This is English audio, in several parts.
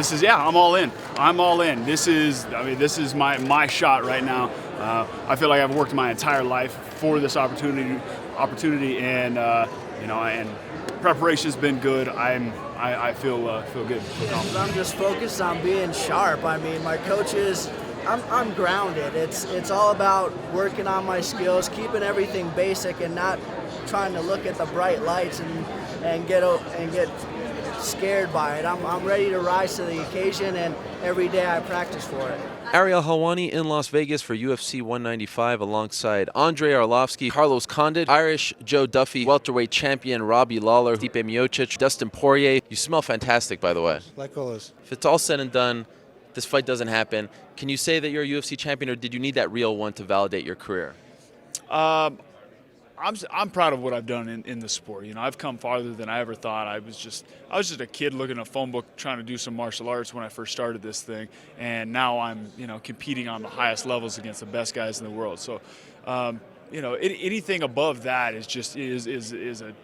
this is, I'm all in. I'm all in. This is my shot right now. I feel like I've worked my entire life for this opportunity, and and preparation's been good. I feel good. Feel confident. I'm just focused on being sharp. I mean, my coaches, I'm grounded. It's all about working on my skills, keeping everything basic, and not trying to look at the bright lights and get scared by it. I'm ready to rise to the occasion, and every day I practice for it. Ariel Helwani in Las Vegas for UFC 195 alongside Andre Arlovski, Carlos Condit, Irish Joe Duffy, welterweight champion Robbie Lawler, Stipe Miocic, Dustin Poirier. You smell fantastic, by the way. Like always. If it's all said and done, this fight doesn't happen, can you say that you're a UFC champion, or did you need that real one to validate your career? I'm proud of what I've done in the sport. I've come farther than I ever thought. I was just a kid looking at a phone book trying to do some martial arts when I first started this thing, and now I'm competing on the highest levels against the best guys in the world. So, anything above that is a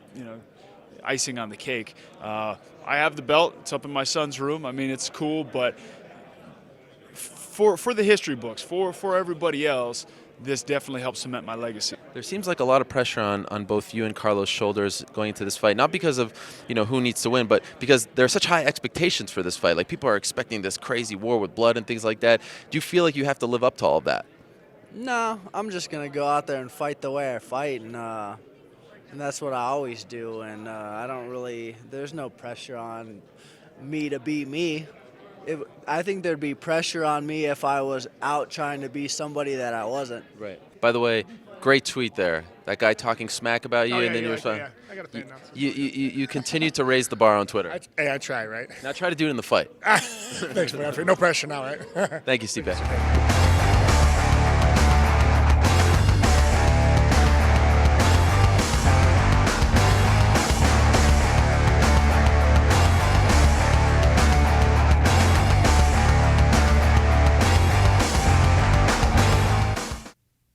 icing on the cake. I have the belt. It's up in my son's room. I mean, it's cool, but for the history books, for everybody else, this definitely helps cement my legacy. There seems like a lot of pressure on both you and Carlos' shoulders going into this fight, not because of who needs to win, but because there are such high expectations for this fight. Like, people are expecting this crazy war with blood and things like that. Do you feel like you have to live up to all of that? No, I'm just gonna go out there and fight the way I fight, and that's what I always do. And I don't really. There's no pressure on me to be me. I think there'd be pressure on me if I was out trying to be somebody that I wasn't. Right. By the way, great tweet there. That guy talking smack about you, and then you were yeah. I got to pay now. You continue to raise the bar on Twitter. I try, right? Now try to do it in the fight. Thanks for the effort. No pressure now, right? Thank you, Stipe.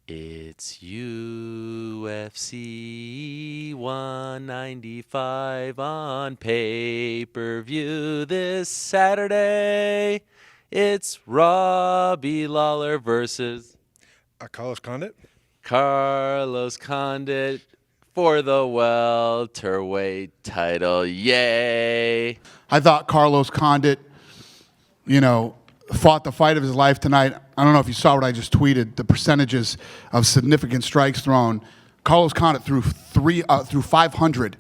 It's UFC 195 on pay-per-view this Saturday. It's Robbie Lawler versus Carlos Condit. Carlos Condit for the welterweight title. Yay! I thought Carlos Condit, fought the fight of his life tonight. I don't know if you saw what I just tweeted, the percentages of significant strikes thrown. Carlos Condit threw 500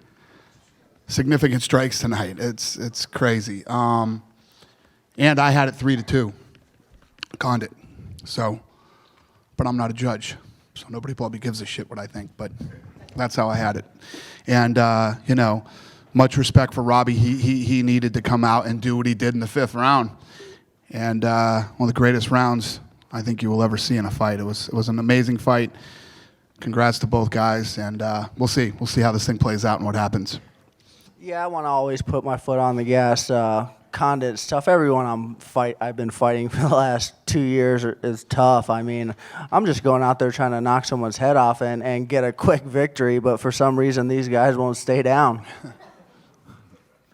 significant strikes tonight. It's crazy. And I had it 3-2, Condit. So, but I'm not a judge, so nobody probably gives a shit what I think, but that's how I had it. And, much respect for Robbie. He needed to come out and do what he did in the 5th round. And one of the greatest rounds I think you will ever see in a fight. It was an amazing fight. Congrats to both guys, and we'll see how this thing plays out and what happens. Yeah, I want to always put my foot on the gas. Condit's tough. Everyone I've been fighting for the last 2 years is tough. I mean, I'm just going out there trying to knock someone's head off and get a quick victory, but for some reason these guys won't stay down.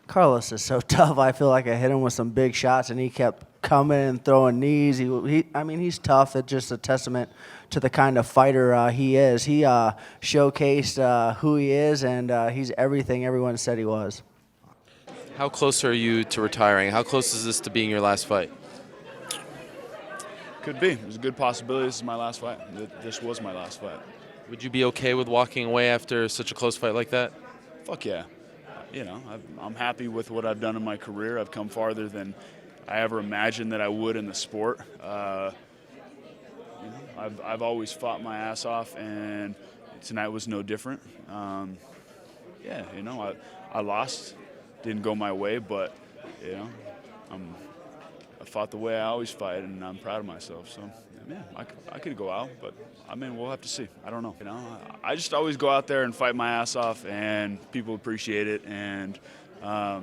Carlos is so tough. I feel like I hit him with some big shots, and he kept coming and throwing knees. He's tough. It's just a testament to the kind of fighter he is. He showcased who he is, and he's everything everyone said he was. How close are you to retiring? How close is this to being your last fight? Could be. There's a good possibility this is my last fight. This was my last fight. Would you be okay with walking away after such a close fight like that? Fuck yeah. I'm happy with what I've done in my career. I've come farther than I ever imagined that I would in the sport. I've always fought my ass off, and tonight was no different. I lost, didn't go my way, but I fought the way I always fight, and I'm proud of myself. So yeah, I could go out, but we'll have to see. I don't know. I just always go out there and fight my ass off, and people appreciate it. And I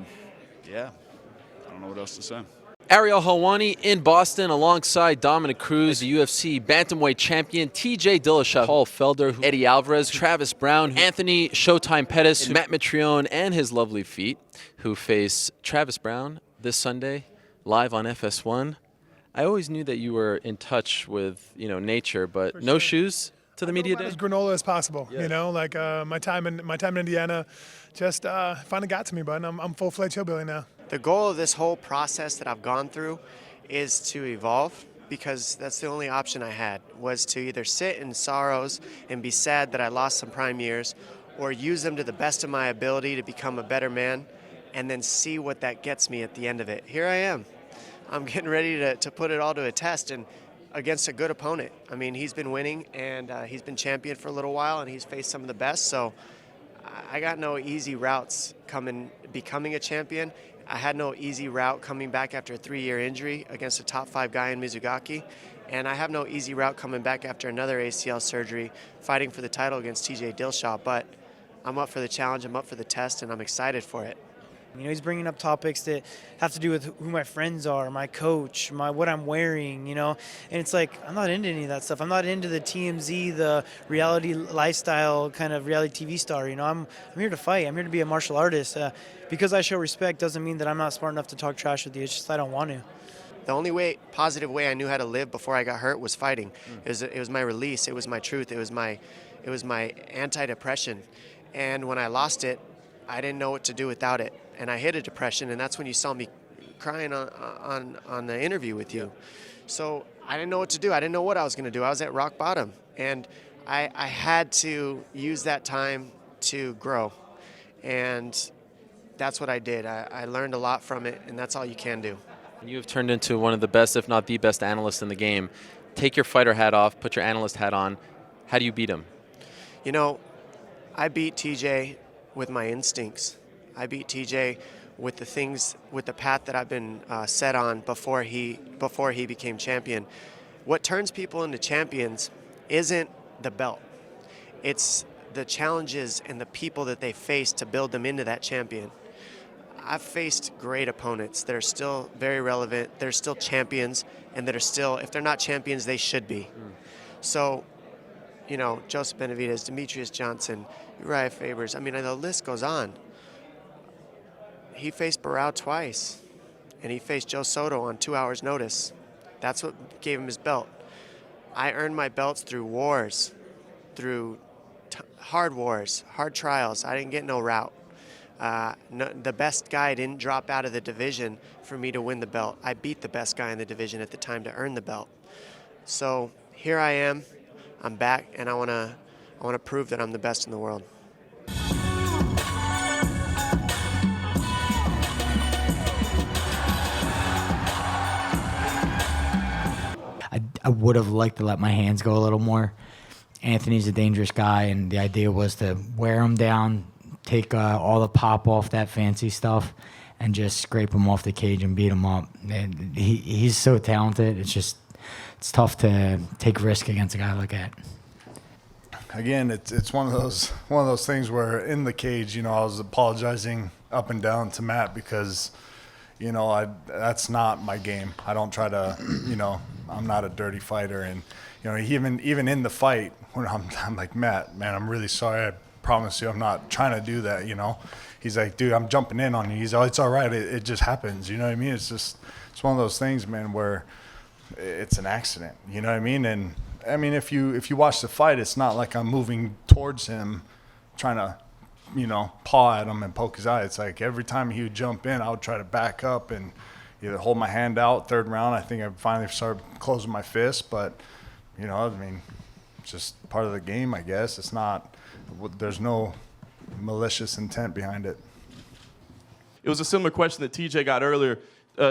don't know what else to say. Ariel Helwani in Boston alongside Dominic Cruz, the UFC bantamweight champion, TJ Dillashaw, Paul Felder, Eddie Alvarez, Travis Brown, Anthony Showtime Pettis, Matt Mitrione, and his lovely feet, who face Travis Brown this Sunday live on FS1. I always knew that you were in touch with, nature, but For no sure. shoes to the media About day? as granola as possible. Yes. You know, like my time in Indiana, just finally got to me, bud. I'm full-fledged hillbilly now. The goal of this whole process that I've gone through is to evolve, because that's the only option I had, was to either sit in sorrows and be sad that I lost some prime years, or use them to the best of my ability to become a better man, and then see what that gets me at the end of it. Here I am. I'm getting ready to put it all to a test, and against a good opponent. I mean, he's been winning, and he's been champion for a little while, and he's faced some of the best, so I got no easy routes becoming a champion. I had no easy route coming back after a 3-year injury against a top 5 guy in Mizugaki. And I have no easy route coming back after another ACL surgery, fighting for the title against TJ Dillashaw. But I'm up for the challenge, I'm up for the test, and I'm excited for it. He's bringing up topics that have to do with who my friends are, my coach, what I'm wearing, and it's like, I'm not into any of that stuff. I'm not into the TMZ, the reality lifestyle kind of reality TV star. I'm here to fight. I'm here to be a martial artist. Because I show respect doesn't mean that I'm not smart enough to talk trash with you. It's just I don't want to. The only positive way I knew how to live before I got hurt was fighting. It was my release. It was my truth. It was my anti-depression. And when I lost it, I didn't know what to do without it. And I hit a depression, and that's when you saw me crying on the interview with you. So I didn't know what to do. I didn't know what I was going to do. I was at rock bottom. And I had to use that time to grow. And that's what I did. I learned a lot from it, and that's all you can do. You have turned into one of the best, if not the best, analysts in the game. Take your fighter hat off, put your analyst hat on. How do you beat him? I beat TJ with my instincts. I beat TJ with the path that I've been set on before he became champion. What turns people into champions isn't the belt. It's the challenges and the people that they face to build them into that champion. I've faced great opponents that are still very relevant. They're still champions, and that are still, if they're not champions, they should be. So, Joseph Benavidez, Demetrius Johnson, Uriah Fabers. I mean, the list goes on. He faced Barao twice, and he faced Joe Soto on 2 hours' notice. That's what gave him his belt. I earned my belts through wars, through hard wars, hard trials. I didn't get no route. The best guy didn't drop out of the division for me to win the belt. I beat the best guy in the division at the time to earn the belt. So here I am. I'm back, and I want to prove that I'm the best in the world. I would have liked to let my hands go a little more. Anthony's a dangerous guy, and the idea was to wear him down, take all the pop off that fancy stuff, and just scrape him off the cage and beat him up. And he's so talented. It's tough to take risk against a guy like that. Again, it's one of those things where in the cage, I was apologizing up and down to Matt because, that's not my game. I don't try to, I'm not a dirty fighter, and even in the fight when I'm like, Matt, man, I'm really sorry. I promise you, I'm not trying to do that. He's like, dude, I'm jumping in on you. He's like, it's all right. It just happens. You know what I mean? It's one of those things, man, where it's an accident. You know what I mean? And I mean, if you watch the fight, it's not like I'm moving towards him, trying to, paw at him and poke his eye. It's like every time he would jump in, I would try to back up and either hold my hand out. Third round, I think I finally started closing my fist. But, I mean, it's just part of the game, I guess. It's not, there's no malicious intent behind it. It was a similar question that TJ got earlier.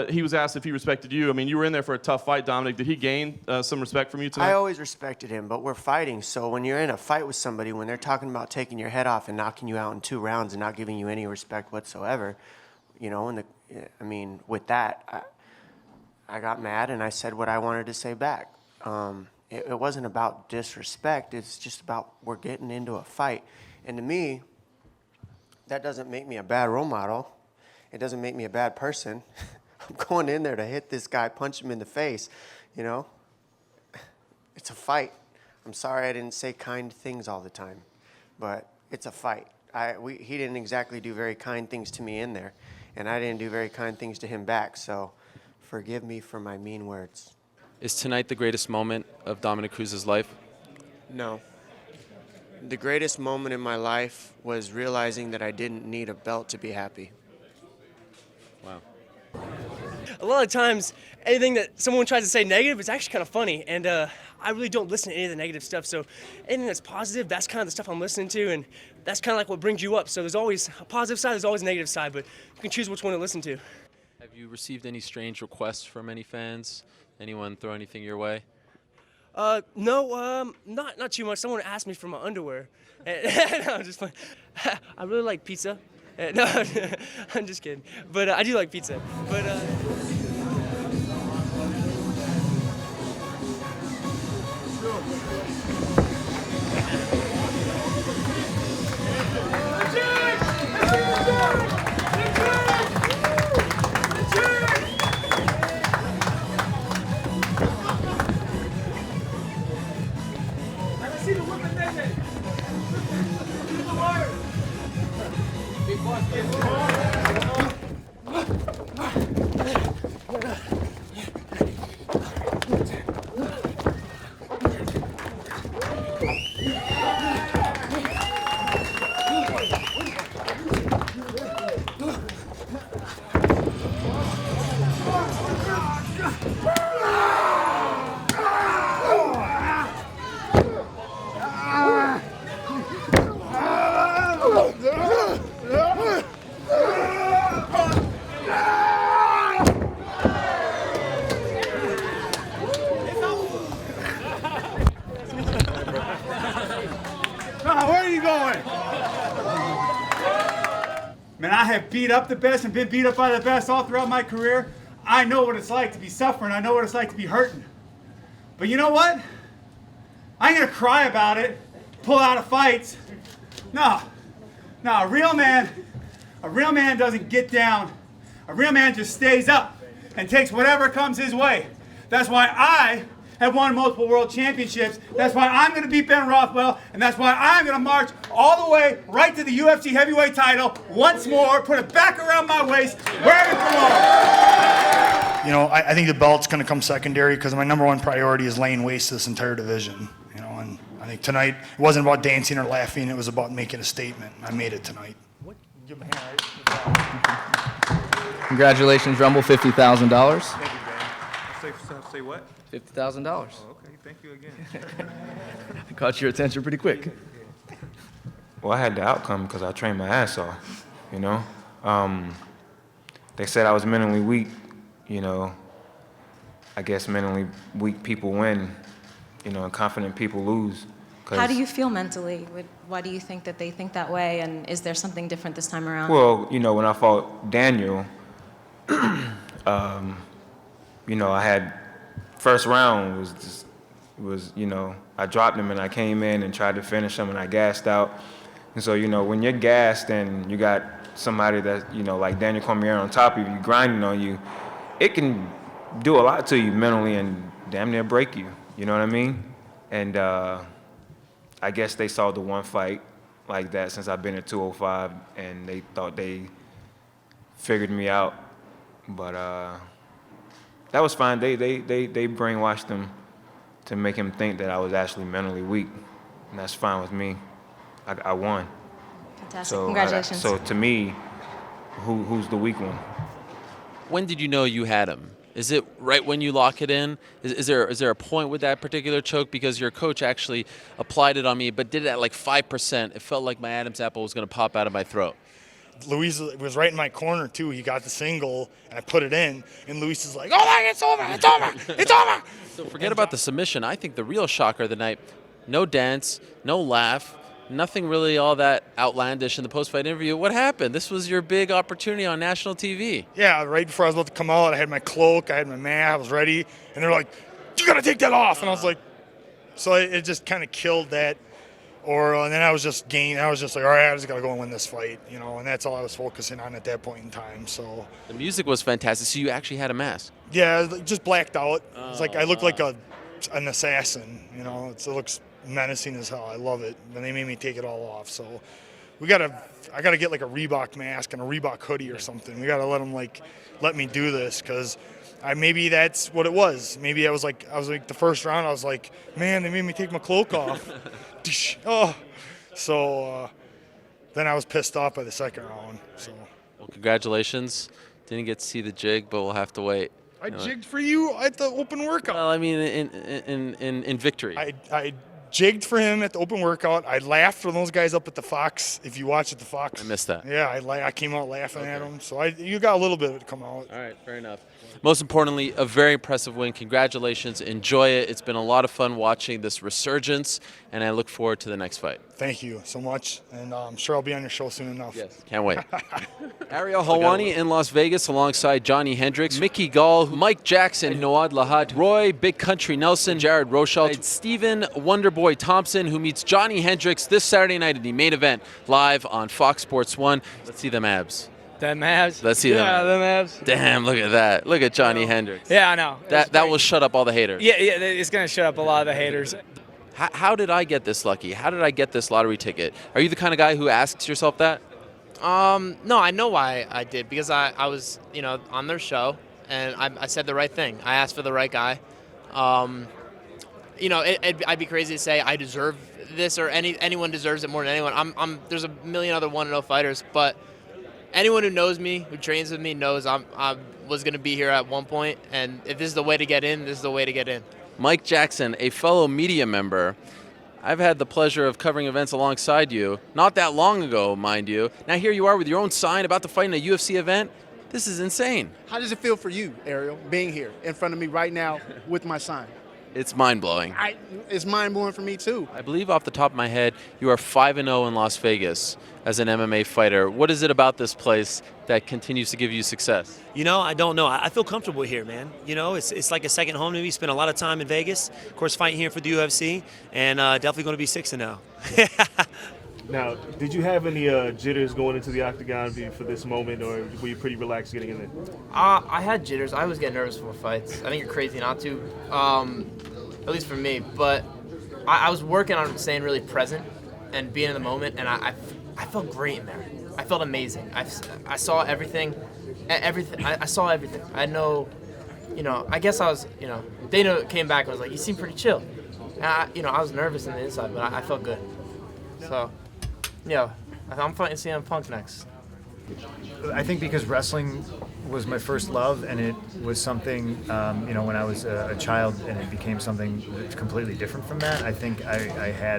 He was asked if he respected you. I mean, you were in there for a tough fight, Dominic. Did he gain some respect from you tonight? I always respected him, but we're fighting. So when you're in a fight with somebody, when they're talking about taking your head off and knocking you out in 2 rounds and not giving you any respect whatsoever, with that, I got mad and I said what I wanted to say back. It wasn't about disrespect. It's just about we're getting into a fight. And to me, that doesn't make me a bad role model. It doesn't make me a bad person. I'm going in there to hit this guy, punch him in the face, It's a fight. I'm sorry I didn't say kind things all the time, but it's a fight. He didn't exactly do very kind things to me in there, and I didn't do very kind things to him back. So Forgive me for my mean words. Is tonight the greatest moment of Dominic Cruz's life? No. The greatest moment in my life was realizing that I didn't need a belt to be happy. Wow. A lot of times, anything that someone tries to say negative is actually kind of funny, and I really don't listen to any of the negative stuff, so anything that's positive, that's kind of the stuff I'm listening to, and that's kind of like what brings you up. So there's always a positive side, there's always a negative side, but you can choose which one to listen to. Have you received any strange requests from any fans? Anyone throw anything your way? No, not too much. Someone asked me for my underwear. No, I'm just playing. I really like pizza. No, I'm just kidding. But I do like pizza. But Where are you going? Man, I have beat up the best and been beat up by the best all throughout my career. I know what it's like to be suffering. I know what it's like to be hurting. But you know what? I ain't gonna cry about it, pull out of fights. No, a real man doesn't get down. A real man just stays up and takes whatever comes his way. That's why I have won multiple world championships. That's why I'm going to beat Ben Rothwell, and that's why I'm going to march all the way right to the UFC heavyweight title once more, put it back around my waist, where it belongs. You know, I think the belt's going to come secondary because my number one priority is laying waste to this entire division. You know, and I think tonight it wasn't about dancing or laughing; it was about making a statement. I made it tonight. Give him a hand, right? Congratulations, Rumble, $50,000. Thank you, man. Say what? $50,000. Oh, okay. Thank you again. Caught your attention pretty quick. Well, I had the outcome because I trained my ass off, you know. They said I was mentally weak, you know. I guess mentally weak people win, you know, and confident people lose. How do you feel mentally? Why do you think that they think that way, and is there something different this time around? Well, you know, when I fought Daniel, you know, I had first round was you know, I dropped him and I came in and tried to finish him and I gassed out. And so, you know, when you're gassed and you got somebody that, you know, like Daniel Cormier on top of you, grinding on you, it can do a lot to you mentally and damn near break you. You know what I mean? And I guess they saw the one fight like that since I've been at 205, and they thought they figured me out. But that was fine. They brainwashed him to make him think that I was actually mentally weak, and that's fine with me. I won. Fantastic. So Congratulations. So to me, who's the weak one? When did you know you had him? Is it right when you lock it in? Is there a point with that particular choke? Because your coach actually applied it on me, but did it at like 5%. It felt like my Adam's apple was going to pop out of my throat. Luis was right in my corner, too. He got the single, and I put it in, and Luis is like, oh, it's over, it's over, it's over. So forget about the submission. I think the real shocker of the night, no dance, no laugh, nothing really all that outlandish in the post-fight interview. What happened? This was your big opportunity on national TV. Yeah, right before I was about to come out, I had my cloak, I had my mat, I was ready, and they're like, you got to take that off. And I was like, so it just kind of killed that. And then I was just like, all right, I just got to go and win this fight, you know, and that's all I was focusing on at that point in time. So the music was fantastic. So you actually had a mask. Yeah, just blacked out. It's like I look like an assassin, you know. It looks menacing as hell. I love it. And they made me take it all off. So, I gotta get like a Reebok mask and a Reebok hoodie or something. We gotta let them let me do this because maybe that's what it was. Maybe I was like the first round. I was like, man, they made me take my cloak off. Oh, so then I was pissed off by the second round. So. Well, congratulations. Didn't get to see the jig, but we'll have to wait. I jigged for you at the open workout. Well, I mean, in victory. I jigged for him at the open workout. I laughed for those guys up at the Fox. If you watch at the Fox, I missed that. Yeah, I came out laughing at them. So you got a little bit of it to come out. All right, fair enough. Most importantly, a very impressive win. Congratulations. Enjoy it. It's been a lot of fun watching this resurgence, and I look forward to the next fight. Thank you so much, and I'm sure I'll be on your show soon enough. Yes. Can't wait. Ariel Helwani in Las Vegas alongside Johnny Hendricks, Mickey Gall, Mike Jackson, Noad Lahat, Roy Big Country Nelson, Jared Rochelle, Stephen Wonderboy Thompson, who meets Johnny Hendricks this Saturday night in the main event live on Fox Sports 1. Let's see them abs. Them abs? Let's see them. Yeah, them abs. Damn, look at that. Look at Johnny Hendricks. Yeah, I know. That will shut up all the haters. Yeah, it's going to shut up a lot of the haters. How did I get this lucky? How did I get this lottery ticket? Are you the kind of guy who asks yourself that? No, I know why I did, because I was, on their show, and I said the right thing. I asked for the right guy. I'd be crazy to say I deserve this or anyone deserves it more than anyone. There's a million other 1-0 fighters, but anyone who knows me, who trains with me, knows I was going to be here at one point, and if this is the way to get in, this is the way to get in. Mike Jackson, a fellow media member. I've had the pleasure of covering events alongside you, not that long ago, mind you. Now here you are with your own sign about to fight in a UFC event. This is insane. How does it feel for you, Ariel, being here in front of me right now with my sign? It's mind-blowing. It's mind-blowing for me, too. I believe off the top of my head, you are 5-0 in Las Vegas as an MMA fighter. What is it about this place that continues to give you success? I don't know. I feel comfortable here, man. It's like a second home to me. Spent a lot of time in Vegas. Of course, fighting here for the UFC, and definitely going to be 6-0. Now, did you have any jitters going into the octagon for this moment, or were you pretty relaxed getting in there? I had jitters. I was getting nervous before fights. I think you're crazy not to, at least for me. But I was working on staying really present and being in the moment, and I felt great in there. I felt amazing. I saw everything. I saw everything. I had no, I guess I was, Dana came back and was like, you seem pretty chill. And I was nervous on the inside, but I felt good. So, yeah, I'm fighting CM Punk next. I think because wrestling was my first love, and it was something, when I was a child, and it became something that's completely different from that. I think I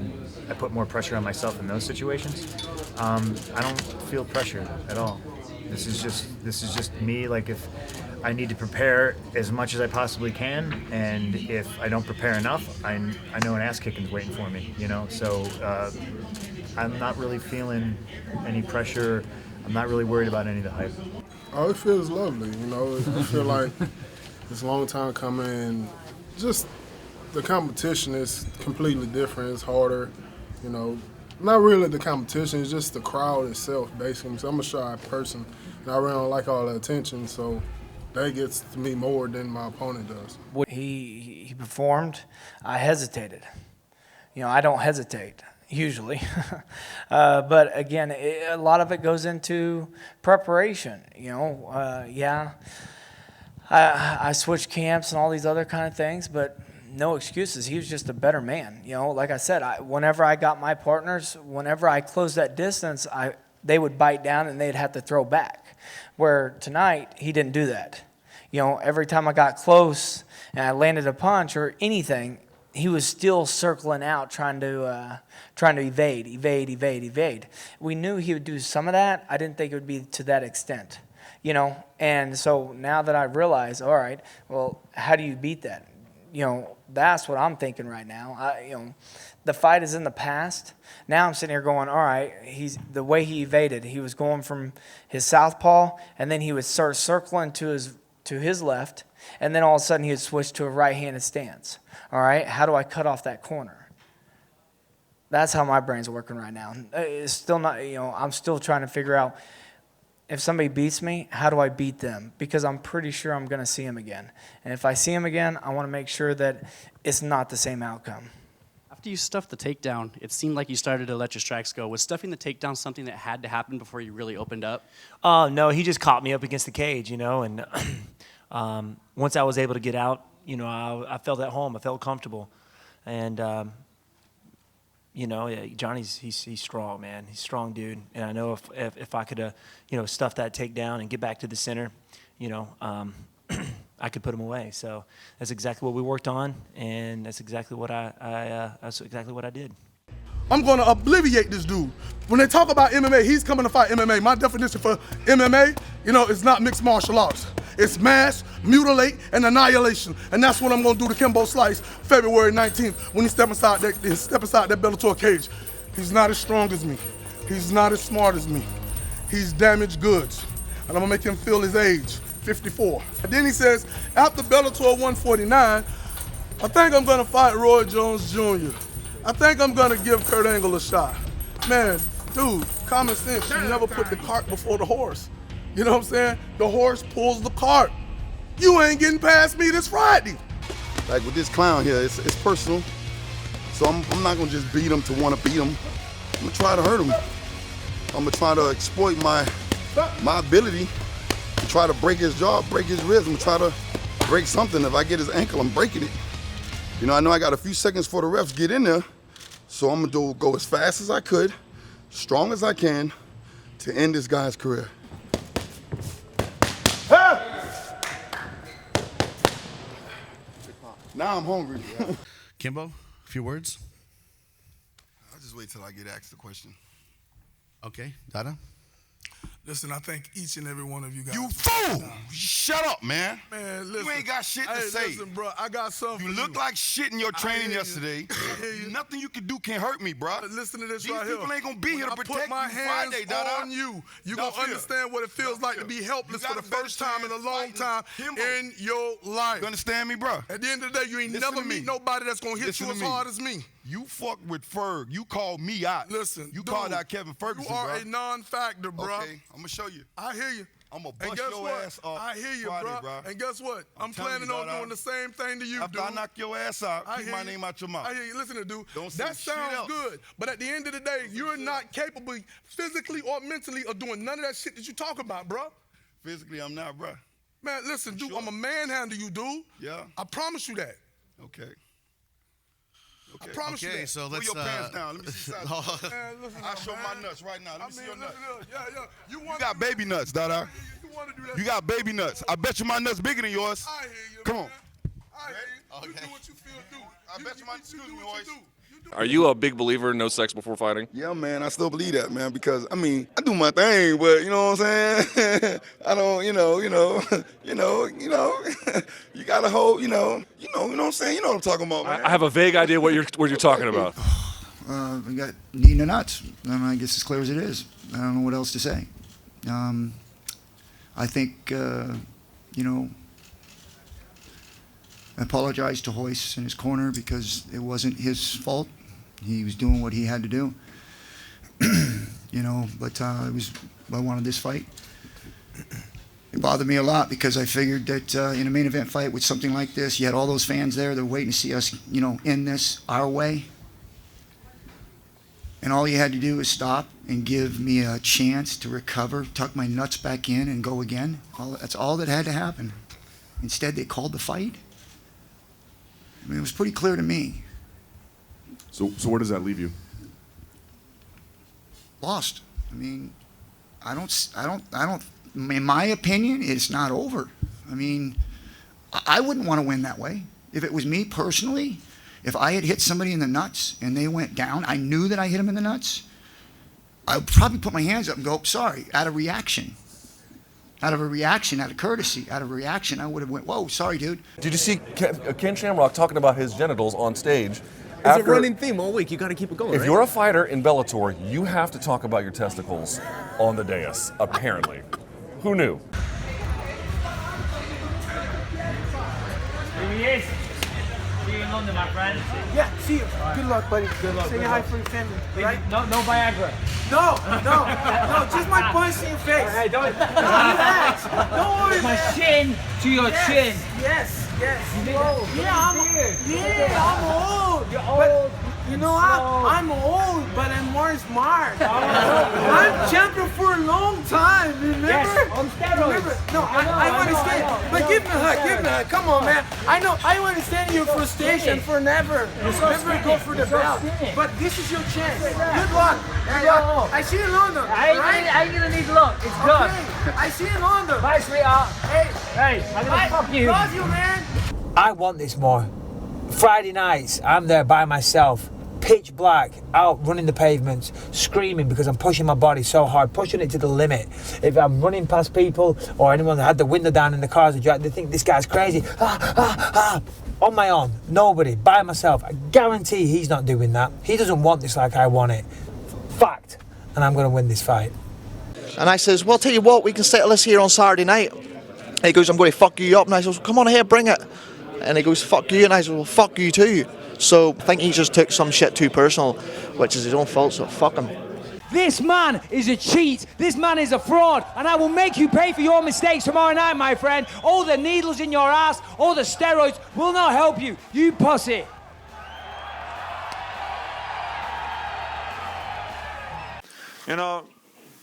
put more pressure on myself in those situations. I don't feel pressure at all. This is just me. Like, if I need to prepare as much as I possibly can, and if I don't prepare enough, I know an ass kicking's waiting for me. So I'm not really feeling any pressure. I'm not really worried about any of the hype. Oh, it feels lovely. I feel like it's a long time coming, and just the competition is completely different. It's harder, Not really the competition, it's just the crowd itself, basically. So I'm a shy person, and I really don't like all the attention, so that gets to me more than my opponent does. He performed. I hesitated. I don't hesitate usually, but again, a lot of it goes into preparation. I switched camps and all these other kind of things, but no excuses. He was just a better man. Like I said, whenever I got my partners, whenever I closed that distance, they would bite down and they'd have to throw back. Where tonight, he didn't do that. Every time I got close and I landed a punch or anything, he was still circling out, trying to evade. We knew he would do some of that. I didn't think it would be to that extent, And so now that I realize, all right, well, how do you beat that? That's what I'm thinking right now. The fight is in the past. Now I'm sitting here going, all right, the way he evaded, he was going from his southpaw, and then he would start circling to his left, and then all of a sudden he would switch to a right-handed stance. All right, how do I cut off that corner? That's how my brain's working right now. It's still not, I'm still trying to figure out, if somebody beats me, how do I beat them? Because I'm pretty sure I'm going to see him again. And if I see him again, I want to make sure that it's not the same outcome. I After you stuffed the takedown, it seemed like you started to let your strikes go. Was stuffing the takedown something that had to happen before you really opened up? No, he just caught me up against the cage, and once I was able to get out, I felt at home. I felt comfortable, and Johnny's he's strong, man. He's a strong dude, and I know if I could stuff that takedown and get back to the center, I could put him away. So that's exactly what we worked on, and that's exactly what I did. I'm going to obliviate this dude. When they talk about MMA, he's coming to fight MMA. My definition for MMA, it's not mixed martial arts. It's mass, mutilate, and annihilation. And that's what I'm going to do to Kimbo Slice February 19th when he step inside that Bellator cage. He's not as strong as me. He's not as smart as me. He's damaged goods. And I'm going to make him feel his age, 54. And then he says, after Bellator 149, I think I'm going to fight Roy Jones Jr. I think I'm going to give Kurt Angle a shot. Man, dude, common sense. You never put the cart before the horse. You know what I'm saying? The horse pulls the cart. You ain't getting past me this Friday. Like with this clown here, it's personal. So I'm not going to just beat him to want to beat him. I'm going to try to hurt him. I'm going to try to exploit my ability to try to break his jaw, break his ribs. I'm going to try to break something. If I get his ankle, I'm breaking it. I know I got a few seconds for the refs get in there, so I'm going to go as fast as I could, strong as I can, to end this guy's career. Now I'm hungry. Kimbo, a few words? I'll just wait till I get asked the question. Okay, Dada? Listen, I thank each and every one of you guys. You fool! Shut up, man. Man, listen. You ain't got shit to say. Listen, bro, I got something You for look like shit in your training yesterday. Nothing you can do can hurt me, bro. Listen to this These right here. people ain't gonna be here to I protect put my you hands Friday, Dada. on you. You're going to understand what it feels like to be helpless for the first time in a long time in your life. You understand me, bro? At the end of the day, you ain't never meet nobody that's going to hit you as hard as me. You fuck with Ferg. You called me out. Listen, you called out Kevin Ferguson, you are bro. a non-factor, bro. Okay, I'm gonna show you. I hear you. I'm gonna bust your ass off. I hear you, Friday, bro. And guess what? I'm telling planning you, on Dada, doing the same thing to you, after dude. I knock your ass out, keep my hear name out your mouth. I hear you. Listen to dude. Don't say that shit sounds else. good, but at the end of the day, you're not capable physically or mentally of doing none of that shit that you talk about, bro. Physically, I'm not, bro. Man, listen, dude, I'm a manhandle you, dude. Yeah. I promise you that. Okay. I promise you that. So let's. Pull your pants down. Let me see size. Man, listen, I'll show man. my nuts right now. Let me see your nuts. Yeah. You got baby nuts, Dada. You got baby nuts. I bet you my nuts bigger than yours. I hear you. Come on. I hear you. You do what you feel do. I bet you my excuse me, boys. Are you a big believer in no sex before fighting? Yeah, man, I still believe that, man, because I do my thing, but you know what I'm saying? I don't, you gotta hold, you know what I'm saying? You know what I'm talking about, man. I have a vague idea what you're talking about. We got knee to nuts. I guess as clear as it is. I don't know what else to say. I think, I apologize to Hoyce in his corner because it wasn't his fault. He was doing what he had to do. But I wanted this fight. It bothered me a lot because I figured that in a main event fight with something like this, you had all those fans there, they're waiting to see us, end this our way. And all you had to do was stop and give me a chance to recover, tuck my nuts back in, and go again. That's all that had to happen. Instead, they called the fight. It was pretty clear to me. So where does that leave you? Lost. I don't. In my opinion, it's not over. I wouldn't want to win that way. If it was me personally, if I had hit somebody in the nuts and they went down, I knew that I hit them in the nuts, I would probably put my hands up and go, sorry, out of reaction. Out of a reaction, out of courtesy, out of reaction, I would have went, whoa, sorry, dude. Did you see Ken Shamrock talking about his genitals on stage? It's a running theme all week. You got to keep it going, If right? you're a fighter in Bellator, you have to talk about your testicles on the dais, apparently. Who knew? Here he is. See you in London, my friend. Yeah, see you. Good luck, buddy. Good luck. Say hi for your family, right? No Viagra. No, just my punch in your face. Hey, don't. Relax. Don't worry, My man. chin to your chin. Yes. You did Whoa. it. I'm old. You're old. You know, I'm old, but I'm more smart. I'm champion for a long time, remember? Yes, on steroids. Remember? No, I understand. But give me a hug. Come on, man. I know, I understand your frustration for never go for the belt. But this is your chance. Good luck. I see you in London, I ain't gonna need luck. It's good. Okay. I see you in London. Bye, sweetheart. Hey, I'm gonna fuck you. Love you, man. I want this more. Friday nights, I'm there by myself, pitch black, out running the pavements, screaming because I'm pushing my body so hard, pushing it to the limit. If I'm running past people or anyone that had the window down in the cars, they think this guy's crazy. On my own, nobody, by myself. I guarantee he's not doing that. He doesn't want this like I want it. Fact. And I'm going to win this fight. And I says, well, I'll tell you what, we can settle this here on Saturday night. And he goes, I'm going to fuck you up. And I says, well, come on ahead, bring it. And he goes, fuck you. And I says, well, fuck you too. So I think he just took some shit too personal, which is his own fault, so fuck him. This man is a cheat. This man is a fraud. And I will make you pay for your mistakes tomorrow night, my friend. All the needles in your ass, all the steroids will not help you. You pussy. You know,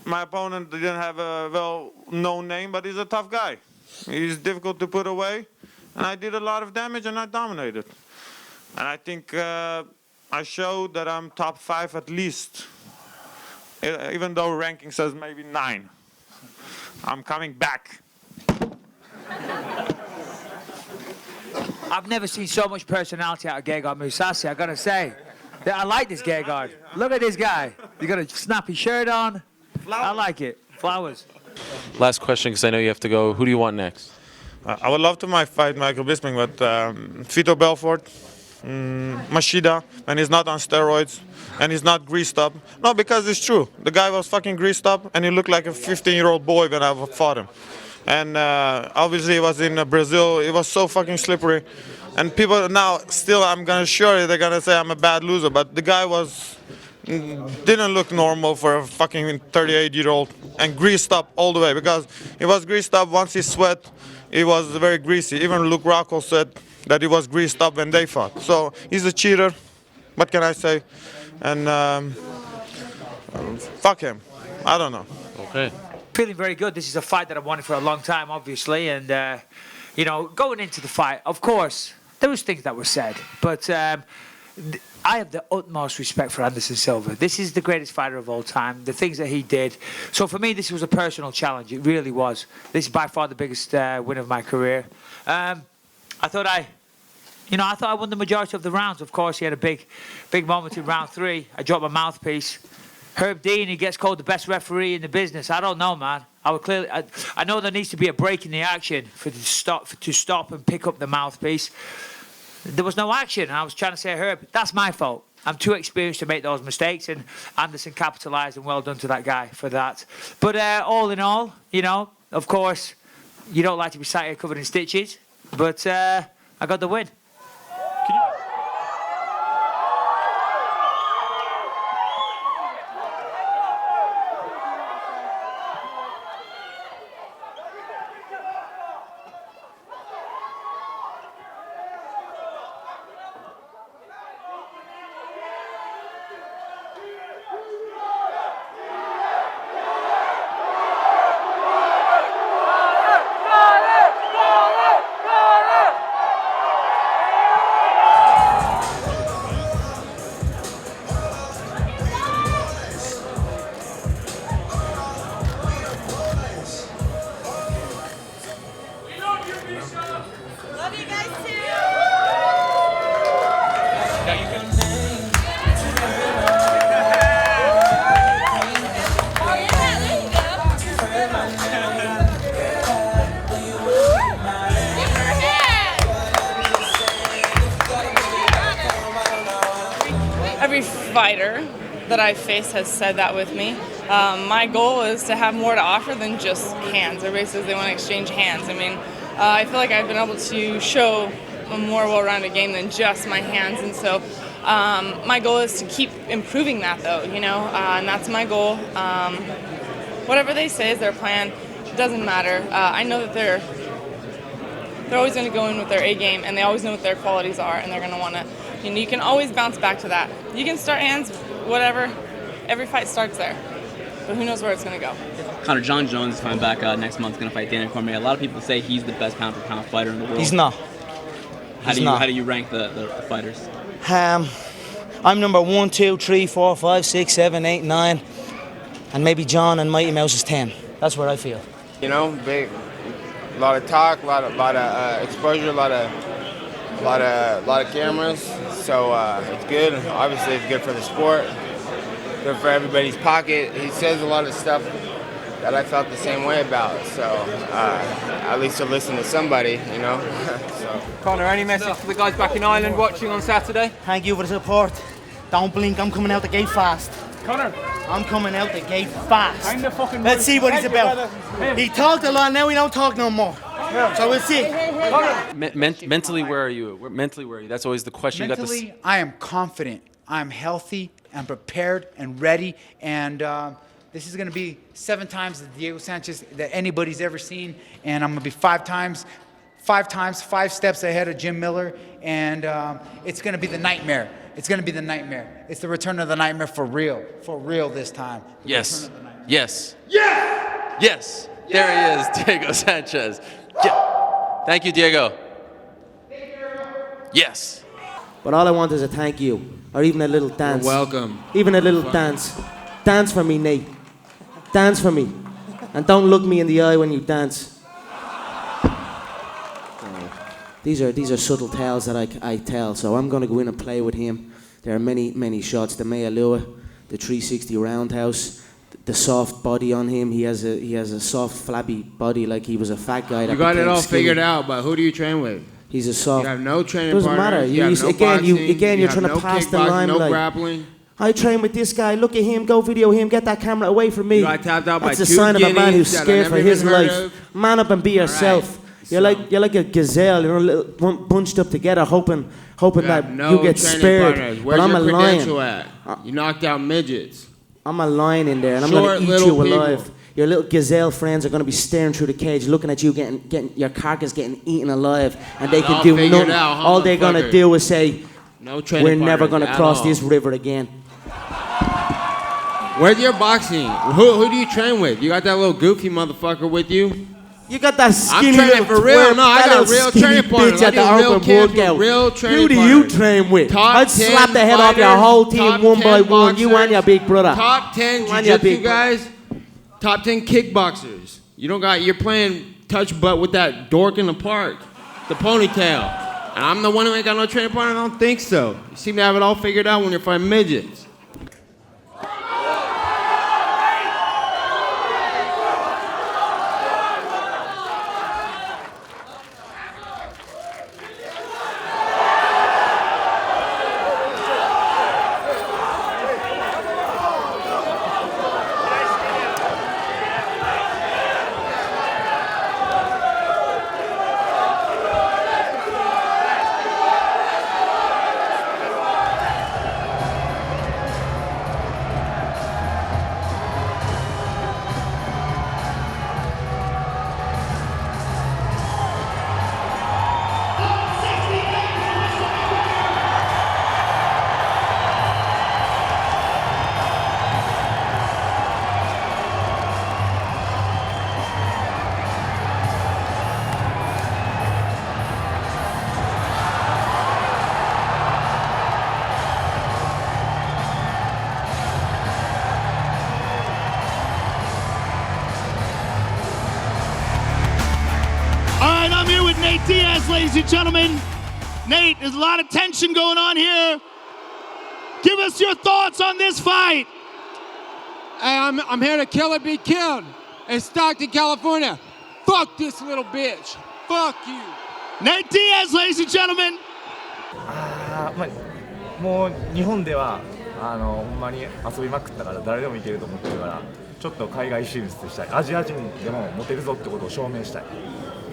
my opponent didn't have a well-known name, but he's a tough guy. He's difficult to put away. And I did a lot of damage and I dominated. And I think I showed that I'm top 5 at least. Even though ranking says maybe 9. I'm coming back. I've never seen so much personality out of Gegard Mousasi, I gotta say. I like this Gegard. Look at this guy. He's got a snappy shirt on. I like it. Flowers. Last question, because I know you have to go. Who do you want next? I would love to fight Michael Bisping, but Vito Belfort, Machida, and he's not on steroids, and he's not greased up. No, because it's true. The guy was fucking greased up, and he looked like a 15-year-old boy when I fought him. And obviously, he was in Brazil. It was so fucking slippery. And people now, still, I'm gonna sure they're gonna say I'm a bad loser, but the guy didn't look normal for a fucking 38-year-old and greased up all the way, because he was greased up once he sweat. He was very greasy. Even Luke Rockhold said that he was greased up when they fought. So he's a cheater. What can I say? And fuck him. I don't know. Okay. Feeling very good. This is a fight that I've wanted for a long time, obviously. And, you know, going into the fight, of course, there was things that were said. But I have the utmost respect for Anderson Silva. This is the greatest fighter of all time, the things that he did. So for me, this was a personal challenge. It really was. This is by far the biggest win of my career. I thought I won the majority of the rounds. Of course, he had a big moment in round 3. I dropped my mouthpiece. Herb Dean, he gets called the best referee in the business. I don't know, man. I know there needs to be a break in the action to stop and pick up the mouthpiece. There was no action. I was trying to say, Herb, that's my fault. I'm too experienced to make those mistakes, and Anderson capitalised, and well done to that guy for that. But all in all, you know, of course, you don't like to be sat here covered in stitches, but I got the win. Every fighter that I've faced has said that with me. My goal is to have more to offer than just hands. Everybody says they want to exchange hands. I mean, I feel like I've been able to show a more well-rounded game than just my hands, and so my goal is to keep improving that, though, you know, and that's my goal. Whatever they say is their plan, it doesn't matter. I know that they're always going to go in with their A game, and they always know what their qualities are, and they're going to want to You can always bounce back to that. You can start hands, whatever. Every fight starts there. But who knows where it's going to go. Connor, John Jones is coming back next month. Going to fight Daniel Cormier. A lot of people say he's the best pound-for-pound fighter in the world. He's not. How do you rank the fighters? I'm number 1, 2, 3, 4, 5, 6, 7, 8, 9, and maybe John and Mighty Mouse is 10. That's where I feel. You know, big, a lot of talk, a lot of exposure, a lot of cameras. So it's good. Obviously, it's good for the sport. Good for everybody's pocket. He says a lot of stuff that I felt the same way about. So at least to listen to somebody, you know. So. Connor, any message for the guys back in Ireland watching on Saturday? Thank you for the support. Don't blink, I'm coming out the gate fast. Connor, I'm coming out the gate fast. Let's see what he's about. He talked a lot, now we don't talk no more. So we'll see. Mentally, where are you? Mentally, where are you? That's always the question. Mentally, I am confident. I'm healthy. I'm prepared and ready. And this is going to be 7 times the Diego Sanchez that anybody's ever seen. And I'm going to be 5 steps ahead of Jim Miller. And it's going to be the nightmare. It's going to be the nightmare. It's the return of the nightmare for real this time. Yes. Yes. Yes. Yes. There he is, Diego Sanchez. Thank you, Diego. Yes. But all I want is a thank you, or even a little dance. You're welcome. Even a little dance. Dance for me, Nate. Dance for me. And don't look me in the eye when you dance. These are subtle tales that I tell, so I'm going to go in and play with him. There are many shots. The Mealua, the 360 roundhouse, the soft body on him. He has a soft, flabby body like he was a fat guy. You got it all figured out, but who do you train with? He's a soft. You have no training doesn't partners. matter. You have no boxing, you're have trying no to pass the kickboxing, limelight. no grappling. I train with this guy. Look at him. Go video him. Get that camera away from me. You got tapped out That's by a 2 sign of a man who's guineas that I scared never for his even heard life. of. Man up and be yourself. You're like a gazelle, bunched up together, hoping that No you get training spared. partners. But Where's I'm your a credential lion. at? You knocked out midgets. I'm a lion in there, and I'm Short going to eat little you people. alive. Your little gazelle friends are going to be staring through the cage, looking at you, getting your carcass getting eaten alive, and they can All do figured nothing. out, huh, All they're going to motherfucker? do is say, No training "We're never partners going to at cross all. this river again." Where's your boxing? Who do you train with? You got that little goofy motherfucker with you? You got that skinny I'm training little for real. twerp, No, I that got little real skinny training partners. bitch I at the do real open camps with workout. real training Who do you partners. train with? Top I'd 10 slap the head off your fighters, whole team top one 10 by one. You and your big brother. Top 10 You and your jiu-jitsu big brother. guys. Top 10 kickboxers. You're playing touch butt with that dork in the park, the ponytail. And I'm the one who ain't got no training partner? I don't think so. You seem to have it all figured out when you're fighting midgets. All right, I'm here with Nate Diaz, ladies and gentlemen. Nate, there's a lot of tension going on here. Give us your thoughts on this fight. Hey, I'm here to kill or be killed in Stockton, California. Fuck this little bitch. Fuck you. Nate Diaz, ladies and gentlemen. もう日本ではほんまに遊びまくったから誰でもいけると思ってるからちょっと海外進出したいアジア人でもモテるぞってことを証明したい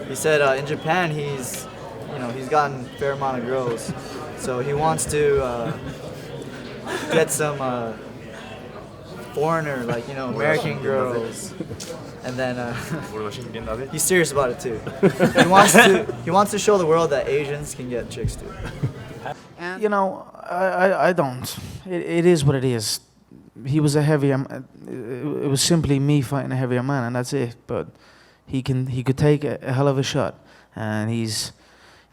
He said in Japan he's gotten a fair amount of girls, so he wants to get some foreigner, like American girls, and then he's serious about it too. He wants to show the world that Asians can get chicks too. You know, I don't. It is what it is. He was a heavier. It was simply me fighting a heavier man, and that's it. But he could take a hell of a shot, and he's,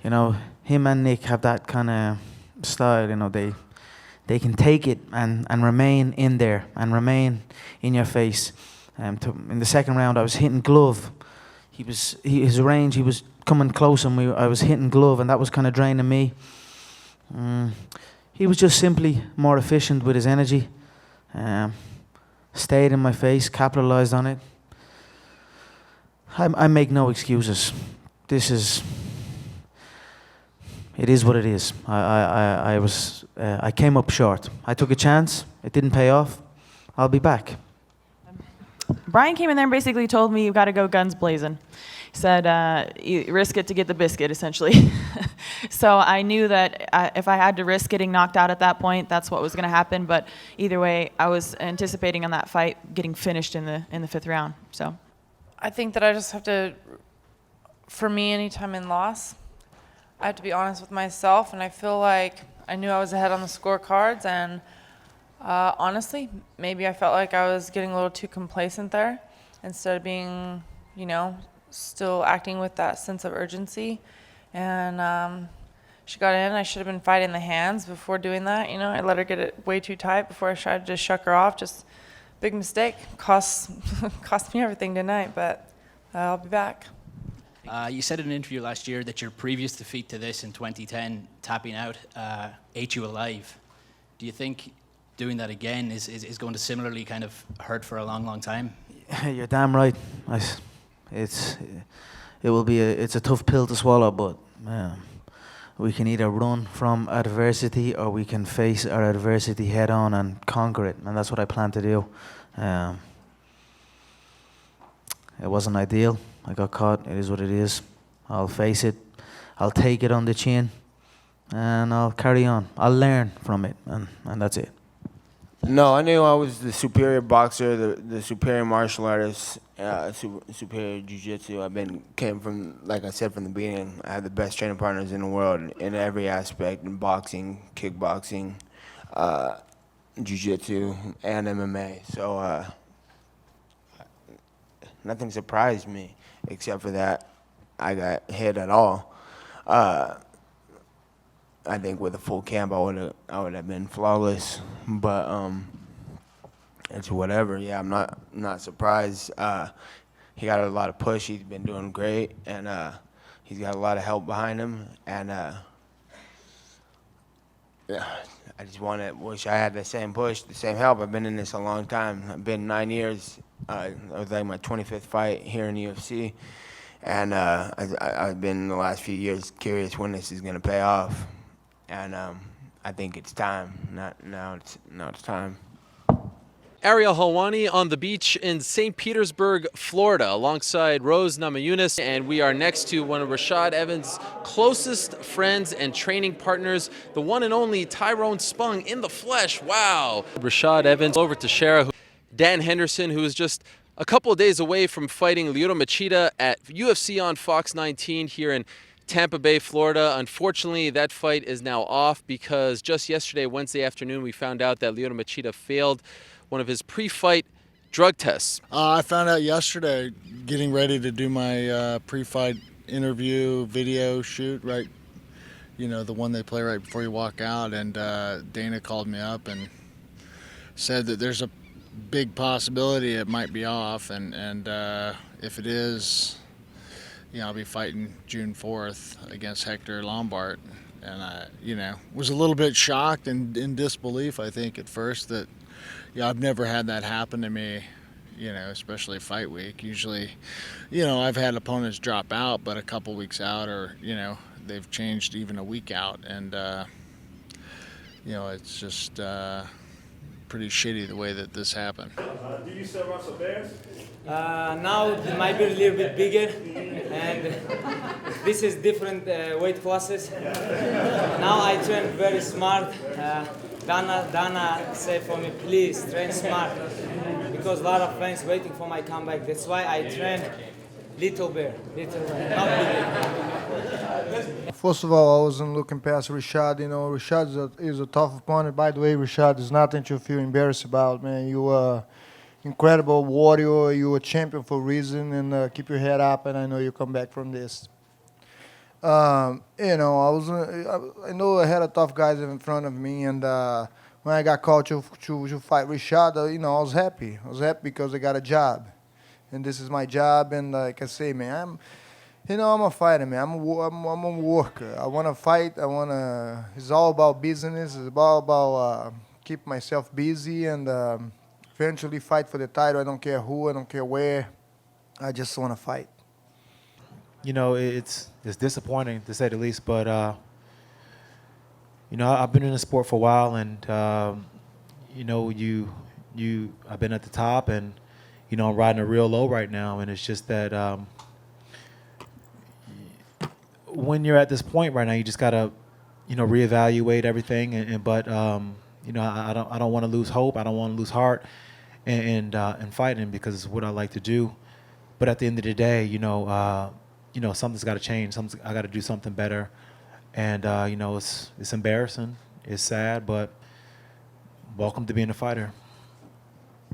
you know, him and Nick have that kind of style. You know, they can take it and remain in there and remain in your face. In the second round, I was hitting glove. His range. He was coming close, and I was hitting glove, and that was kind of draining me. He was just simply more efficient with his energy. Stayed in my face, capitalized on it. I make no excuses. It is what it is. I came up short. I took a chance. It didn't pay off. I'll be back. Brian came in there and basically told me, you've got to go guns blazing. He said, you risk it to get the biscuit, essentially. So I knew that if I had to risk getting knocked out at that point, that's what was going to happen. But either way, I was anticipating on that fight getting finished in the fifth round. So I think that I just have to, for me, anytime in loss, I have to be honest with myself. And I feel like I knew I was ahead on the scorecards. And honestly, maybe I felt like I was getting a little too complacent there instead of being, you know, still acting with that sense of urgency. And she got in. I should have been fighting the hands before doing that. You know, I let her get it way too tight before I tried to just shuck her off. Just big mistake. Cost me everything tonight, but I'll be back. You said in an interview last year that your previous defeat to this in 2010, tapping out, ate you alive. Do you think doing that again is going to similarly kind of hurt for a long, long time? You're damn right. It's a tough pill to swallow, but we can either run from adversity or we can face our adversity head on and conquer it, and that's what I plan to do. It wasn't ideal. I got caught. It is what it is. I'll face it. I'll take it on the chin, and I'll carry on. I'll learn from it, and that's it. No, I knew I was the superior boxer, the superior martial artist, superior jiu-jitsu. Came from, like I said from the beginning, I had the best training partners in the world in every aspect, in boxing, kickboxing, jiu-jitsu, and MMA. So nothing surprised me except for that I got hit at all. I think with a full camp, I would have been flawless, but it's whatever. Yeah, I'm not surprised. He got a lot of push. He's been doing great, and he's got a lot of help behind him. And yeah, I just wish I had the same push, the same help. I've been in this a long time. I've been 9 years. I was like my 25th fight here in the UFC, and I've been the last few years curious when this is gonna pay off. And I think it's time. Now it's time. Ariel Helwani on the beach in St. Petersburg, Florida, alongside Rose Namajunas, and we are next to one of Rashad Evans' closest friends and training partners, the one and only Tyrone Spong in the flesh. Wow. Rashad Evans over to Shara. Dan Henderson, who is just a couple of days away from fighting Lyoto Machida at UFC on Fox 19 here in Tampa Bay, Florida. Unfortunately, that fight is now off because just yesterday, Wednesday afternoon, we found out that Lyoto Machida failed one of his pre-fight drug tests. I found out yesterday, getting ready to do my pre-fight interview video shoot, right? You know, the one they play right before you walk out, and Dana called me up and said that there's a big possibility it might be off, and if it is, you know, I'll be fighting June 4th against Hector Lombard. And I, you know, was a little bit shocked and in disbelief, I think, at first that, you know, I've never had that happen to me, you know, especially fight week. Usually, you know, I've had opponents drop out, but a couple weeks out, or, you know, they've changed even a week out. And, you know, it's just pretty shitty the way that this happened. Do you still wrestle bears? Now it might be a little bit bigger, and this is different weight classes. Now I train very smart. Dana said for me, please train smart, because a lot of friends waiting for my comeback. That's why I train Little bear, not big. First of all, I wasn't looking past Rashad. You know, Rashad is a tough opponent. By the way, Rashad, is nothing to feel embarrassed about, man. You are incredible warrior. You a champion for a reason, and keep your head up. And I know you come back from this. You know, I know I had a tough guys in front of me, and when I got called to fight Rashad, you know, I was happy. I was happy because I got a job, and this is my job. And like I say, man, I'm a fighter, man. I'm a worker. I want to fight. It's all about business. It's all about keep myself busy and eventually fight for the title. I don't care who. I don't care where. I just want to fight. You know, it's disappointing to say the least, but you know, I've been in the sport for a while, and you know, I've been at the top, and you know, I'm riding a real low right now, and it's just that when you're at this point right now, you just gotta, you know, reevaluate everything, but you know, I don't want to lose hope. I don't want to lose heart, and fighting because it's what I like to do. But at the end of the day, you know, something's got to change. I got to do something better, and you know, it's embarrassing, it's sad, but welcome to being a fighter.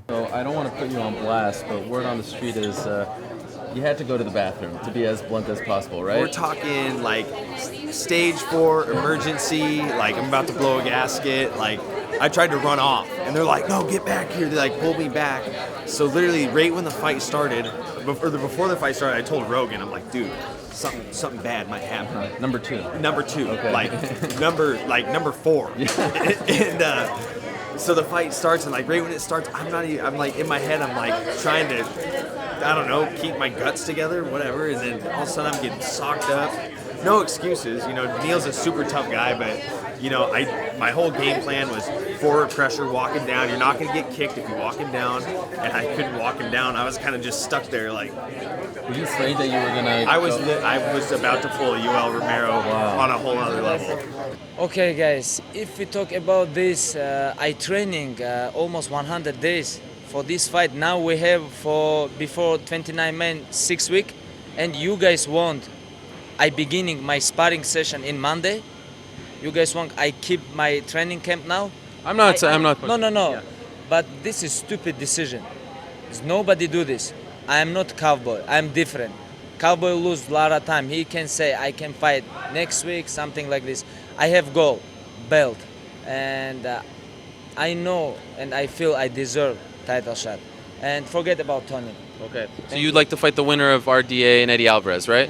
So I don't want to put you on blast, but word on the street is you had to go to the bathroom, to be as blunt as possible, right? We're talking like stage 4 emergency, like I'm about to blow a gasket, like I tried to run off and they're like, no, get back here. They like pulled me back. So literally right when the fight started, before the fight started, I told Rogan, I'm like, dude, something bad might happen. Number two. Okay. like number 4. And so the fight starts, and like right when it starts, I'm like in my head, I'm like trying to, I don't know, keep my guts together, whatever, and then all of a sudden I'm getting socked up. No excuses, you know, Neil's a super tough guy, but you know, my whole game plan was forward pressure, walking down. You're not gonna get kicked if you walk him down, and I couldn't walk him down. I was kind of just stuck there, like. Were you afraid that you were gonna? I was about to pull a UL Romero on a whole other level. Okay, guys, if we talk about this, I training almost 100 days for this fight. Now we have before 29 men 6 weeks, and you guys want I beginning my sparring session in Monday. You guys want I keep my training camp now? I'm not. No. Yeah. But this is stupid decision. Nobody do this. I am not cowboy. I'm different. Cowboy lose a lot of time. He can say I can fight next week, something like this. I have goal, belt, and I know and I feel I deserve title shot. And forget about Tony. Okay. So you'd like to fight the winner of RDA and Eddie Alvarez, right?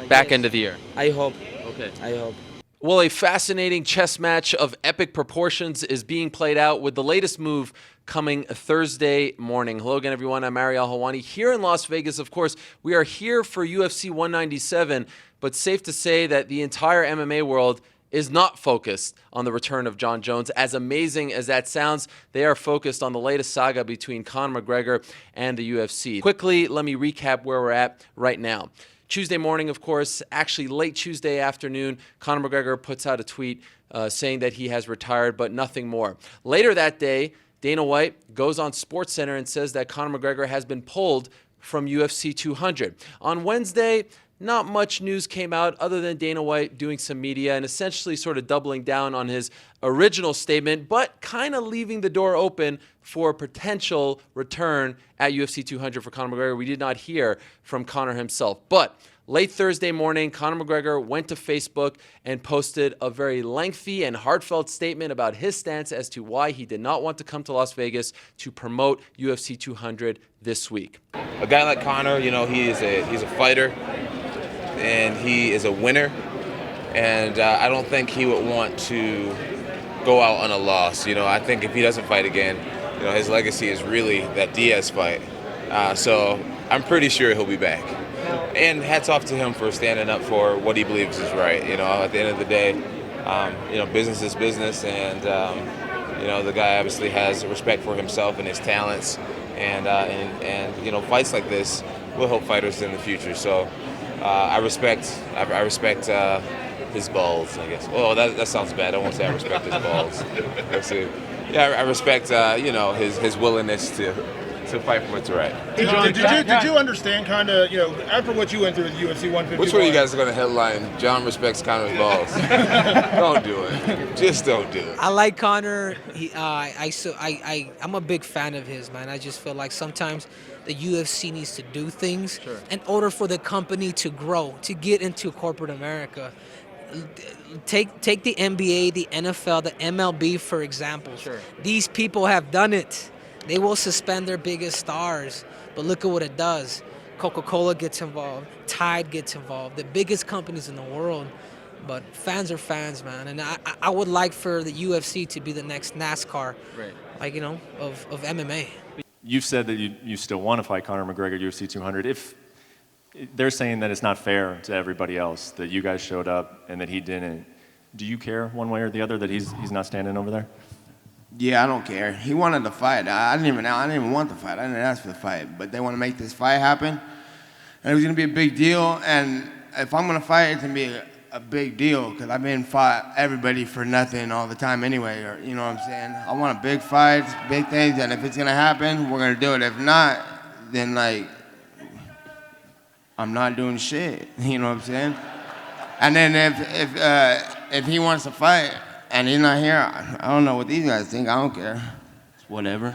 Back end of the year. I hope. Okay. I hope. Well, a fascinating chess match of epic proportions is being played out with the latest move coming Thursday morning. Hello again, everyone. I'm Ariel Helwani here in Las Vegas. Of course, we are here for UFC 197, but safe to say that the entire MMA world is not focused on the return of Jon Jones. As amazing as that sounds, they are focused on the latest saga between Conor McGregor and the UFC. Quickly, let me recap where we're at right now. Tuesday morning, of course, actually late Tuesday afternoon, Conor McGregor puts out a tweet saying that he has retired, but nothing more. Later that day, Dana White goes on SportsCenter and says that Conor McGregor has been pulled from UFC 200. On Wednesday, not much news came out other than Dana White doing some media and essentially sort of doubling down on his original statement, but kind of leaving the door open for a potential return at UFC 200 for Conor McGregor. We did not hear from Conor himself. But late Thursday morning, Conor McGregor went to Facebook and posted a very lengthy and heartfelt statement about his stance as to why he did not want to come to Las Vegas to promote UFC 200 this week. A guy like Conor, you know, he's a fighter, and he is a winner, and I don't think he would want to go out on a loss. You know, I think if he doesn't fight again, you know, his legacy is really that Diaz fight. So I'm pretty sure he'll be back. And hats off to him for standing up for what he believes is right. You know, at the end of the day, you know, business is business, and you know, the guy obviously has respect for himself and his talents, and you know, fights like this will help fighters in the future. So I respect his balls, I guess. Oh, that sounds bad. I won't say I respect his balls. Let's see. Yeah, I respect you know, his willingness to to fight for what's right. Did you understand kind of, after what you went through with UFC 151? Which one of you guys are going to headline John respects Conor's balls? Don't do it. Just don't do it. I like Conor. I'm a big fan of his, man. I just feel like sometimes the UFC needs to do things in order for the company to grow, to get into corporate America. Take the NBA, the NFL, the MLB, for example. These people have done it. They will suspend their biggest stars, but look at what it does. Coca-Cola gets involved, Tide gets involved, the biggest companies in the world. But fans are fans, man. And I would like for the UFC to be the next NASCAR, of MMA. You've said that you still want to fight Conor McGregor at UFC 200. If they're saying that it's not fair to everybody else, that you guys showed up and that he didn't, do you care one way or the other that he's not standing over there? Yeah, I don't care. He wanted to fight. I didn't even want the fight. I didn't ask for the fight. But they want to make this fight happen. And it was going to be a big deal. And if I'm going to fight, it's going to be a big deal because I've been fought everybody for nothing all the time anyway. Or, you know what I'm saying? I want a big fight, big things. And if it's going to happen, we're going to do it. If not, then, I'm not doing shit. You know what I'm saying? And then if he wants to fight, and he's not here, I don't know what these guys think. I don't care. It's whatever.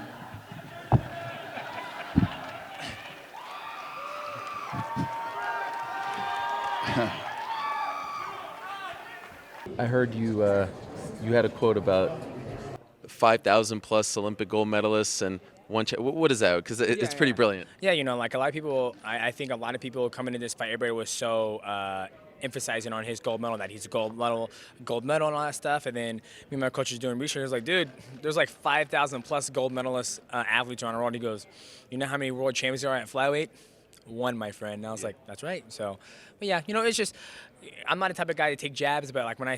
I heard you had a quote about 5,000 plus Olympic gold medalists and one. What is that? Because it's pretty brilliant. Yeah, a lot of people. I think a lot of people coming into this fight, everybody was so emphasizing on his gold medal, that he's a gold medal and all that stuff. And then me and my coach was doing research. I was like, dude, there's 5,000 plus gold medalist athletes around the world. He goes, you know how many world champions there are at flyweight? One, my friend. And I was like, that's right. So, but yeah, it's just, I'm not the type of guy to take jabs, but when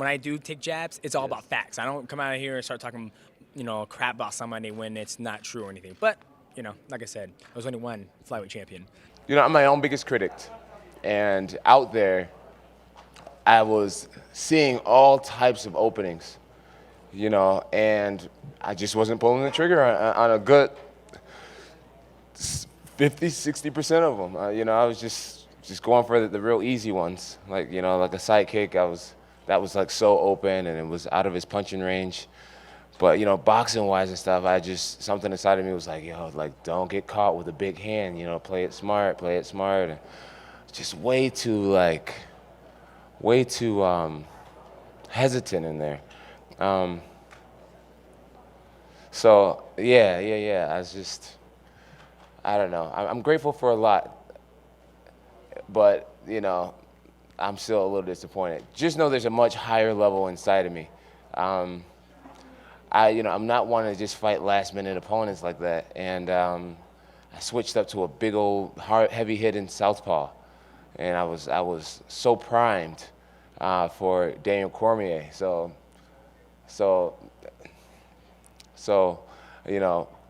I do take jabs, it's all about facts. I don't come out of here and start talking, crap about somebody when it's not true or anything. But, like I said, I was only one flyweight champion. I'm my own biggest critic. And out there, I was seeing all types of openings, and I just wasn't pulling the trigger on a good 50, 60% of them. I was just going for the real easy ones, like a side kick. That was so open and it was out of his punching range. But boxing wise and stuff, something inside of me was like, don't get caught with a big hand. Play it smart. And just way too hesitant in there. So yeah. I don't know. I'm grateful for a lot, but I'm still a little disappointed. Just know there's a much higher level inside of me. I'm not wanting to just fight last-minute opponents like that, and I switched up to a big old heavy hitting southpaw, and I was so primed for Daniel Cormier. So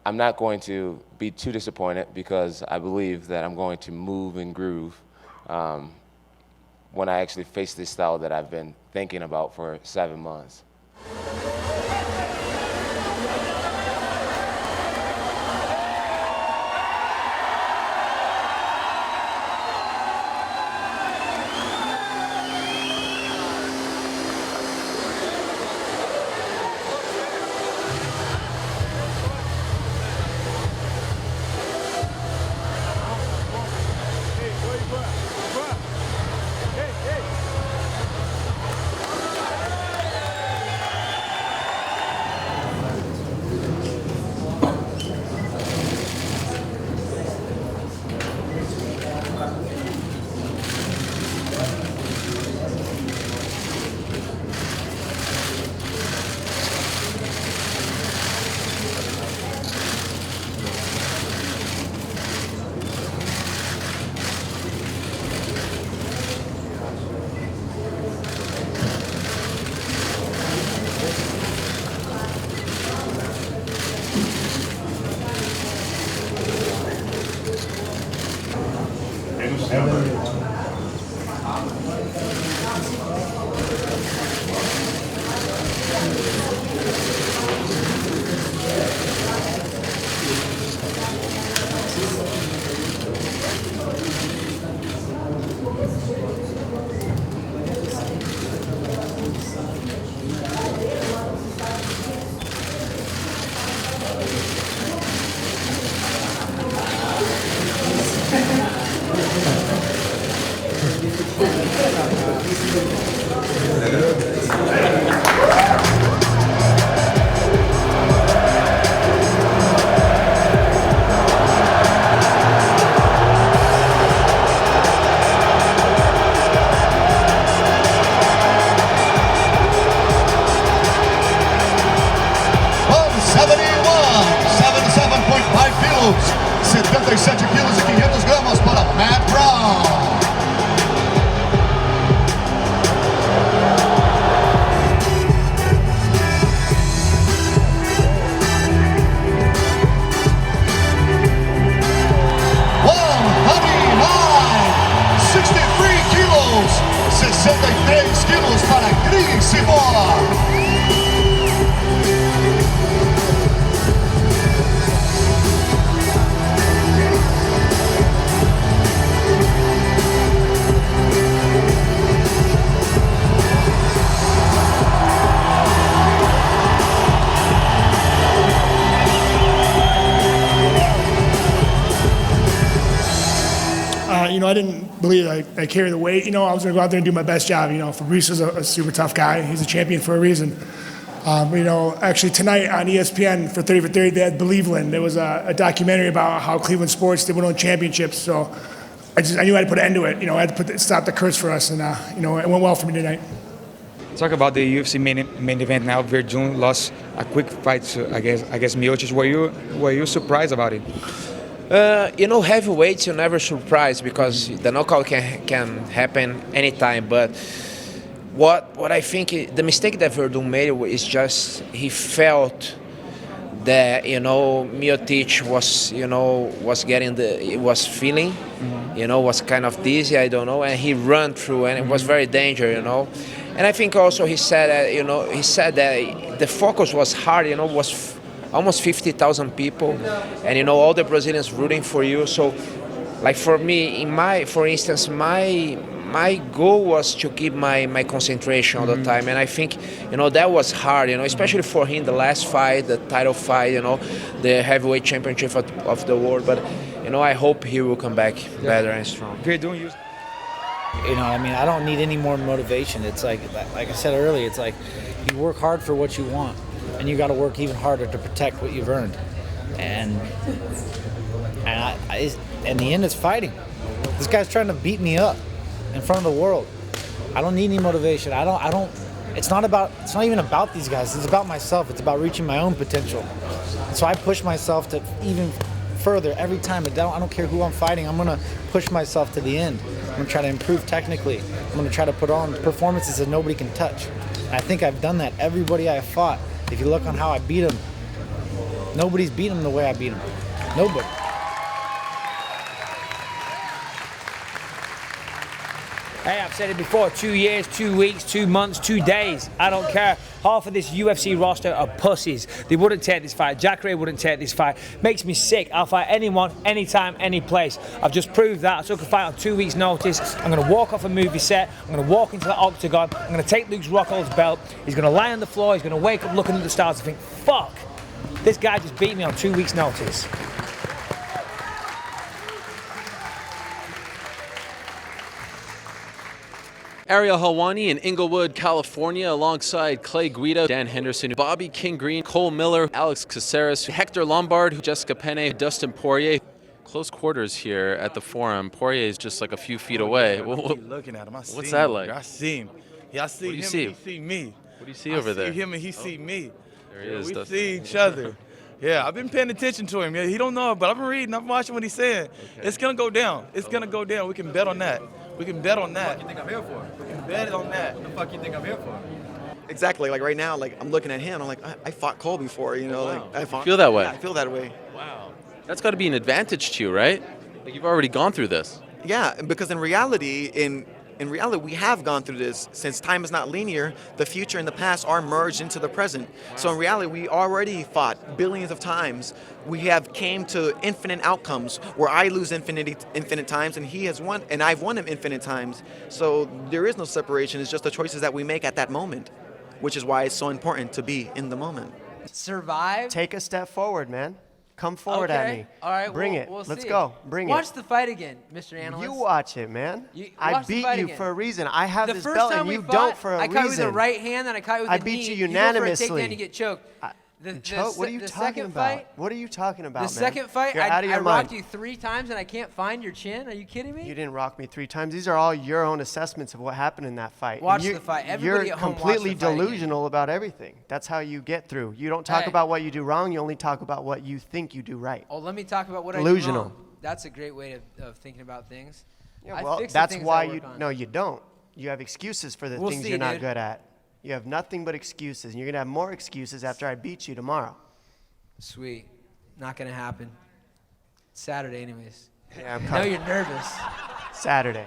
I'm not going to be too disappointed because I believe that I'm going to move and groove when I actually face this style that I've been thinking about for 7 months. quilos, 77 quilos e 500 gramas para Matt Brown. Quilos, 63 quilos para Chris e Bola. I didn't believe I carry the weight. I was going to go out there and do my best job. Fabrice is a super tough guy. He's a champion for a reason. Actually tonight on ESPN for 30 for 30, they had Believeland. There was a documentary about how Cleveland sports, they won on championships. So I knew I had to put an end to it. I had to stop the curse for us, and it went well for me tonight. Talk about the UFC main event now. Verdun lost a quick fight to, I guess Miocic. Were you surprised about it? Heavyweights, you're never surprised because the knockout can happen anytime. But what I think the mistake that Verdun made is just he felt that Miocic was feeling, was kind of dizzy, I don't know, and he ran through, and it was very dangerous, And I think also he said that the focus was hard, was almost 50,000 people, and all the Brazilians rooting for you. So, like for me, for instance, my goal was to keep my concentration all the time, and I think that was hard, especially for him. The last fight, the title fight, the heavyweight championship of the world. But I hope he will come back better and strong. I don't need any more motivation. It's like I said earlier, it's like you work hard for what you want. And you got to work even harder to protect what you've earned. And in the end, it's fighting. This guy's trying to beat me up in front of the world. I don't need any motivation. I don't. It's not even about these guys. It's about myself. It's about reaching my own potential. So I push myself to even further every time. I don't care who I'm fighting. I'm gonna push myself to the end. I'm gonna try to improve technically. I'm gonna try to put on performances that nobody can touch. And I think I've done that. Everybody I fought. If you look on how I beat him, nobody's beat him the way I beat him. Nobody. Hey, I've said it before, 2 years, 2 weeks, 2 months, 2 days. I don't care. Half of this UFC roster are pussies. They wouldn't take this fight. Jacare wouldn't take this fight. Makes me sick. I'll fight anyone, anytime, any place. I've just proved that. I took a fight on 2 weeks' notice. I'm going to walk off a movie set. I'm going to walk into the octagon. I'm going to take Luke Rockhold's belt. He's going to lie on the floor. He's going to wake up looking at the stars and think, fuck, this guy just beat me on 2 weeks' notice. Ariel Helwani in Inglewood, California, alongside Clay Guida, Dan Henderson, Bobby King Green, Cole Miller, Alex Caceres, Hector Lombard, Jessica Penne, Dustin Poirier. Close quarters here at the Forum. Poirier is just like a few feet away. I keep looking at him. What's that like? I see him. I see him. He see me. What do you see over there? I see him and he see me. There he is. We Dustin. see each other. Yeah, I've been paying attention to him. Yeah, he don't know, but I've been reading. I'm watching what he's saying. Okay. It's gonna go down. It's gonna go down. We can bet on that. We can bet on that. What the fuck you think I'm here for? We can bet on that. What the fuck you think I'm here for? Exactly. Like right now, like I'm looking at him. I'm like, I fought Cole before. Wow. Like I fought. You feel that way? Yeah, I feel that way. Wow. That's got to be an advantage to you, right? Like you've already gone through this. Yeah, because in reality, we have gone through this. Since time is not linear, the future and the past are merged into the present. Wow. So in reality, we already fought billions of times. We have came to infinite outcomes where I lose infinite times and he has won, and I've won him infinite times. So there is no separation. It's just the choices that we make at that moment, which is why it's so important to be in the moment. Survive. Take a step forward, man. Come forward okay. at me. All right, Bring we'll, it. We'll Let's see go. Bring Watch it. Watch the fight again, Mr. Analyst. You watch it, man. I watch the beat fight you again. for a reason. I have the this first belt time and we you fought, don't for a I reason. caught you with a right hand, then I caught you with I a beat knee. you You go unanimously. for a takedown, you get choked. What are you talking about? Second fight, what are you talking about, the man? second fight, You're out of I your mind. rocked you 3 times and I can't find your chin. Are you kidding me? You didn't rock me 3 times. These are all your own assessments of what happened in that fight. Watch And the fight. Everybody You're at home completely watch the fight again. delusional about everything. That's how you get through. You don't talk Hey. about what you do wrong. You only talk about what you think you do right. Oh, let me talk about what Delusional. I do wrong. That's a great way of thinking about things. Yeah, I well, fix the that's things why I work on. No, you don't. You have excuses for the We'll things see, you're not dude. good at. You have nothing but excuses, and you're gonna have more excuses after I beat you tomorrow. Sweet. Not going to happen. It's Saturday anyways. Yeah, I'm I know coming. you're nervous. Saturday.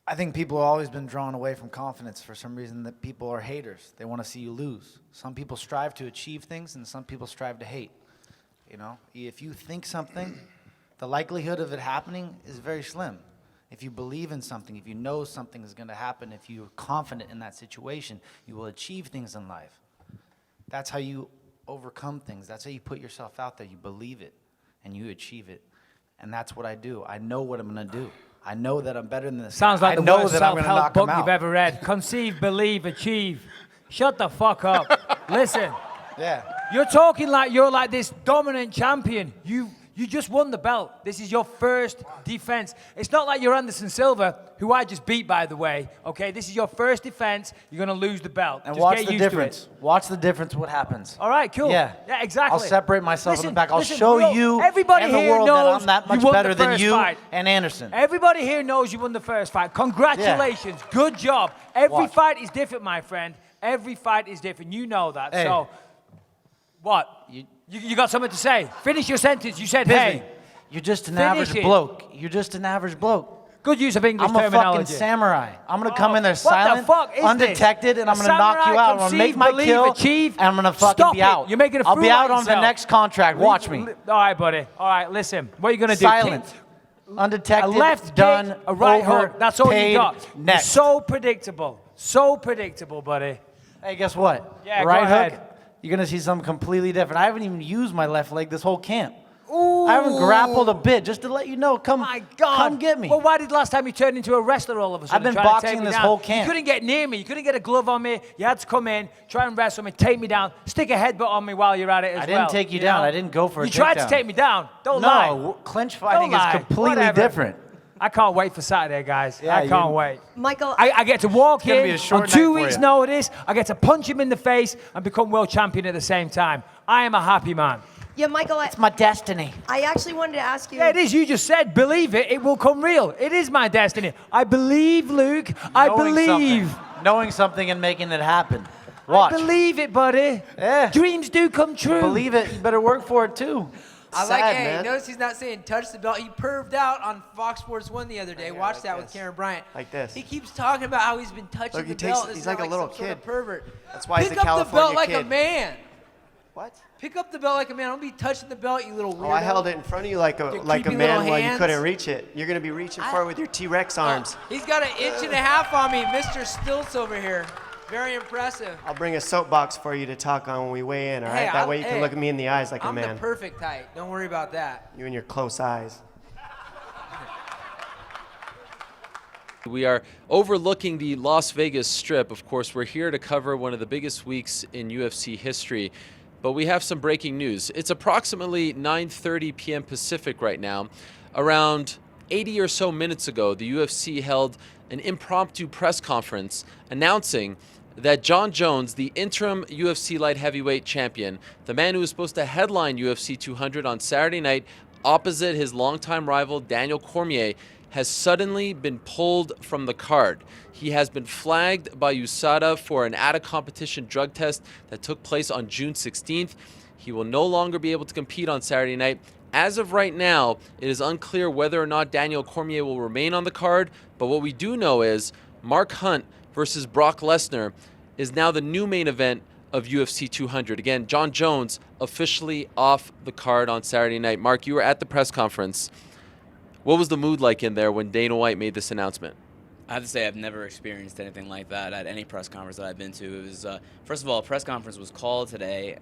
I think people have always been drawn away from confidence for some reason, that people are haters. They want to see you lose. Some people strive to achieve things and some people strive to hate. You know, if you think something, the likelihood of it happening is very slim. If you believe in something, if you know something is going to happen, if you're confident in that situation, you will achieve things in life. That's how you overcome things. That's how you put yourself out there. You believe it and you achieve it. And that's what I do. I know what I'm going to do. I know that I'm better than this. Sounds like I the know worst that I'm going to self-help knock him book you've out. ever read. Conceive, believe, achieve. Shut the fuck up. Listen. Yeah. You're talking like you're like this dominant champion. You just won the belt. This is your first defense. It's not like you're Anderson Silva, who I just beat, by the way. Okay, this is your first defense. You're gonna lose the belt. And just watch get the used to difference. it. Watch the difference. What happens? All right, cool. Yeah. Yeah, exactly. I'll separate myself in the back. I'll listen, show bro, you everybody and the here world that knows I'm that much you won better the than first you fight. and Anderson. Everybody here knows you won the first fight. Congratulations. Good job. Every Watch. fight is different, my friend. Every fight is different. You know that. Hey. So, what? You got something to say? Finish your sentence. You said, Busy. hey. You're just an Finish average it. bloke. You're just an average bloke. Good use of English I'm a terminology. fucking samurai. I'm gonna come in there What silent, the fuck is undetected, this? and I'm A gonna knock you samurai out. I'm gonna make conceive, my believe, kill, achieve. and I'm gonna fucking Stop be it. out. You're making a I'll fool be out out on the yourself. next contract. Watch me. All right, buddy. All right, listen. What are you gonna do? Silent, undetected, A left done, kick, a right over, hook. That's all paid, you got. You're next. so predictable. So predictable, buddy. Hey, guess what? Yeah, go right ahead. hook. You're gonna see something completely different. I haven't even used my left leg this whole camp. I haven't grappled a bit, just to let you know. Come get me. Well, why did last time you turn into a wrestler all of a sudden? I've been trying to boxing take me this down? whole camp. You couldn't get near me. You couldn't get a glove on me. You had to come in, try and wrestle me, take me down, stick a headbutt on me while you're at it as well. I didn't take you down. know? I didn't go for a You tried to takedown. take me down. Don't lie. No, clinch fighting Don't is lie. completely Whatever. different. I can't wait for Saturday, guys. Yeah, I can't you- wait. Michael, I get to walk It's gonna in be a short on 2 night for weeks' you. notice. I get to punch him in the face and become world champion at the same time. I am a happy man. yeah, Michael, It's my destiny. I actually wanted to ask you. Yeah, it is. You just said, believe it, it will come real. It is my destiny. I believe, Luke. I believe. Knowing something and making it happen. Watch. I believe it, buddy. Yeah. Dreams do come true. Believe it. You better work for it too. I like, Sad, hey, man. notice he's not saying touch the belt. He perved out on Fox Sports 1 the other day. Watch like that with this. Karen Bryant. Like this. He keeps talking about how he's been touching Look, the he takes- belt. This he's is like not a little some sort of kid. pervert. That's why he's Pick a up the California belt like a kid. man. What? Pick up the belt like a man. Don't be touching the belt, you little weirdo. Oh, I held it in front of you like a Your like a creepy man little while you hands. couldn't reach it. You're gonna be reaching for it with your T-Rex arms. He's got 1.5 inches on me, Mr. Stilts over here. Very impressive. I'll bring a soapbox for you to talk on when we weigh in, all right? Hey, That way you can hey, look at me in the eyes like I'm a man. the perfect height. Don't worry about that. You and your close eyes. We are overlooking the Las Vegas Strip. Of course, we're here to cover one of the biggest weeks in UFC history. But we have some breaking news. It's approximately 9:30 p.m. Pacific right now. Around 80 or so minutes ago, the UFC held an impromptu press conference announcing that John Jones, the interim UFC light heavyweight champion, the man who was supposed to headline UFC 200 on Saturday night opposite his longtime rival Daniel Cormier, has suddenly been pulled from the card. He has been flagged by USADA for an out-of-competition drug test that took place on June 16th. He will no longer be able to compete on Saturday night. As of right now, it is unclear whether or not Daniel Cormier will remain on the card, but what we do know is Mark Hunt versus Brock Lesnar is now the new main event of UFC 200. Again, John Jones officially off the card on Saturday night. Mark, you were at the press conference. What was the mood like in there when Dana White made this announcement? I have to say I've never experienced anything like that at any press conference that I've been to. It was, first of all, a press conference was called today.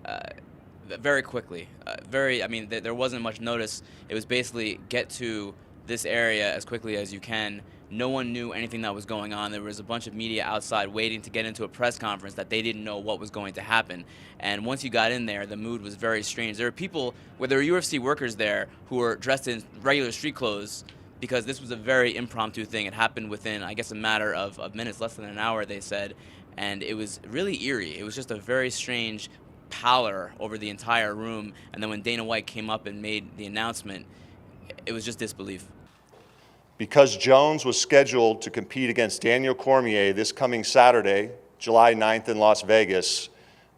very quickly. I mean, there wasn't much notice. It was basically get to this area as quickly as you can. No one knew anything that was going on. There was a bunch of media outside waiting to get into a press conference that they didn't know what was going to happen. And once you got in there, the mood was very strange. There were people, there were UFC workers there who were dressed in regular street clothes because this was a very impromptu thing. It happened within, I guess, a matter of minutes, less than an hour, they said. And it was really eerie. It was just a very strange pallor over the entire room. And then when Dana White came up and made the announcement, it was just disbelief. Because Jones was scheduled to compete against Daniel Cormier this coming Saturday, July 9th in Las Vegas,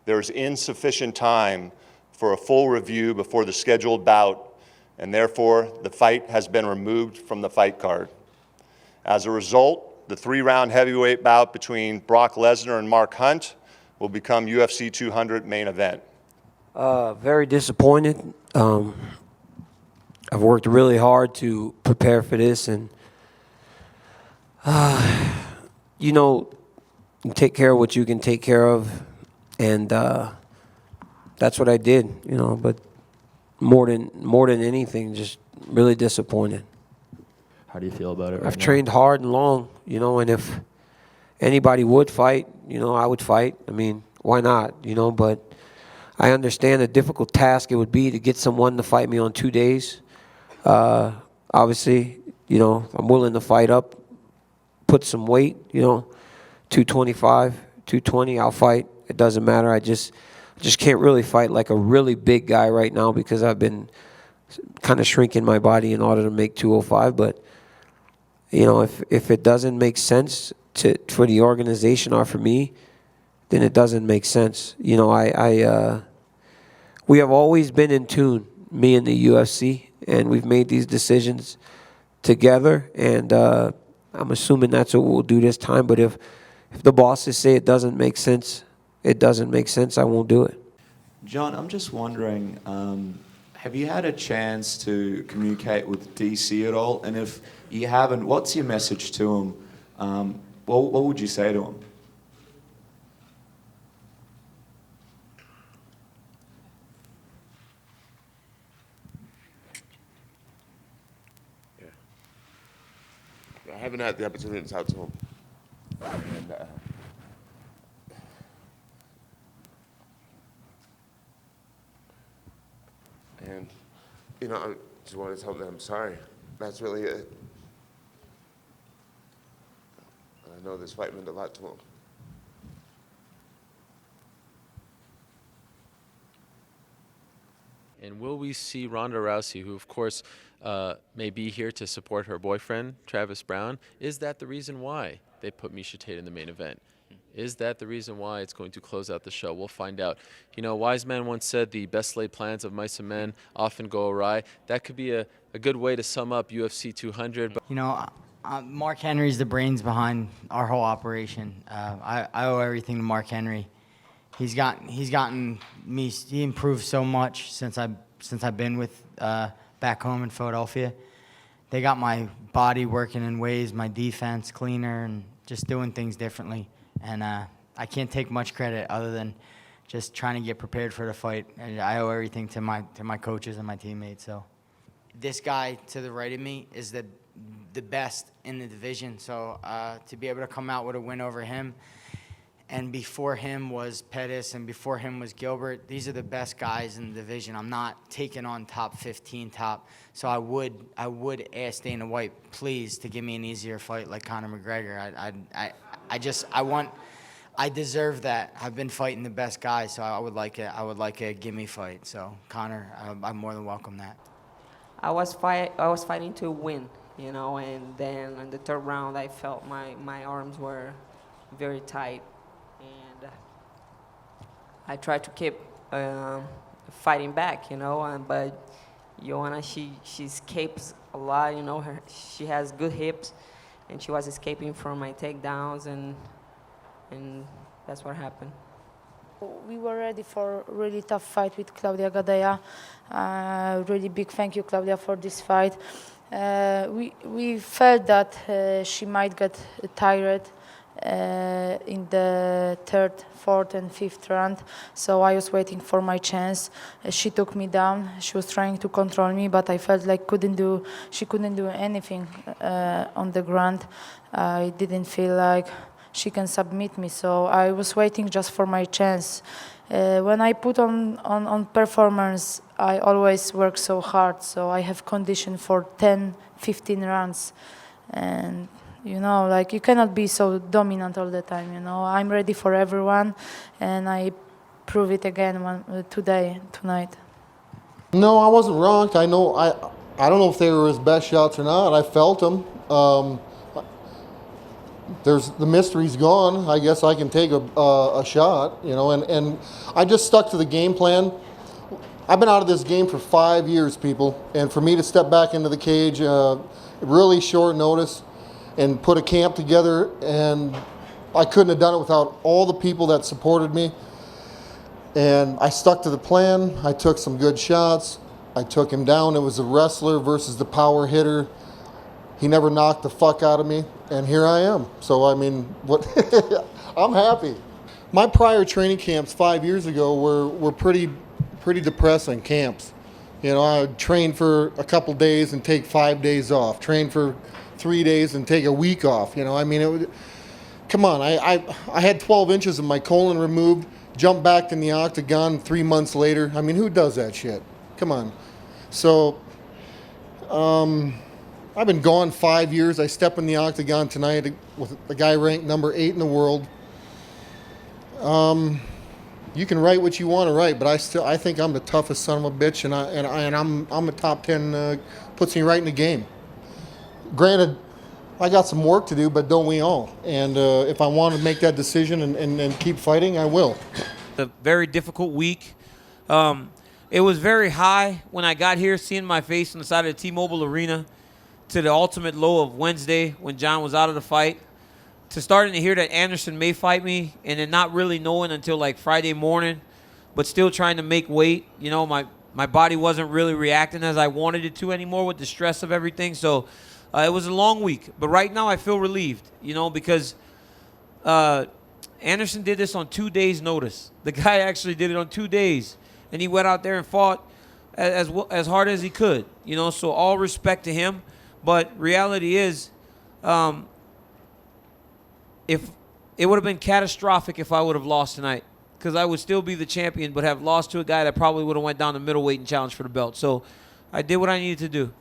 there's insufficient time for a full review before the scheduled bout, and therefore the fight has been removed from the fight card. As a result, the 3-round heavyweight bout between Brock Lesnar and Mark Hunt will become UFC 200 main event. Very disappointed. I've worked really hard to prepare for this, and you take care of what you can take care of, and that's what I did. But more than anything, just really disappointed. How do you feel about it right I've now? trained hard and long, and if anybody would fight, I would fight. I mean, why not? But I understand the difficult task it would be to get someone to fight me on 2 days. Obviously, I'm willing to fight up, put some weight, 225, 220, I'll fight. It doesn't matter. I just can't really fight like a really big guy right now because I've been kind of shrinking my body in order to make 205. But, if it doesn't make sense for the organization or for me, then it doesn't make sense. We have always been in tune, me and the UFC, and we've made these decisions together, and I'm assuming that's what we'll do this time. But if the bosses say it doesn't make sense, it doesn't make sense, I won't do it. John, I'm just wondering, have you had a chance to communicate with DC at all? And if you haven't, what's your message to him? What would you say to him? I haven't had the opportunity to talk to him. And I just wanted to tell him that I'm sorry. That's really it. I know this fight meant a lot to him. And will we see Ronda Rousey, who of course may be here to support her boyfriend, Travis Brown? Is that the reason why they put Miesha Tate in the main event? Is that the reason why it's going to close out the show? We'll find out. Wise man once said the best laid plans of mice and men often go awry. That could be a good way to sum up UFC 200. But Mark Henry's the brains behind our whole operation. I owe everything to Mark Henry. He's gotten me. He improved so much since I've been with back home in Philadelphia. They got my body working in ways, my defense cleaner, and just doing things differently. And I can't take much credit other than just trying to get prepared for the fight. And I owe everything to my coaches and my teammates. So this guy to the right of me is the best in the division. So to be able to come out with a win over him. And before him was Pettis, and before him was Gilbert. These are the best guys in the division. I'm not taking on top 15 top. So I would ask Dana White, please, to give me an easier fight like Conor McGregor. I deserve that. I've been fighting the best guys, so I would like a gimme fight. So Conor, I'm more than welcome that. I was fighting to win, and then in the third round I felt my arms were very tight. And I tried to keep fighting back, but Joanna, she escapes a lot, she has good hips, and she was escaping from my takedowns, and that's what happened. We were ready for a really tough fight with Claudia Gadelha. Really big thank you, Claudia, for this fight. We felt that she might get tired. in the third, fourth, and fifth round. So I was waiting for my chance. She took me down. She was trying to control me, but I felt like she couldn't do anything on the ground. I didn't feel like she can submit me. So I was waiting just for my chance. When I put on performance, I always work so hard. So I have condition for 10, 15 rounds. And you know, like, you cannot be so dominant all the time, you know. I'm ready for everyone, and I prove it again tonight. No, I wasn't rocked. I don't know if they were his best shots or not. I felt them. The mystery's gone. I guess I can take a shot, you know, and I just stuck to the game plan. I've been out of this game for 5 years, people, and for me to step back into the cage, really short notice, and put a camp together, and I couldn't have done it without all the people that supported me. And I stuck to the plan. I took some good shots. I took him down. It was a wrestler versus the power hitter. He never knocked the fuck out of me, and here I am. So, I mean, what? I'm happy. My prior training camps 5 years ago were pretty depressing camps. You know, I would train for a couple days and take 5 days off. Train for 3 days and take a week off. You know, I mean, come on. I had 12 inches of my colon removed, jumped back in the octagon 3 months later. I mean, who does that shit? Come on. So, I've been gone 5 years. I step in the octagon tonight with a guy ranked number 8 in the world. You can write what you want to write, but I think I'm the toughest son of a bitch, and I'm a top 10. Puts me right in the game. Granted, I got some work to do, but don't we all? And if I want to make that decision and keep fighting, I will. A very difficult week. It was very high when I got here, seeing my face on the side of the T-Mobile Arena, to the ultimate low of Wednesday when John was out of the fight, to starting to hear that Anderson may fight me, and then not really knowing until like Friday morning, but still trying to make weight. You know, my body wasn't really reacting as I wanted it to anymore with the stress of everything. So it was a long week. But right now I feel relieved, you know, because Anderson did this on 2 days' notice. The guy actually did it on 2 days, and he went out there and fought as hard as he could, you know, so all respect to him. But reality is, if it would have been catastrophic if I would have lost tonight, because I would still be the champion, but have lost to a guy that probably would have went down to middleweight and challenged for the belt. So I did what I needed to do.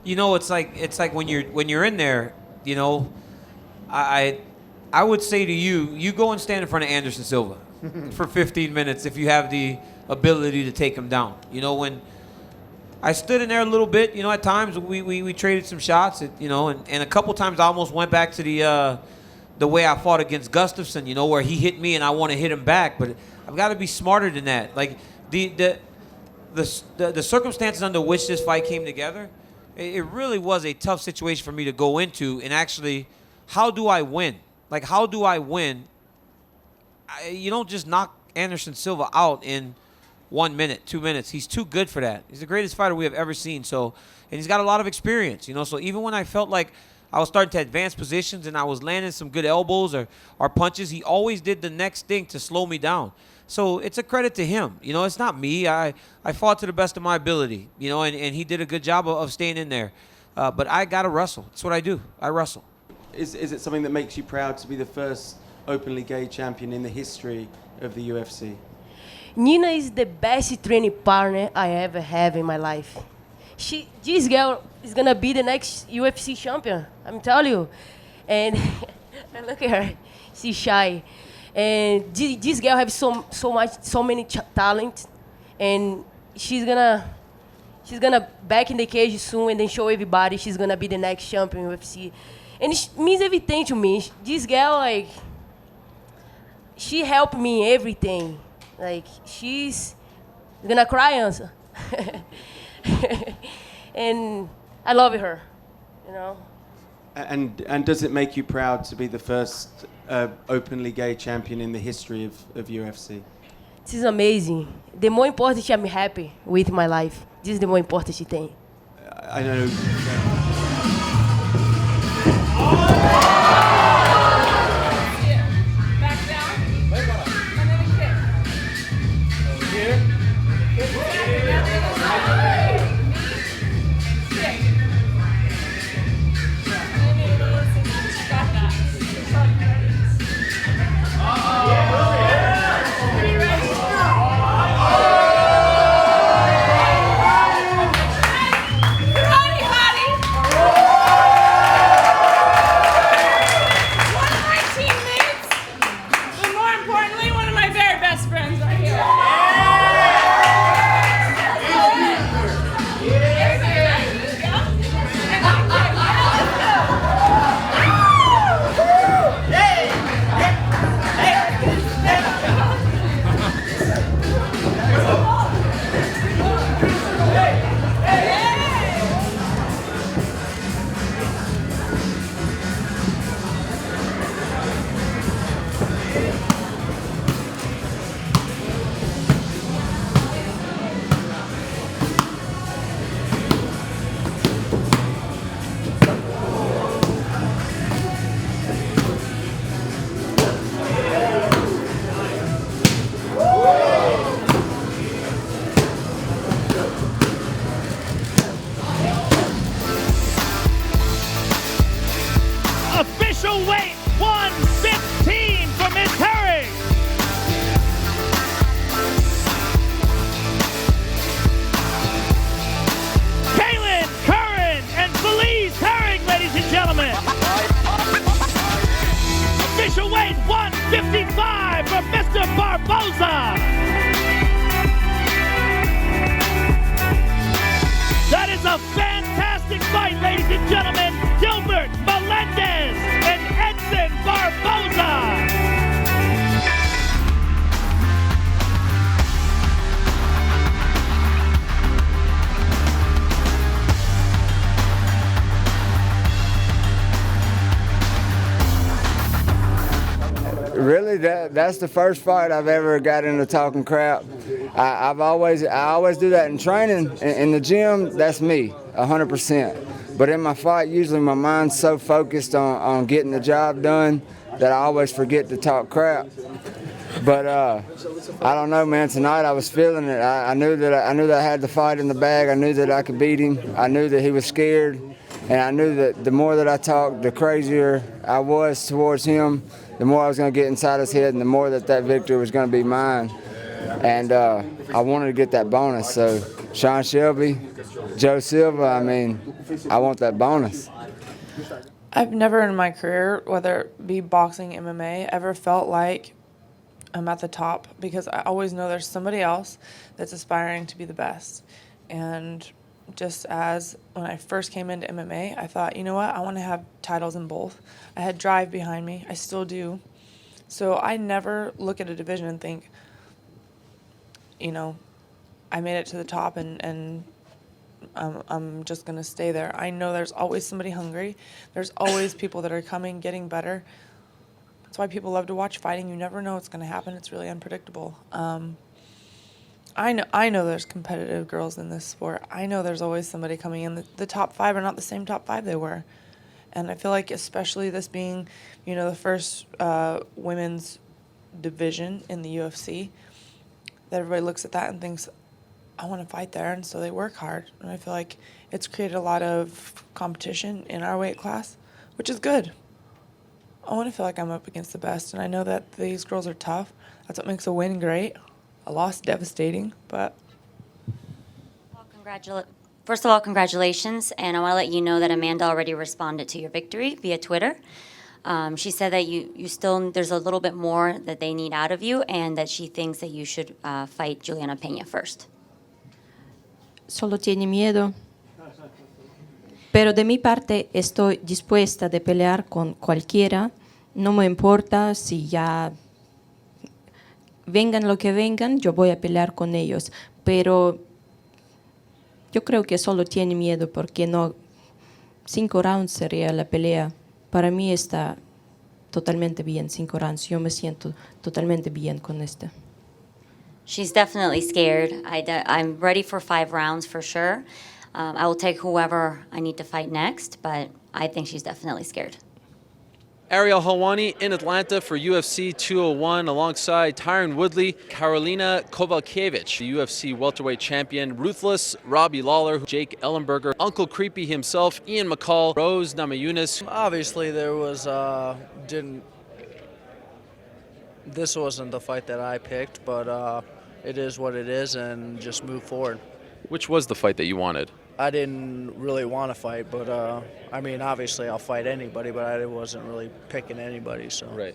You know, it's like when you're in there, you know, I would say to you go and stand in front of Anderson Silva for 15 minutes if you have the ability to take him down. You know, when I stood in there a little bit, you know, at times we traded some shots, you know, and a couple times I almost went back to the way I fought against Gustafsson, you know, where he hit me and I want to hit him back. But I've got to be smarter than that. Like the circumstances under which this fight came together, it really was a tough situation for me to go into. And actually, how do I win? Like, how do I win? You don't just knock Anderson Silva out in 1 minute, 2 minutes. He's too good for that. He's the greatest fighter we have ever seen. So, and he's got a lot of experience, you know. So even when I felt like I was starting to advance positions and I was landing some good elbows or punches, he always did the next thing to slow me down. So it's a credit to him. You know, it's not me. I fought to the best of my ability, you know, and he did a good job of staying in there. But I got to wrestle. That's what I do. I wrestle. Is it something that makes you proud to be the first openly gay champion in the history of the UFC? Nina is the best training partner I ever have in my life. This girl is gonna be the next UFC champion. I'm telling you. And look at her, she's shy. And this girl has so many talent, and she's gonna back in the cage soon and then show everybody she's gonna be the next champion in UFC. And it means everything to me. This girl, like, she helped me everything. Like, she's gonna cry, answer. And I love her, you know. And does it make you proud to be the first openly gay champion in the history of UFC? This is amazing. The more important I'm happy with my life. This is the more important thing. I know. Official weight 115 for Miss Herring. Kaylin Curran and Felice Herring, ladies and gentlemen. Official weight 155 for Mr. Barboza. That is a fantastic fight, ladies and gentlemen. Gilbert Melendez and Edson Barboza. Really, that's the first fight I've ever got into talking crap. I always do that in training. In the gym, that's me, 100%. But in my fight, usually my mind's so focused on getting the job done that I always forget to talk crap. But I don't know, man. Tonight I was feeling it. I knew that I had the fight in the bag. I knew that I could beat him. I knew that he was scared, and I knew that the more that I talked, the crazier I was towards him. The more I was going to get inside his head, and the more that victory was going to be mine. And I wanted to get that bonus. So Sean Shelby, Joe Silva, I mean, I want that bonus. I've never in my career, whether it be boxing, MMA, ever felt like I'm at the top, because I always know there's somebody else that's aspiring to be the best. And just as when I first came into MMA, I thought, you know what, I want to have titles in both. I had drive behind me. I still do. So I never look at a division and think, you know, I made it to the top and I'm just going to stay there. I know there's always somebody hungry. There's always people that are coming, getting better. That's why people love to watch fighting. You never know what's going to happen. It's really unpredictable. I know there's competitive girls in this sport. I know there's always somebody coming in. The top five are not the same top five they were. And I feel like, especially this being, you know, the first women's division in the UFC, that everybody looks at that and thinks, I want to fight there, and so they work hard. And I feel like it's created a lot of competition in our weight class, which is good. I want to feel like I'm up against the best, and I know that these girls are tough. That's what makes a win great. A loss devastating, but... First of all, congratulations, and I want to let you know that Amanda already responded to your victory via Twitter. She said that you still, there's a little bit more that they need out of you, and that she thinks that you should fight Juliana Peña first. Solo tiene miedo. Pero de mi parte estoy dispuesta de pelear con cualquiera. No me importa si ya vengan lo que vengan, yo voy a pelear con ellos. Pero yo creo que solo tiene miedo porque no, 5 rounds sería la pelea. Para mí está totalmente bien, 5 rounds. Yo me siento totalmente bien con este. She's definitely scared. I'm ready for 5 rounds for sure. I will take whoever I need to fight next, but I think she's definitely scared. Ariel Helwani in Atlanta for UFC 201 alongside Tyron Woodley, Karolina Kowalkiewicz, the UFC welterweight champion, Ruthless, Robbie Lawler, Jake Ellenberger, Uncle Creepy himself, Ian McCall, Rose Namajunas. Obviously there was, this wasn't the fight that I picked, but it is what it is, and just move forward. Which was the fight that you wanted? I didn't really want to fight, but I mean, obviously I'll fight anybody, but I wasn't really picking anybody, so. Right.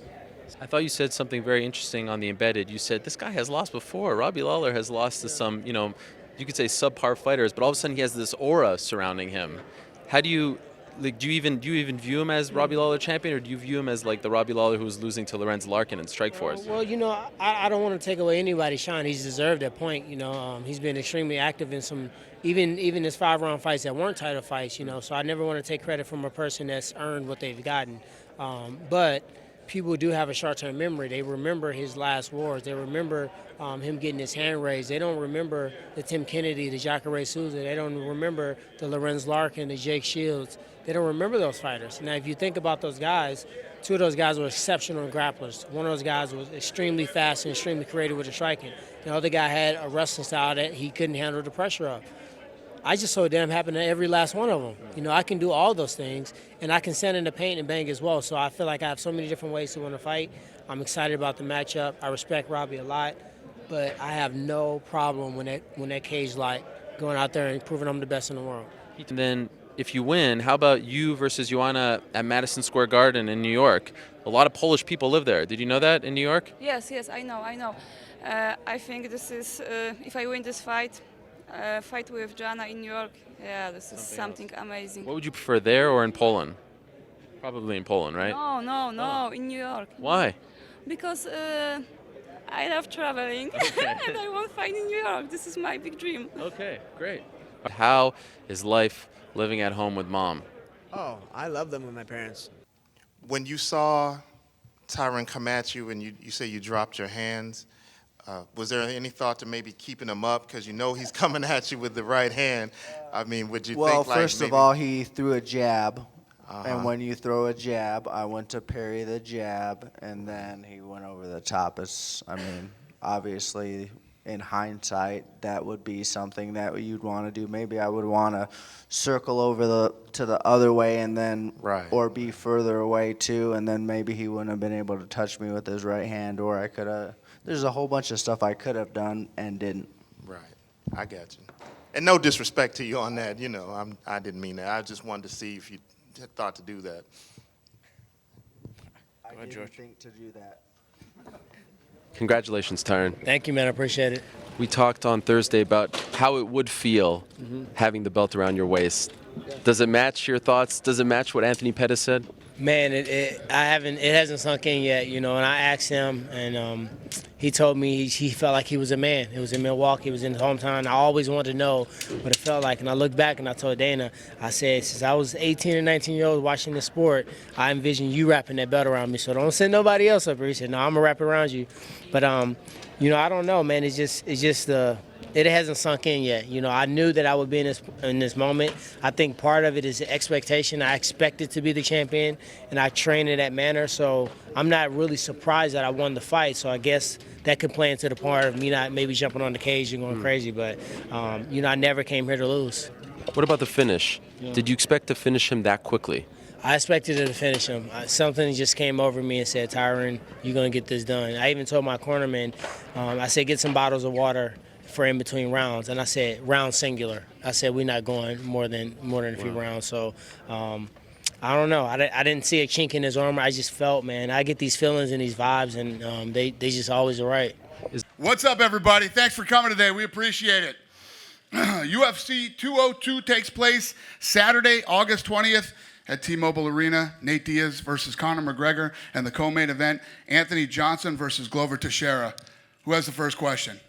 I thought you said something very interesting on the embedded. You said, this guy has lost before. Robbie Lawler has lost to some, you know, you could say subpar fighters, but all of a sudden he has this aura surrounding him. How do you, like, do you even view him as Robbie Lawler champion, or do you view him as like the Robbie Lawler who was losing to Lorenz Larkin in Strikeforce? Well, you know, I don't want to take away anybody's shine. He's deserved that point. You know, he's been extremely active in some, even his 5-round fights that weren't title fights. You know, so I never want to take credit from a person that's earned what they've gotten. But people do have a short-term memory. They remember his last wars. They remember him getting his hand raised. They don't remember the Tim Kennedy, the Jacare Souza. They don't remember the Lorenz Larkin, the Jake Shields. They don't remember those fighters. Now, if you think about those guys, 2 of those guys were exceptional grapplers. One of those guys was extremely fast and extremely creative with the striking. The other guy had a wrestling style that he couldn't handle the pressure of. I just saw them happen to every last one of them. You know, I can do all those things, and I can stand in the paint and bang as well. So I feel like I have so many different ways to win a fight. I'm excited about the matchup. I respect Robbie a lot, but I have no problem when that cage light going out there and proving I'm the best in the world. And then if you win, how about you versus Joanna at Madison Square Garden in New York? A lot of Polish people live there. Did you know that in New York? Yes, I know. I think this is, if I win this fight with Joanna in New York, yeah, this is something amazing. What would you prefer, there or in Poland? Probably in Poland, right? No, in New York. Why? Because I love traveling and I want to fight in New York. This is my big dream. Okay, great. How is life living at home with mom? Oh, I love them with my parents. When you saw Tyron come at you and you say you dropped your hands, was there any thought to maybe keeping him up? Because you know he's coming at you with the right hand. I mean, would you think like first maybe... of all, he threw a jab. And when you throw a jab, I went to parry the jab, and then he went over the top. Obviously, in hindsight, that would be something that you'd want to do. Maybe I would want to circle over to the other way and then, or be further away too, and then maybe he wouldn't have been able to touch me with his right hand, or I could have. There's a whole bunch of stuff I could have done and didn't. Right, I got you. And no disrespect to you on that. You know, I didn't mean that. I just wanted to see if you thought to do that. I didn't think to do that. Congratulations, Tyron. Thank you, man. I appreciate it. We talked on Thursday about how it would feel having the belt around your waist. Does it match your thoughts? Does it match what Anthony Pettis said? Man, it hasn't sunk in yet, you know. And I asked him, and he told me he felt like he was a man. It was in Milwaukee. It was in his hometown. I always wanted to know what it felt like. And I looked back and I told Dana, I said, since I was 18 or 19 years old watching this sport, I envisioned you wrapping that belt around me. So don't send nobody else up here. He said, no, I'm gonna wrap it around you. But you know, I don't know, man. It hasn't sunk in yet. You know, I knew that I would be in this moment. I think part of it is the expectation. I expected to be the champion, and I trained in that manner. So I'm not really surprised that I won the fight. So I guess that could play into the part of me not maybe jumping on the cage and going crazy. But, you know, I never came here to lose. What about the finish? Yeah. Did you expect to finish him that quickly? I expected to finish him. Something just came over me and said, Tyron, you're going to get this done. I even told my cornerman, I said, get some bottles of water for in between rounds, and I said round singular. I said we're not going more than a few rounds. So I don't know. I didn't see a chink in his armor. I just felt, man, I get these feelings and these vibes, and they just always are right. What's up, everybody? Thanks for coming today. We appreciate it. UFC 202 takes place Saturday, August 20th at T-Mobile Arena. Nate Diaz versus Conor McGregor, and the co-main event, Anthony Johnson versus Glover Teixeira. Who has the first question?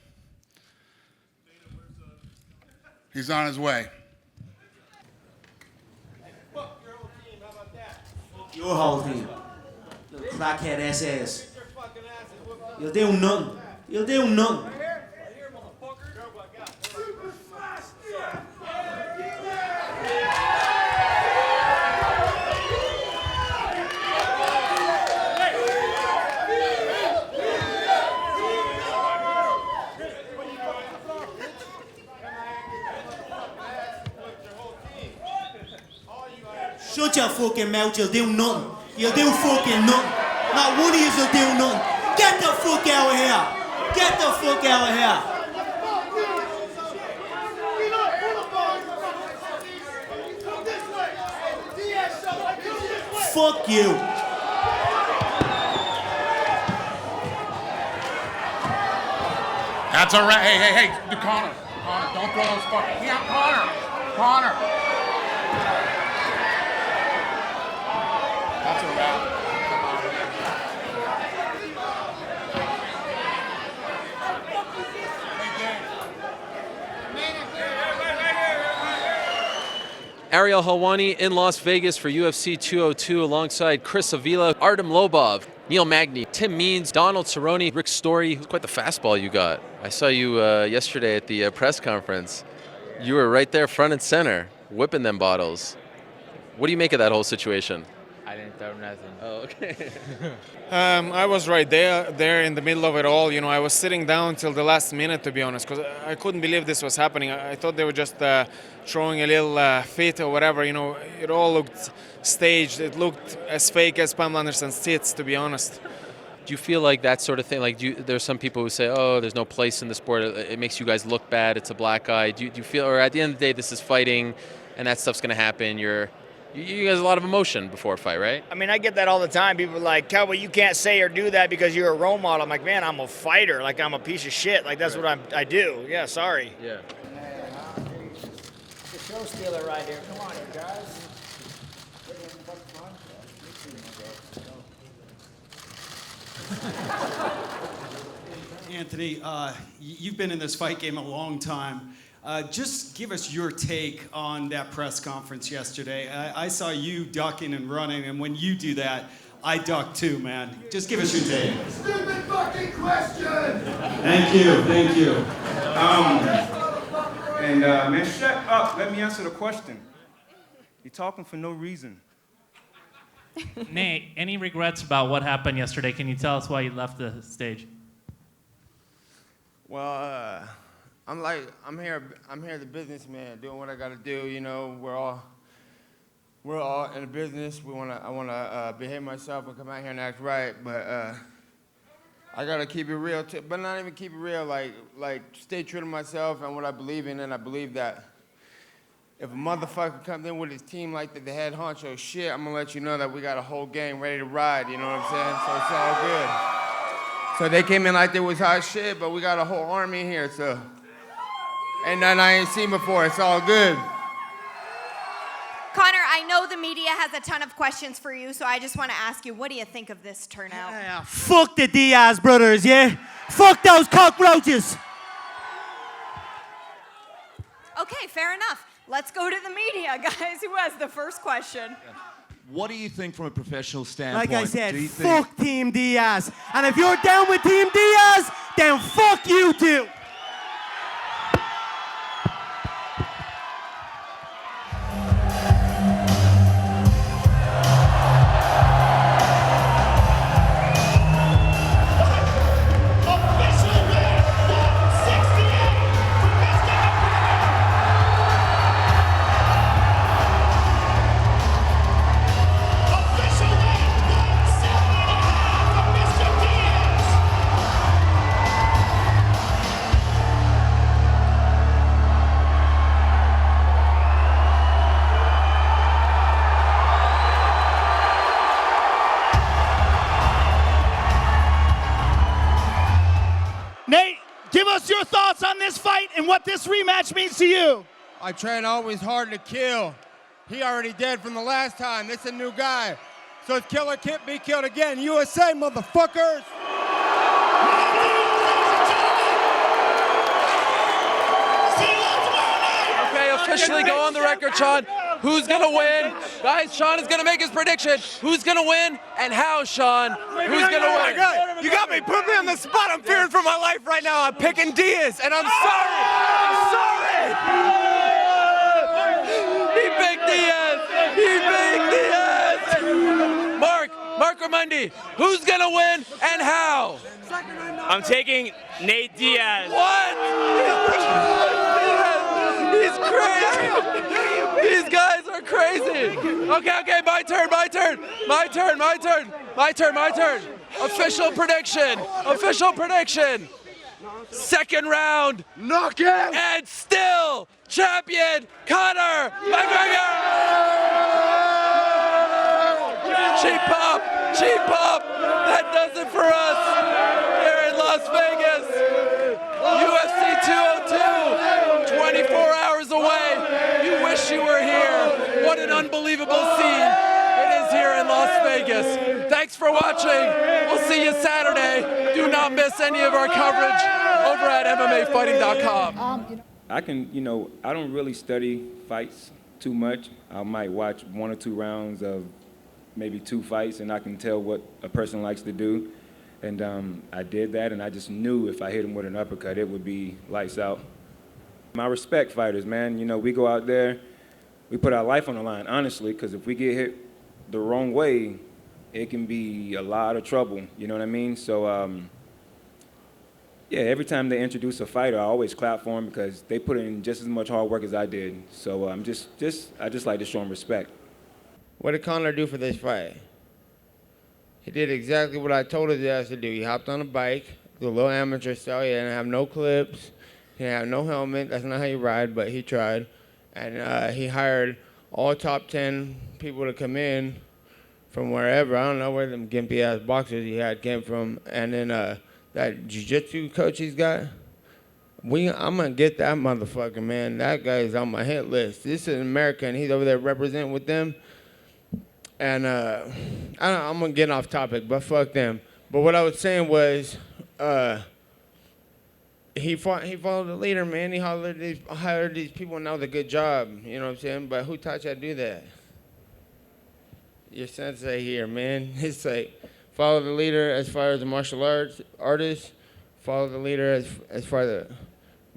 He's on his way. Your whole team. Little crackhead ass. You'll do nothing. You'll do nothing. Shut your fucking mouth, you'll do nothing. You'll do fucking nothing. Not one of you will do nothing. Get the fuck out of here. Get the fuck out of here. Fuck you. That's all right. Hey, Connor, don't throw those fucking... Yeah, Connor. That's a wrap. Ariel Helwani in Las Vegas for UFC 202 alongside Chris Avila, Artem Lobov, Neil Magny, Tim Means, Donald Cerrone, Rick Story. It was quite the fastball you got. I saw you yesterday at the press conference. You were right there front and center, whipping them bottles. What do you make of that whole situation? I didn't throw nothing. Oh, okay. I was right there in the middle of it all. You know, I was sitting down till the last minute, to be honest, because I couldn't believe this was happening. I thought they were just throwing a little fit or whatever. You know, it all looked staged. It looked as fake as Pamela Anderson's tits, to be honest. Do you feel like that sort of thing? Like, there's some people who say, "Oh, there's no place in the sport. It makes you guys look bad. It's a black eye." Do you feel, or at the end of the day, this is fighting, and that stuff's going to happen? You guys have a lot of emotion before a fight, right? I mean, I get that all the time. People are like, Cowboy, you can't say or do that because you're a role model. I'm like, man, I'm a fighter. Like, I'm a piece of shit. Like, that's what I do. Yeah, sorry. Yeah. The show stealer right here. Come on, you guys. Anthony, you've been in this fight game a long time. Just give us your take on that press conference yesterday. I saw you ducking and running, and when you do that, I duck too, man. Just give us your take. Stupid fucking question! Thank you. Man, shut up. Let me answer the question. You're talking for no reason. Nate, any regrets about what happened yesterday? Can you tell us why you left the stage? Well, I'm here as a businessman, doing what I got to do. You know, we're all in a business. I wanna behave myself and come out here and act right, but I gotta keep it real, but not even keep it real. Like stay true to myself and what I believe in, and I believe that if a motherfucker comes in with his team like the head honcho shit, I'm gonna let you know that we got a whole gang ready to ride. You know what I'm saying? So it's all good. So they came in like they was hot shit, but we got a whole army here, so ain't nothing I ain't seen before. It's all good. Connor, I know the media has a ton of questions for you, so I just want to ask you, what do you think of this turnout? Yeah, fuck the Diaz brothers, yeah? Fuck those cockroaches! Okay, fair enough. Let's go to the media, guys. Who has the first question? What do you think from a professional standpoint? Like I said, Do you fuck Team Diaz. And if you're down with Team Diaz, then fuck you too. Nate, give us your thoughts on this fight and what this rematch means to you. I train always hard to kill. He already dead from the last time. This is a new guy. So it's killer can't be killed again. USA, motherfuckers! Okay, officially go on the record, Sean. Who's gonna win? Guys, Sean is gonna make his prediction. Who's gonna win and how, Sean? Who's gonna win? You got me. Put me on the spot. I'm fearing for my life right now. I'm picking Diaz, and I'm sorry. I'm sorry. He picked Diaz. He picked Diaz. Mark Ramundi, who's gonna win and how? I'm taking Nate Diaz. What? He's crazy. These guys are crazy. Okay, my turn. Official prediction. Second round. Knockout. And still champion Conor McGregor. Cheap pop. That does it for us here in Las Vegas. UFC 202, 24 hours away. You wish you were here. What an unbelievable scene it is here in Las Vegas. Thanks for watching. We'll see you Saturday. Do not miss any of our coverage over at MMAfighting.com. I don't really study fights too much. I might watch 1 or 2 rounds of maybe 2 fights, and I can tell what a person likes to do. And I did that, and I just knew if I hit him with an uppercut, it would be lights out. I respect fighters, man. You know, we go out there, we put our life on the line, honestly, because if we get hit the wrong way, it can be a lot of trouble. You know what I mean? So, yeah, every time they introduce a fighter, I always clap for them because they put in just as much hard work as I did. So I just like to show them respect. What did Conor do for this fight? He did exactly what I told his ass to do. He hopped on a bike, the little amateur style. He didn't have no clips. He didn't have no helmet. That's not how you ride, but he tried. And he hired all top 10 people to come in from wherever. I don't know where them gimpy ass boxers he had came from. And then that jiu-jitsu coach he's got, I'm going to get that motherfucker, man. That guy's on my hit list. This is America, and he's over there representing with them. And I'm going to get off topic, but fuck them. But what I was saying was he followed the leader, man. He hired these people, and that was a good job. You know what I'm saying? But who taught you how to do that? Your sensei here, man. It's like follow the leader as far as the martial artist, follow the leader as far as the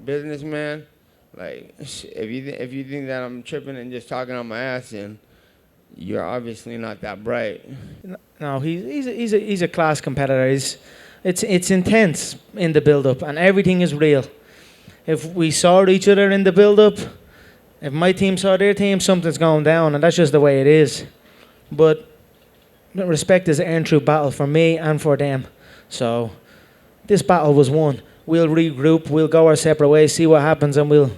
businessman. Like, if you think that I'm tripping and just talking on my ass, then you're obviously not that bright. No, he's a class competitor. It's intense in the build-up, and everything is real. If we saw each other in the build-up, if my team saw their team, something's going down, and that's just the way it is. But respect is an earned through battle for me and for them. So this battle was won. We'll regroup, we'll go our separate ways, see what happens, and we'll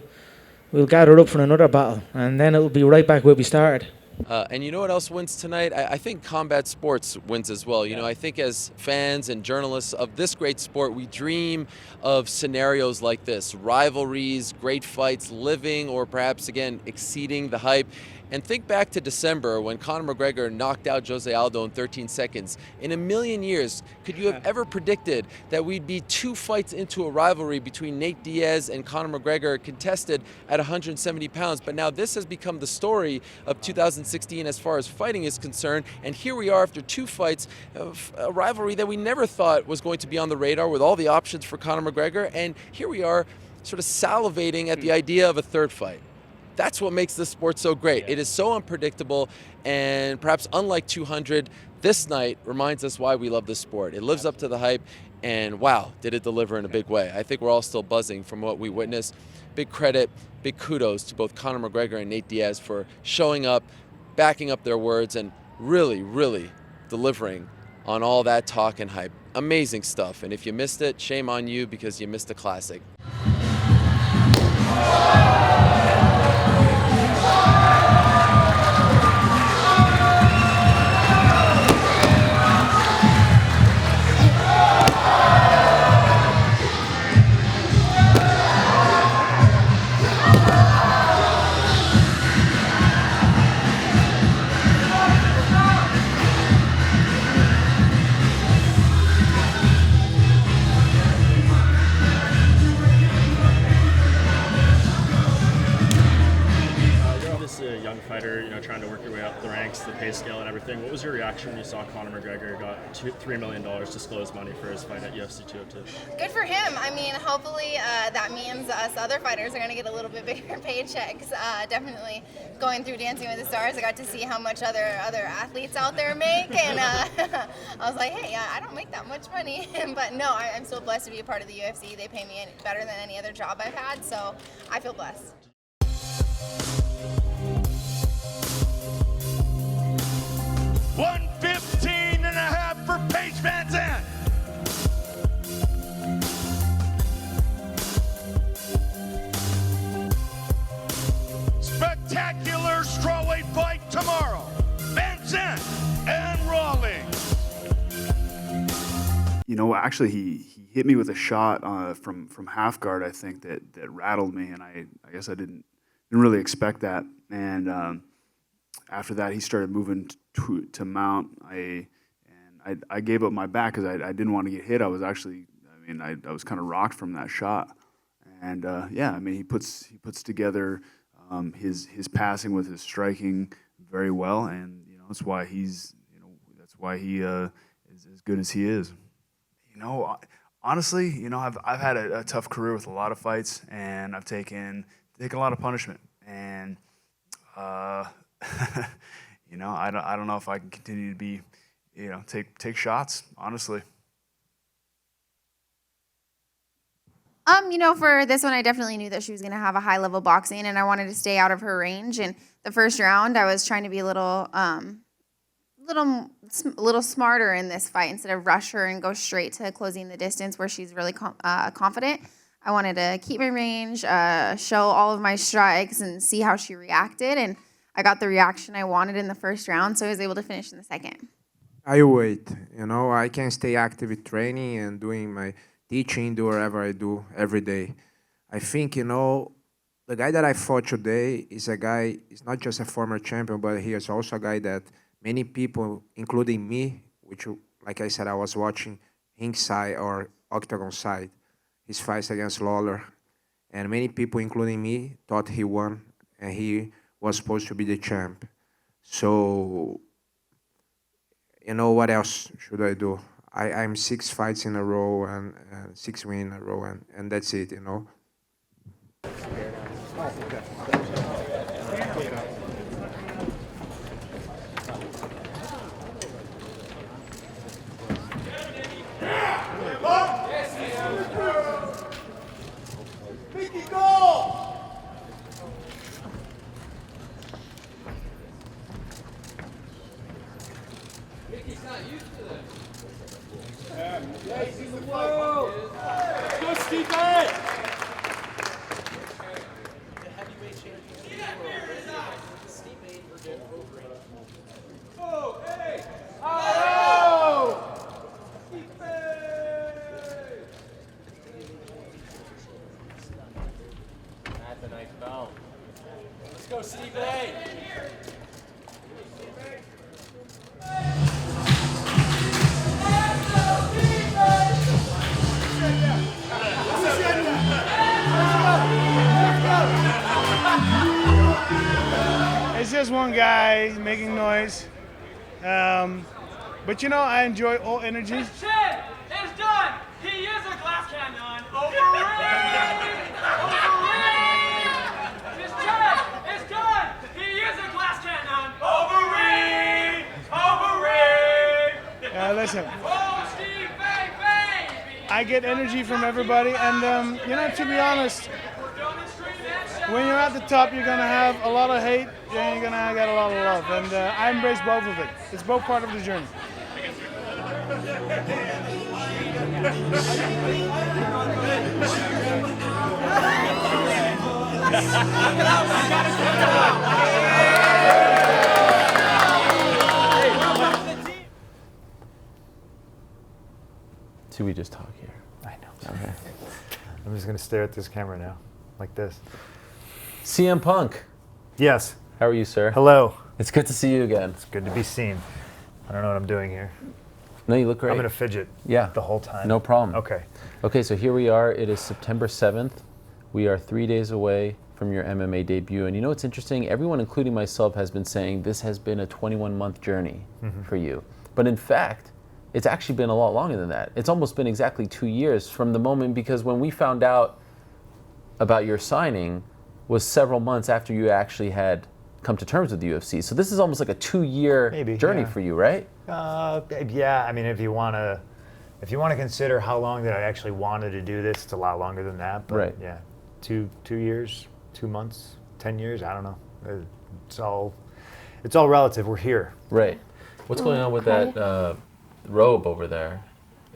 gather up for another battle, and then it'll be right back where we started. And you know what else wins tonight? I think combat sports wins as well. You know, I think as fans and journalists of this great sport, we dream of scenarios like this, rivalries, great fights, living or perhaps, again, exceeding the hype. And think back to December when Conor McGregor knocked out Jose Aldo in 13 seconds. In a million years, could you have ever predicted that we'd be 2 fights into a rivalry between Nate Diaz and Conor McGregor contested at 170 pounds? But now this has become the story of 2016 as far as fighting is concerned. And here we are after 2 fights of a rivalry that we never thought was going to be on the radar with all the options for Conor McGregor. And here we are sort of salivating at the idea of a third fight. That's what makes this sport so great. It is so unpredictable, and perhaps unlike 200, this night reminds us why we love this sport. It lives up to the hype, and wow, did it deliver in a big way. I think we're all still buzzing from what we witnessed. Big credit, big kudos to both Conor McGregor and Nate Diaz for showing up, backing up their words, and really, really delivering on all that talk and hype. Amazing stuff, and if you missed it, shame on you because you missed a classic. Fighter, trying to work your way up the ranks, the pay scale and everything. What was your reaction when you saw Conor McGregor got $3 million disclosed money for his fight at UFC 202? Good for him. I mean, hopefully that means us other fighters are going to get a little bit bigger paychecks. Definitely going through Dancing with the Stars, I got to see how much other athletes out there make, and I was like, hey, I don't make that much money. But no, I'm so blessed to be a part of the UFC. They pay me better than any other job I've had, so I feel blessed. $115.5 for Paige Van Zandt. Spectacular strawweight fight tomorrow. Van Zandt and Rawlings. Actually, he hit me with a shot from half guard, I think, that rattled me, and I guess I didn't really expect that. And after that, he started moving to mount. I gave up my back because I didn't want to get hit. I was actually, I was kind of rocked from that shot. And he puts together his passing with his striking very well, and that's why he is as good as he is. Honestly, I've had a tough career with a lot of fights, and I've taken a lot of punishment, and you know, I don't know if I can continue to be, you know, take shots, honestly. You know, for this one, I definitely knew that she was going to have a high level boxing, and I wanted to stay out of her range. And the first round, I was trying to be a little smarter in this fight instead of rush her and go straight to closing the distance where she's really confident. I wanted to keep my range, show all of my strikes, and see how she reacted. And I got the reaction I wanted in the first round, so I was able to finish in the second. I wait. You know, I can stay active with training and doing my teaching, do whatever I do every day. I think, you know, the guy that I fought today is a guy, he's not just a former champion, but he is also a guy that many people, including me, which, like I said, I was watching ringside or octagon side, his fights against Lawler, and many people, including me, thought he won, and he was supposed to be the champ. So, you know, what else should I do? I'm 6 fights in a row and 6 wins in a row, and that's it, you know. Mickey, go! Mickey's not used to this. Yes, he's the flow. Go, Steve! Oh, hey! Oh! That's a nice bell. Let's go, Steve A. It's just one guy making noise. But you know, I enjoy all energy. His chin is done. He is a glass cannon. Overrated. Overrated. His chin is done. He is a glass cannon. Overrated. Overrated. Listen. Oh, Steve, baby. I get energy from everybody, and you know, to be honest, when you're at the top, you're gonna have a lot of hate, and you're gonna get a lot of love, and I embrace both of it. It's both part of the journey. Should we just talk here? I know. Okay. I'm just going to stare at this camera now, like this. CM Punk. Yes. How are you, sir? Hello. It's good to see you again. It's good to be seen. I don't know what I'm doing here. No, you look great. I'm going to fidget the whole time. No problem. Okay. Okay, so here we are. It is September 7th. We are 3 days away from your MMA debut. And you know what's interesting? Everyone, including myself, has been saying this has been a 21-month journey for you. But in fact, it's actually been a lot longer than that. It's almost been exactly 2 years from the moment, because when we found out about your signing was several months after you actually had come to terms with the UFC. So this is almost like a 2-year journey for you, right? Yeah, I mean, if you want to consider how long that I actually wanted to do this, it's a lot longer than that. But right. Yeah, 2 years, 2 months, 10 years. I don't know. It's all relative. We're here. Right. What's going on with that robe over there?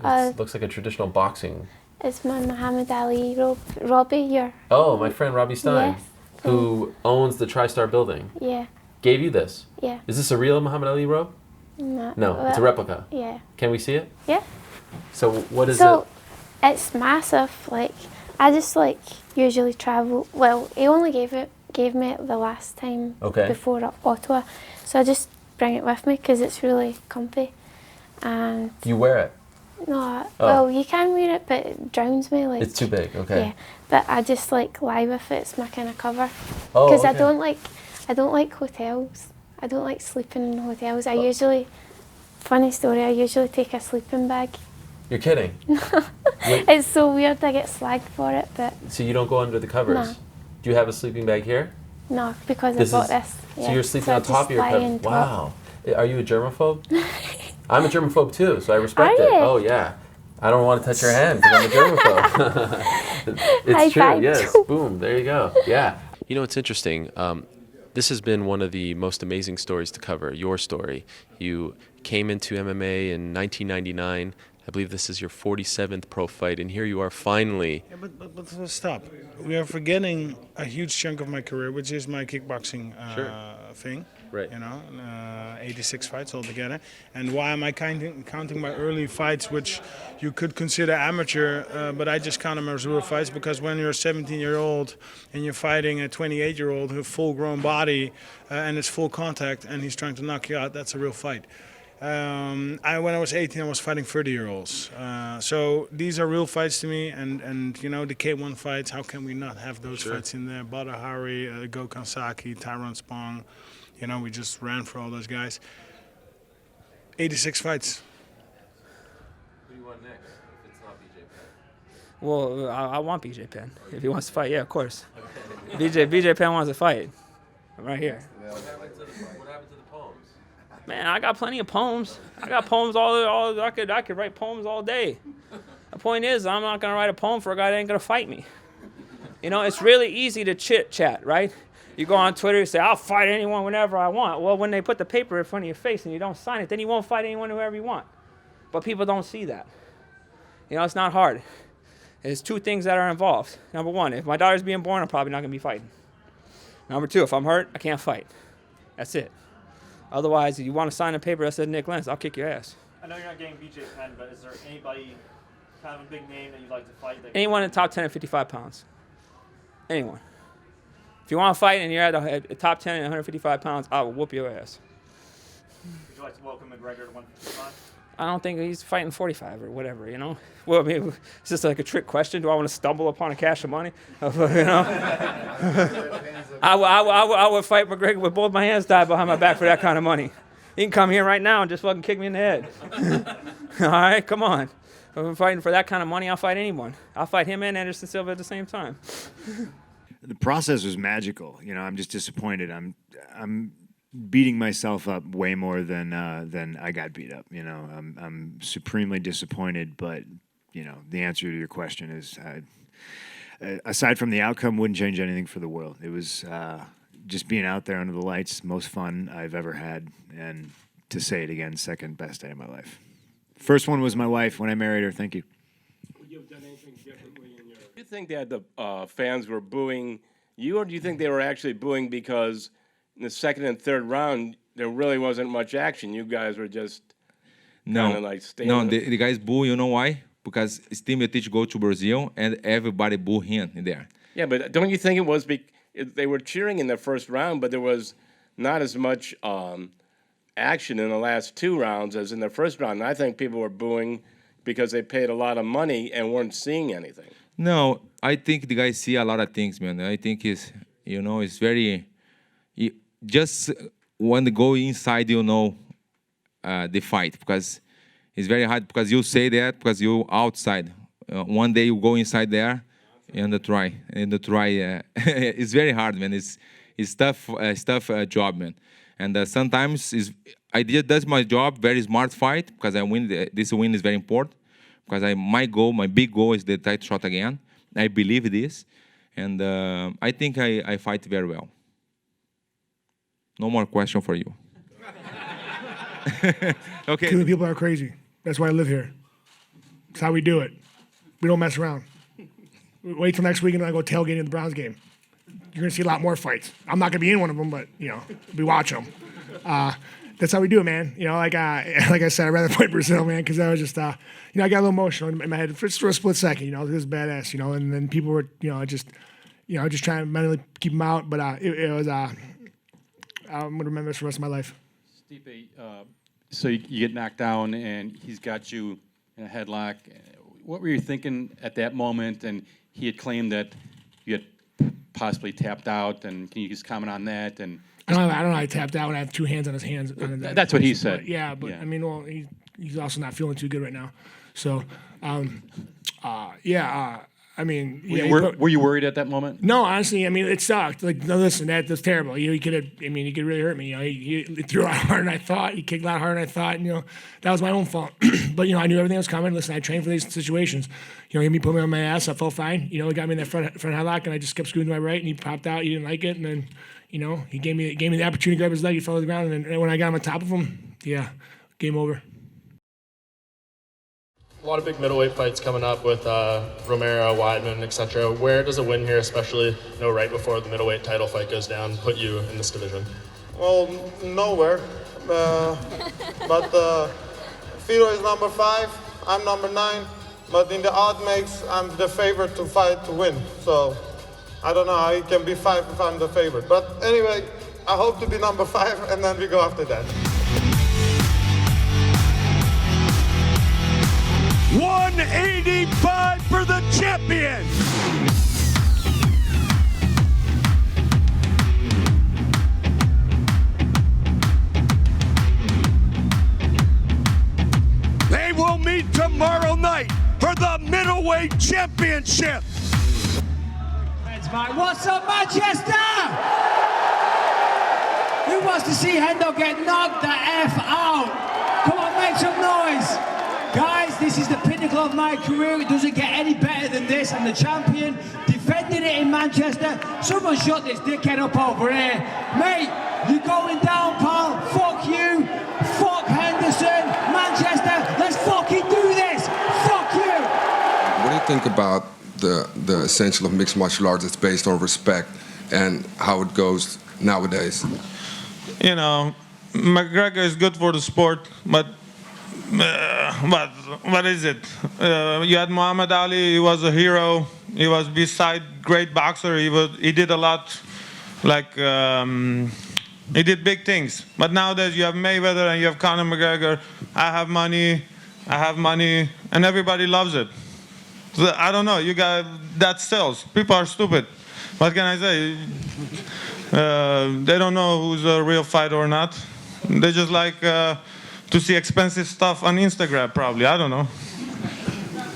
It looks like a traditional boxing. It's my Muhammad Ali robe. Robbie, your... Oh, my friend Robbie Stein, Yes. who owns the TriStar building. Yeah. Gave you this? Yeah. Is this a real Muhammad Ali robe? No. No, it's a replica. Yeah. Can we see it? Yeah. So what is So, it? it's massive. Like, I just usually travel. Well, he only gave me it the last time before Ottawa, so I just bring it with me because it's really comfy. And You wear it? no, well, you can wear it, but it drowns me. Like, It's too big, okay. Yeah, but I just lie with it. It's my kind of cover. Oh, Because okay. I don't like hotels. I don't like sleeping in hotels. Funny story, I usually take a sleeping bag. You're kidding? It's so weird, I get slagged for it, but So you don't go under the covers? No. Do you have a sleeping bag here? No, because This I bought is- this. So Yeah. you're sleeping I on top just of your lie bed. on top. Wow. Are you a germaphobe? I'm a germaphobe too, so I respect Are it. you? Oh yeah. I don't want to touch your hand because I'm a germaphobe. It's High true. five. Yes. Boom. There you go. Yeah. You know, it's interesting. This has been one of the most amazing stories to cover. Your story. You came into MMA in 1999. I believe this is your 47th pro fight, and here you are finally. Yeah, but stop. We are forgetting a huge chunk of my career, which is my kickboxing thing. Right. You know, 86 fights altogether. And why am I counting my early fights, which you could consider amateur, but I just count them as real fights because when you're a 17-year-old and you're fighting a 28-year-old who full-grown body and it's full contact and he's trying to knock you out, that's a real fight. When I was 18, I was fighting 30-year-olds. So these are real fights to me, and you know the K1 fights. How can we not have those fights in there? Badr Hari, Gokhan Saki, Tyrone Spong. You know, we just ran for all those guys. 86 fights. Who do you want next if it's not BJ Penn? Well, I want BJ Penn. If he wants to fight, yeah, of course. BJ Penn wants to fight. I'm right here. What happened to the poems? Man, I got plenty of poems. I got poems all I could write poems all day. The point is, I'm not gonna write a poem for a guy that ain't gonna fight me. You know, it's really easy to chit chat, right? You go on Twitter, you say, I'll fight anyone whenever I want. Well, when they put the paper in front of your face and you don't sign it, then you won't fight anyone whoever you want. But people don't see that. You know, it's not hard. There's two things that are involved. Number one, if my daughter's being born, I'm probably not gonna be fighting. Number two, if I'm hurt, I can't fight. That's it. Otherwise, if you want to sign a paper that says Nick Lentz, I'll kick your ass. I know you're not getting BJ Penn, but is there anybody kind of a big name that you'd like to fight? Anyone in the top 10 at 55 pounds. Anyone. If you want to fight and you're at the top 10 at 155 pounds, I will whoop your ass. Would you like to welcome McGregor to 155? I don't think he's fighting 45 or whatever, you know? Well, I mean, it's just like a trick question. Do I want to stumble upon a cache of money? You know? I would fight McGregor with both my hands tied behind my back for that kind of money. He can come here right now and just fucking kick me in the head. All right, come on. If I'm fighting for that kind of money, I'll fight anyone. I'll fight him and Anderson Silva at the same time. The process was magical. You know, I'm just disappointed. I'm beating myself up way more than I got beat up. You know, I'm supremely disappointed. But you know, the answer to your question is, aside from the outcome, wouldn't change anything for the world. It was just being out there under the lights, most fun I've ever had, and to say it again, second best day of my life. First one was my wife when I married her. Thank you. Would you have done anything differently in your... Do you think that the fans were booing you, or do you think they were actually booing because in the second and third round there really wasn't much action? You guys were just kind of like standing. No, the guys boo. You know why? Because Steve Miocic go to Brazil and everybody boo him in there. Yeah, but don't you think it was they were cheering in the first round, but there was not as much action in the last two rounds as in the first round? And I think people were booing because they paid a lot of money and weren't seeing anything. No, I think the guys see a lot of things, man. I think it's very... just when they go inside, the fight, because it's very hard, because you say that because you're outside. One day you go inside there and try. It's very hard, man. It's tough job, man. And sometimes that's my job. Very smart fight because I win. This win is very important because my big goal is the title shot again. I believe this, and I think I fight very well. No more question for you. Okay. Cuban people are crazy. That's why I live here. It's how we do it. We don't mess around. Wait till next week and I go tailgating the Browns game. You're gonna see a lot more fights. I'm not gonna be in one of them, but we watch them. That's how we do it, man. Like I said, I'd rather fight Brazil, man, because I was just, I got a little emotional in my head for a split second. This is badass, and then people were, just trying to mentally keep them out. But it was, I'm gonna remember this for the rest of my life. Stipe, so you get knocked down and he's got you in a headlock. What were you thinking at that moment? And he had claimed that you had possibly tapped out. And can you just comment on that? And I don't know how I tapped out when I have two hands on his hands. That's what he said. But, yeah, but I mean, well, he's also not feeling too good right now. So, I mean, Were you worried at that moment? No, honestly, I mean, it sucked. Like, no, listen, that's terrible. He could have. I mean, he could really hurt me. He threw a lot harder than I thought. He kicked a lot harder than I thought. And, that was my own fault. But I knew everything was coming. Listen, I trained for these situations. He had me put me on my ass. I felt fine. He got me in that front headlock, and I just kept screwing to my right, and he popped out. He didn't like it, and then, he gave me the opportunity to grab his leg. He fell to the ground, and when I got him on top of him, yeah, game over. A lot of big middleweight fights coming up with Romero, Weidman, etc. Where does a win here, especially right before the middleweight title fight goes down, put you in this division? Well, nowhere. But Fito is number 5, I'm number 9. But in the odd makes, I'm the favorite to fight to win. So I don't know how he can be 5 if I'm the favorite. But anyway, I hope to be number 5, and then we go after that. 185 for the champion. They will meet tomorrow night for the middleweight championship. What's up, Manchester? Who wants to see Hendo get knocked the F out? Come on, make some noise. Guys, this is the pinnacle of my career. It doesn't get any better than this. I'm the champion, defending it in Manchester. Someone shut this dickhead up over here. Mate, you're going down, pal. Fuck you. Fuck Henderson. Manchester, let's fucking do this. Fuck you. What do you think about the essential of mixed martial arts? It's based on respect and how it goes nowadays. McGregor is good for the sport, but what is it? You had Muhammad Ali. He was a hero. He was beside great boxer. He did a lot, he did big things. But nowadays you have Mayweather and you have Conor McGregor. I have money, and everybody loves it. So, I don't know. That sells. People are stupid. What can I say? They don't know who's a real fighter or not. They just like to see expensive stuff on Instagram, probably. I don't know.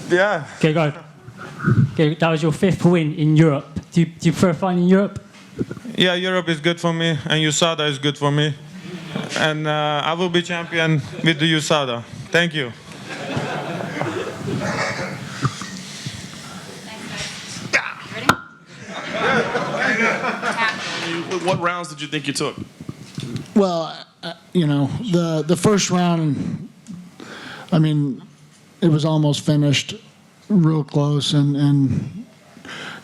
Yeah. Okay, go. Okay, that was your 5th win in Europe. Do you prefer fighting in Europe? Yeah, Europe is good for me, and USADA is good for me. And I will be champion with the USADA. Thank you. What rounds did you think you took? Well, the first round, I mean, it was almost finished, real close, and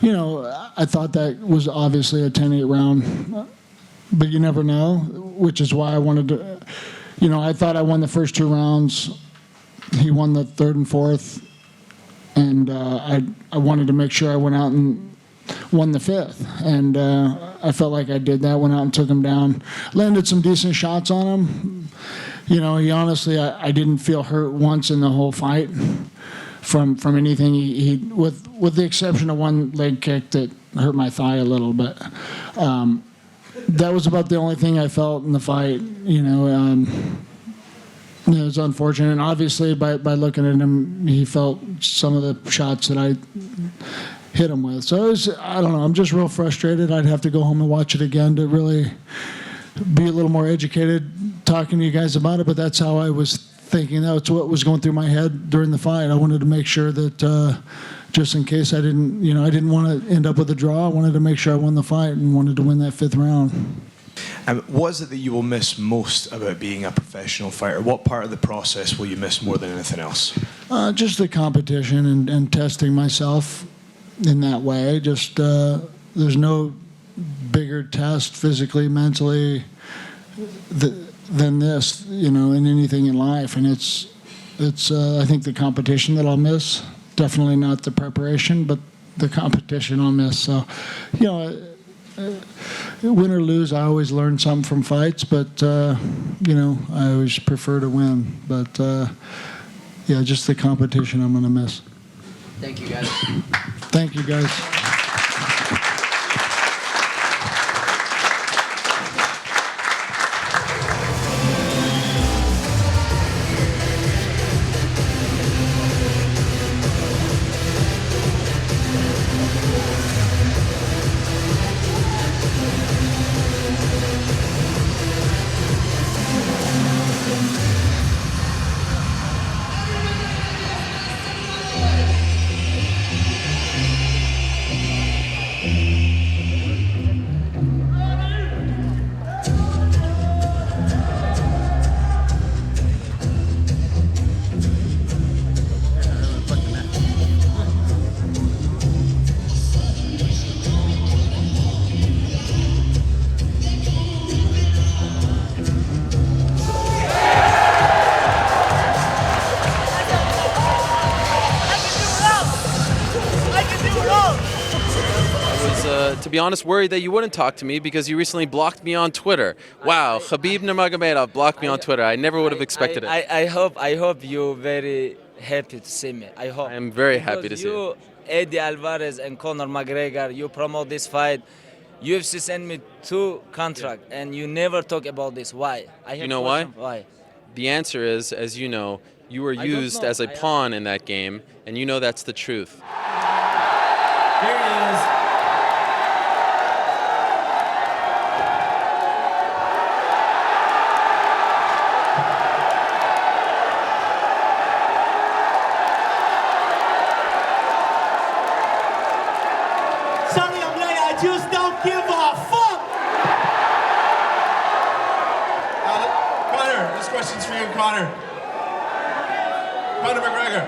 I thought that was obviously a 10-8 round, but you never know, which is why I wanted to, I thought I won the first 2 rounds. He won the 3rd and 4th, and I wanted to make sure I went out and won the 5th, and I felt like I did that. Went out and took him down, landed some decent shots on him. He honestly, I didn't feel hurt once in the whole fight from anything. He with the exception of one leg kick that hurt my thigh a little, but that was about the only thing I felt in the fight. It was unfortunate, and obviously by looking at him, he felt some of the shots that I hit him with. So I don't know, I'm just real frustrated. I'd have to go home and watch it again to really be a little more educated talking to you guys about it, but that's how I was thinking. That's what was going through my head during the fight. I wanted to make sure that just in case I didn't want to end up with a draw, I wanted to make sure I won the fight and wanted to win that 5th round. What is it that you will miss most about being a professional fighter? What part of the process will you miss more than anything else? Just the competition and testing myself in that way. Just there's no bigger test physically, mentally than this, in anything in life. And it's I think the competition that I'll miss. Definitely not the preparation, but the competition I'll miss. So, win or lose, I always learn something from fights, but, I always prefer to win. But, yeah, just the competition I'm going to miss. Thank you, guys. Thank you, guys. be honest, worried that you wouldn't talk to me because you recently blocked me on Twitter. Wow, Khabib Nurmagomedov blocked me on Twitter. I never would have expected it. I hope you're very happy to see me. I hope. I am very happy to see you. Eddie Alvarez and Conor McGregor, you promote this fight. UFC sent me 2 contracts, and you never talk about this. Why? You know why? Why? The answer is, as you know, you were I don't used know. as a pawn in that game, and you know that's the truth. Here he is. Sorry I'm late, I just don't give a fuck! Conor, this question's for you, Conor. Conor McGregor.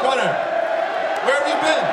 Conor, where have you been?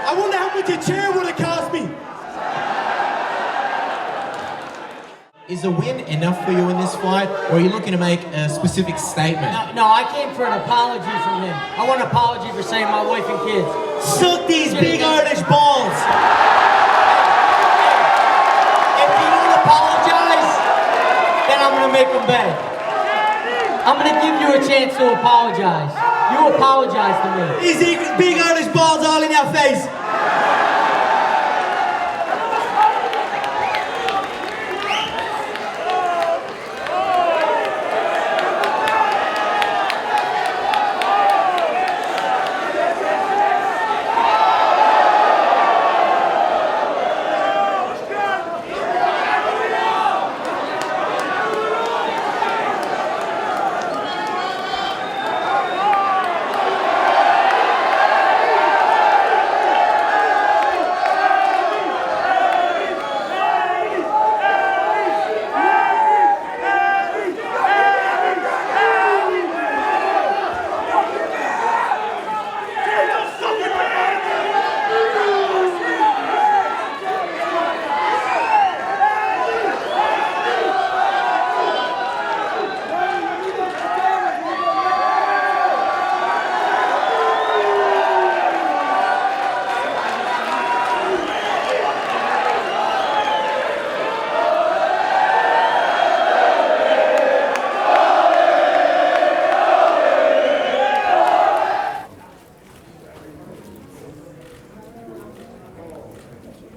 I wonder how much a chair would have cost me. Is a win enough for you in this fight, or are you looking to make a specific statement? No, I came for an apology from him. I want an apology for saying my wife and kids. Suck these big Irish balls. If you don't apologize, then I'm gonna make them beg. I'm gonna give you a chance to apologize. You apologize to me. These big Irish balls all in your face.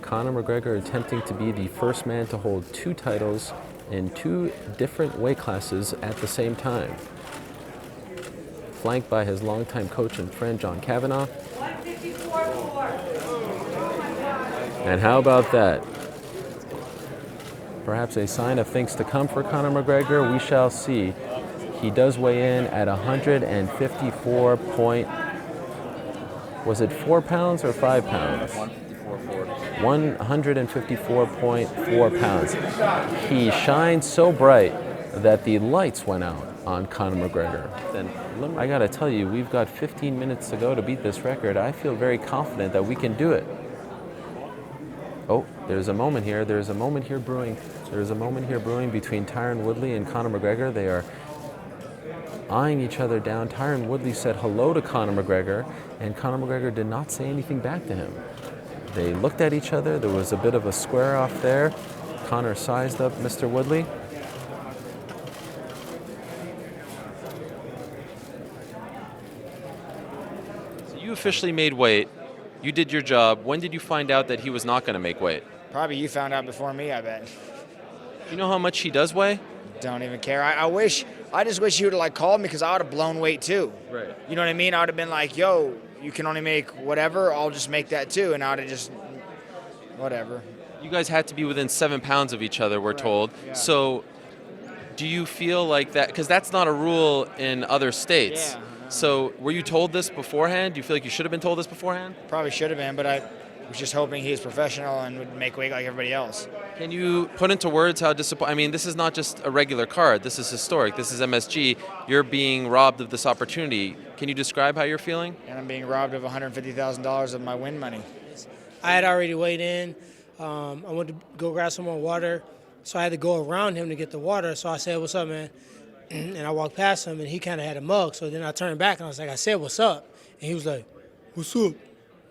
Conor McGregor attempting to be the first man to hold 2 titles in 2 different weight classes at the same time. Flanked by his longtime coach and friend, John Kavanagh. And how about that? Perhaps a sign of things to come for Conor McGregor. We shall see. He does weigh in at 154 point... Was it 4 pounds or 5 pounds? 154.4 pounds. He shines so bright that the lights went out on Conor McGregor. Then I gotta tell you, we've got 15 minutes to go to beat this record. I feel very confident that we can do it. Oh, there's a moment here. There's a moment here brewing. There's a moment here brewing between Tyron Woodley and Conor McGregor. They are eyeing each other down. Tyron Woodley said hello to Conor McGregor, and Conor McGregor did not say anything back to him. They looked at each other. There was a bit of a square off there. Conor sized up Mr. Woodley. So you officially made weight You did your job. When did you find out that he was not going to make weight? Probably you found out before me, I bet. Do you know how much he does weigh? Don't even care. I just wish you would have like called me because I would have blown weight too. Right. You know what I mean? I would have been like, yo, you can only make whatever, I'll just make that too. And I would have just, whatever. You guys had to be within 7 pounds of each other, we're told. yeah. So do you feel like that, because that's not a rule in other states. Yeah. So were you told this beforehand? Do you feel like you should have been told this beforehand? Probably should have been, but I was just hoping he was professional and would make weight like everybody else. Can you put into words how disappointing? I mean, this is not just a regular card. This is historic. This is MSG. You're being robbed of this opportunity. Can you describe how you're feeling? And I'm being robbed of $150,000 of my win money. I had already weighed in. I went to go grab some more water, so I had to go around him to get the water. So I said, "What's up, man?" And I walked past him, and he kind of had a mug. So then I turned back, and I was like, "I said, what's up?" And he was like, "What's up?"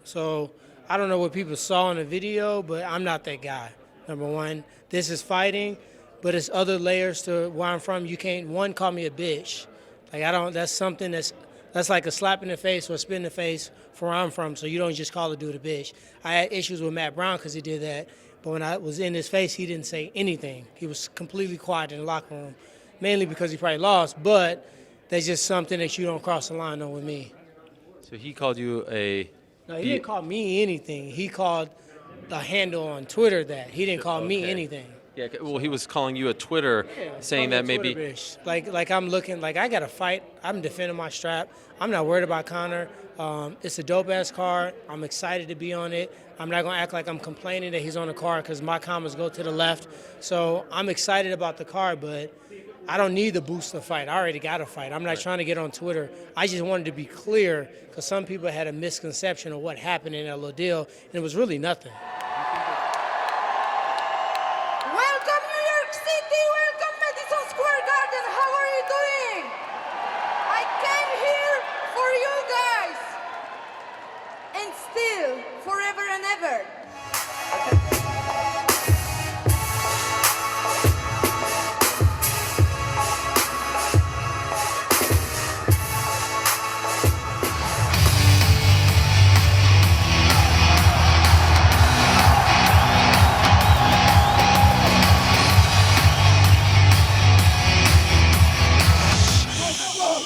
So I don't know what people saw in the video, but I'm not that guy. Number one, this is fighting, but it's other layers to where I'm from. You can't, one, call me a bitch. Like, I don't, that's something that's like a slap in the face or a spit in the face for where I'm from, so you don't just call a dude a bitch. I had issues with Matt Brown because he did that, but when I was in his face, he didn't say anything. He was completely quiet in the locker room, mainly because he probably lost, but that's just something that you don't cross the line on with me. So he called you a... No, he didn't call me anything. He called the handle on Twitter that. He didn't call me anything. Yeah, well, he was calling you a Twitter, saying that maybe... Bitch. Like I'm looking, like I got to fight. I'm defending my strap. I'm not worried about Conor. It's a dope-ass card. I'm excited to be on it. I'm not going to act like I'm complaining that he's on the card because my comments go to the left. So I'm excited about the card, but I don't need the boost to fight. I already got a fight. I'm not trying to get on Twitter. I just wanted to be clear because some people had a misconception of what happened in that little deal, and it was really nothing. Welcome New York City, welcome Madison Square Garden. How are you doing? I came here for you guys. And still, forever and ever.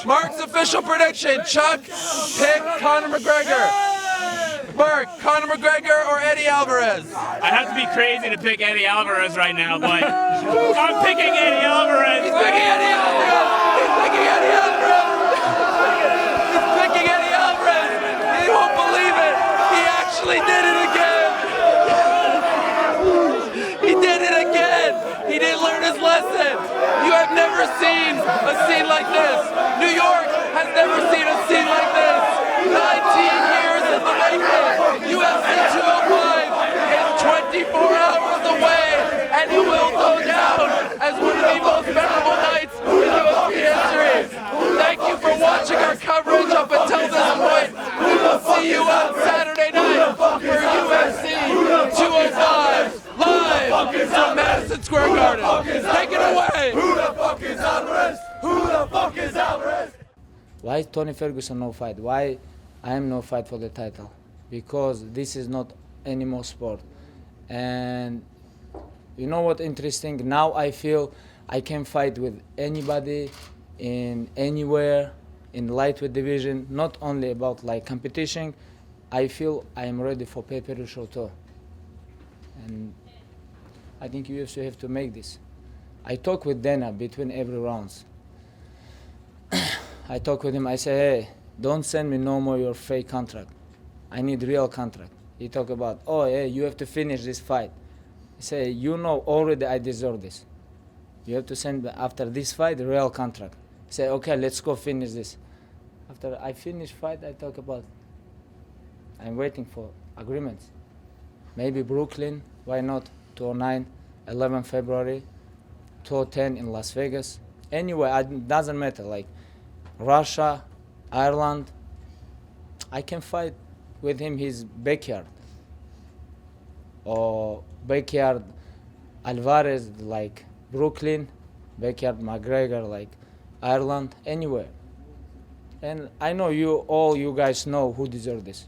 Mark's official prediction, Chuck, pick Conor McGregor. Mark, Conor McGregor or Eddie Alvarez? I have to be crazy to pick Eddie Alvarez right now, but I'm picking Eddie Alvarez. He's picking Eddie Alvarez. He's picking Eddie Alvarez. He's picking Eddie Alvarez. He won't believe it. He actually did it again. He did it again. He didn't learn his lesson. You have never seen a scene like this. New York has never seen a scene like this. 19 years in the making. UFC 205 is 24 hours away, and it will go down as one of the most memorable nights in UFC history. Thank you for watching our coverage up until this point. We will see you on Saturday night for UFC 205 live from Madison Square Garden. Take it away. Who the fuck is Alvarez? Who the fuck is Alvarez? Why Tony Ferguson no fight? Why I am no fight for the title? Because this is not any more sport. And you know what interesting? Now I feel I can fight with anybody in anywhere in lightweight division, not only about like competition. I feel I am ready for pay-per-view show too. And I think UFC have to make this. I talk with Dana between every rounds. I talk with him, I say, hey, don't send me no more your fake contract. I need real contract. He talk about, oh, hey, you have to finish this fight. I say, you know already I deserve this. You have to send me after this fight, the real contract. I say, okay, let's go finish this. After I finish fight, I talk about, I'm waiting for agreements. Maybe Brooklyn, why not? 209, 11 February, 210 in Las Vegas. Anyway, it doesn't matter, like Russia, Ireland. I can fight with him his backyard. Or backyard Alvarez, like Brooklyn, backyard McGregor, like Ireland, anywhere. And I know you guys know who deserve this.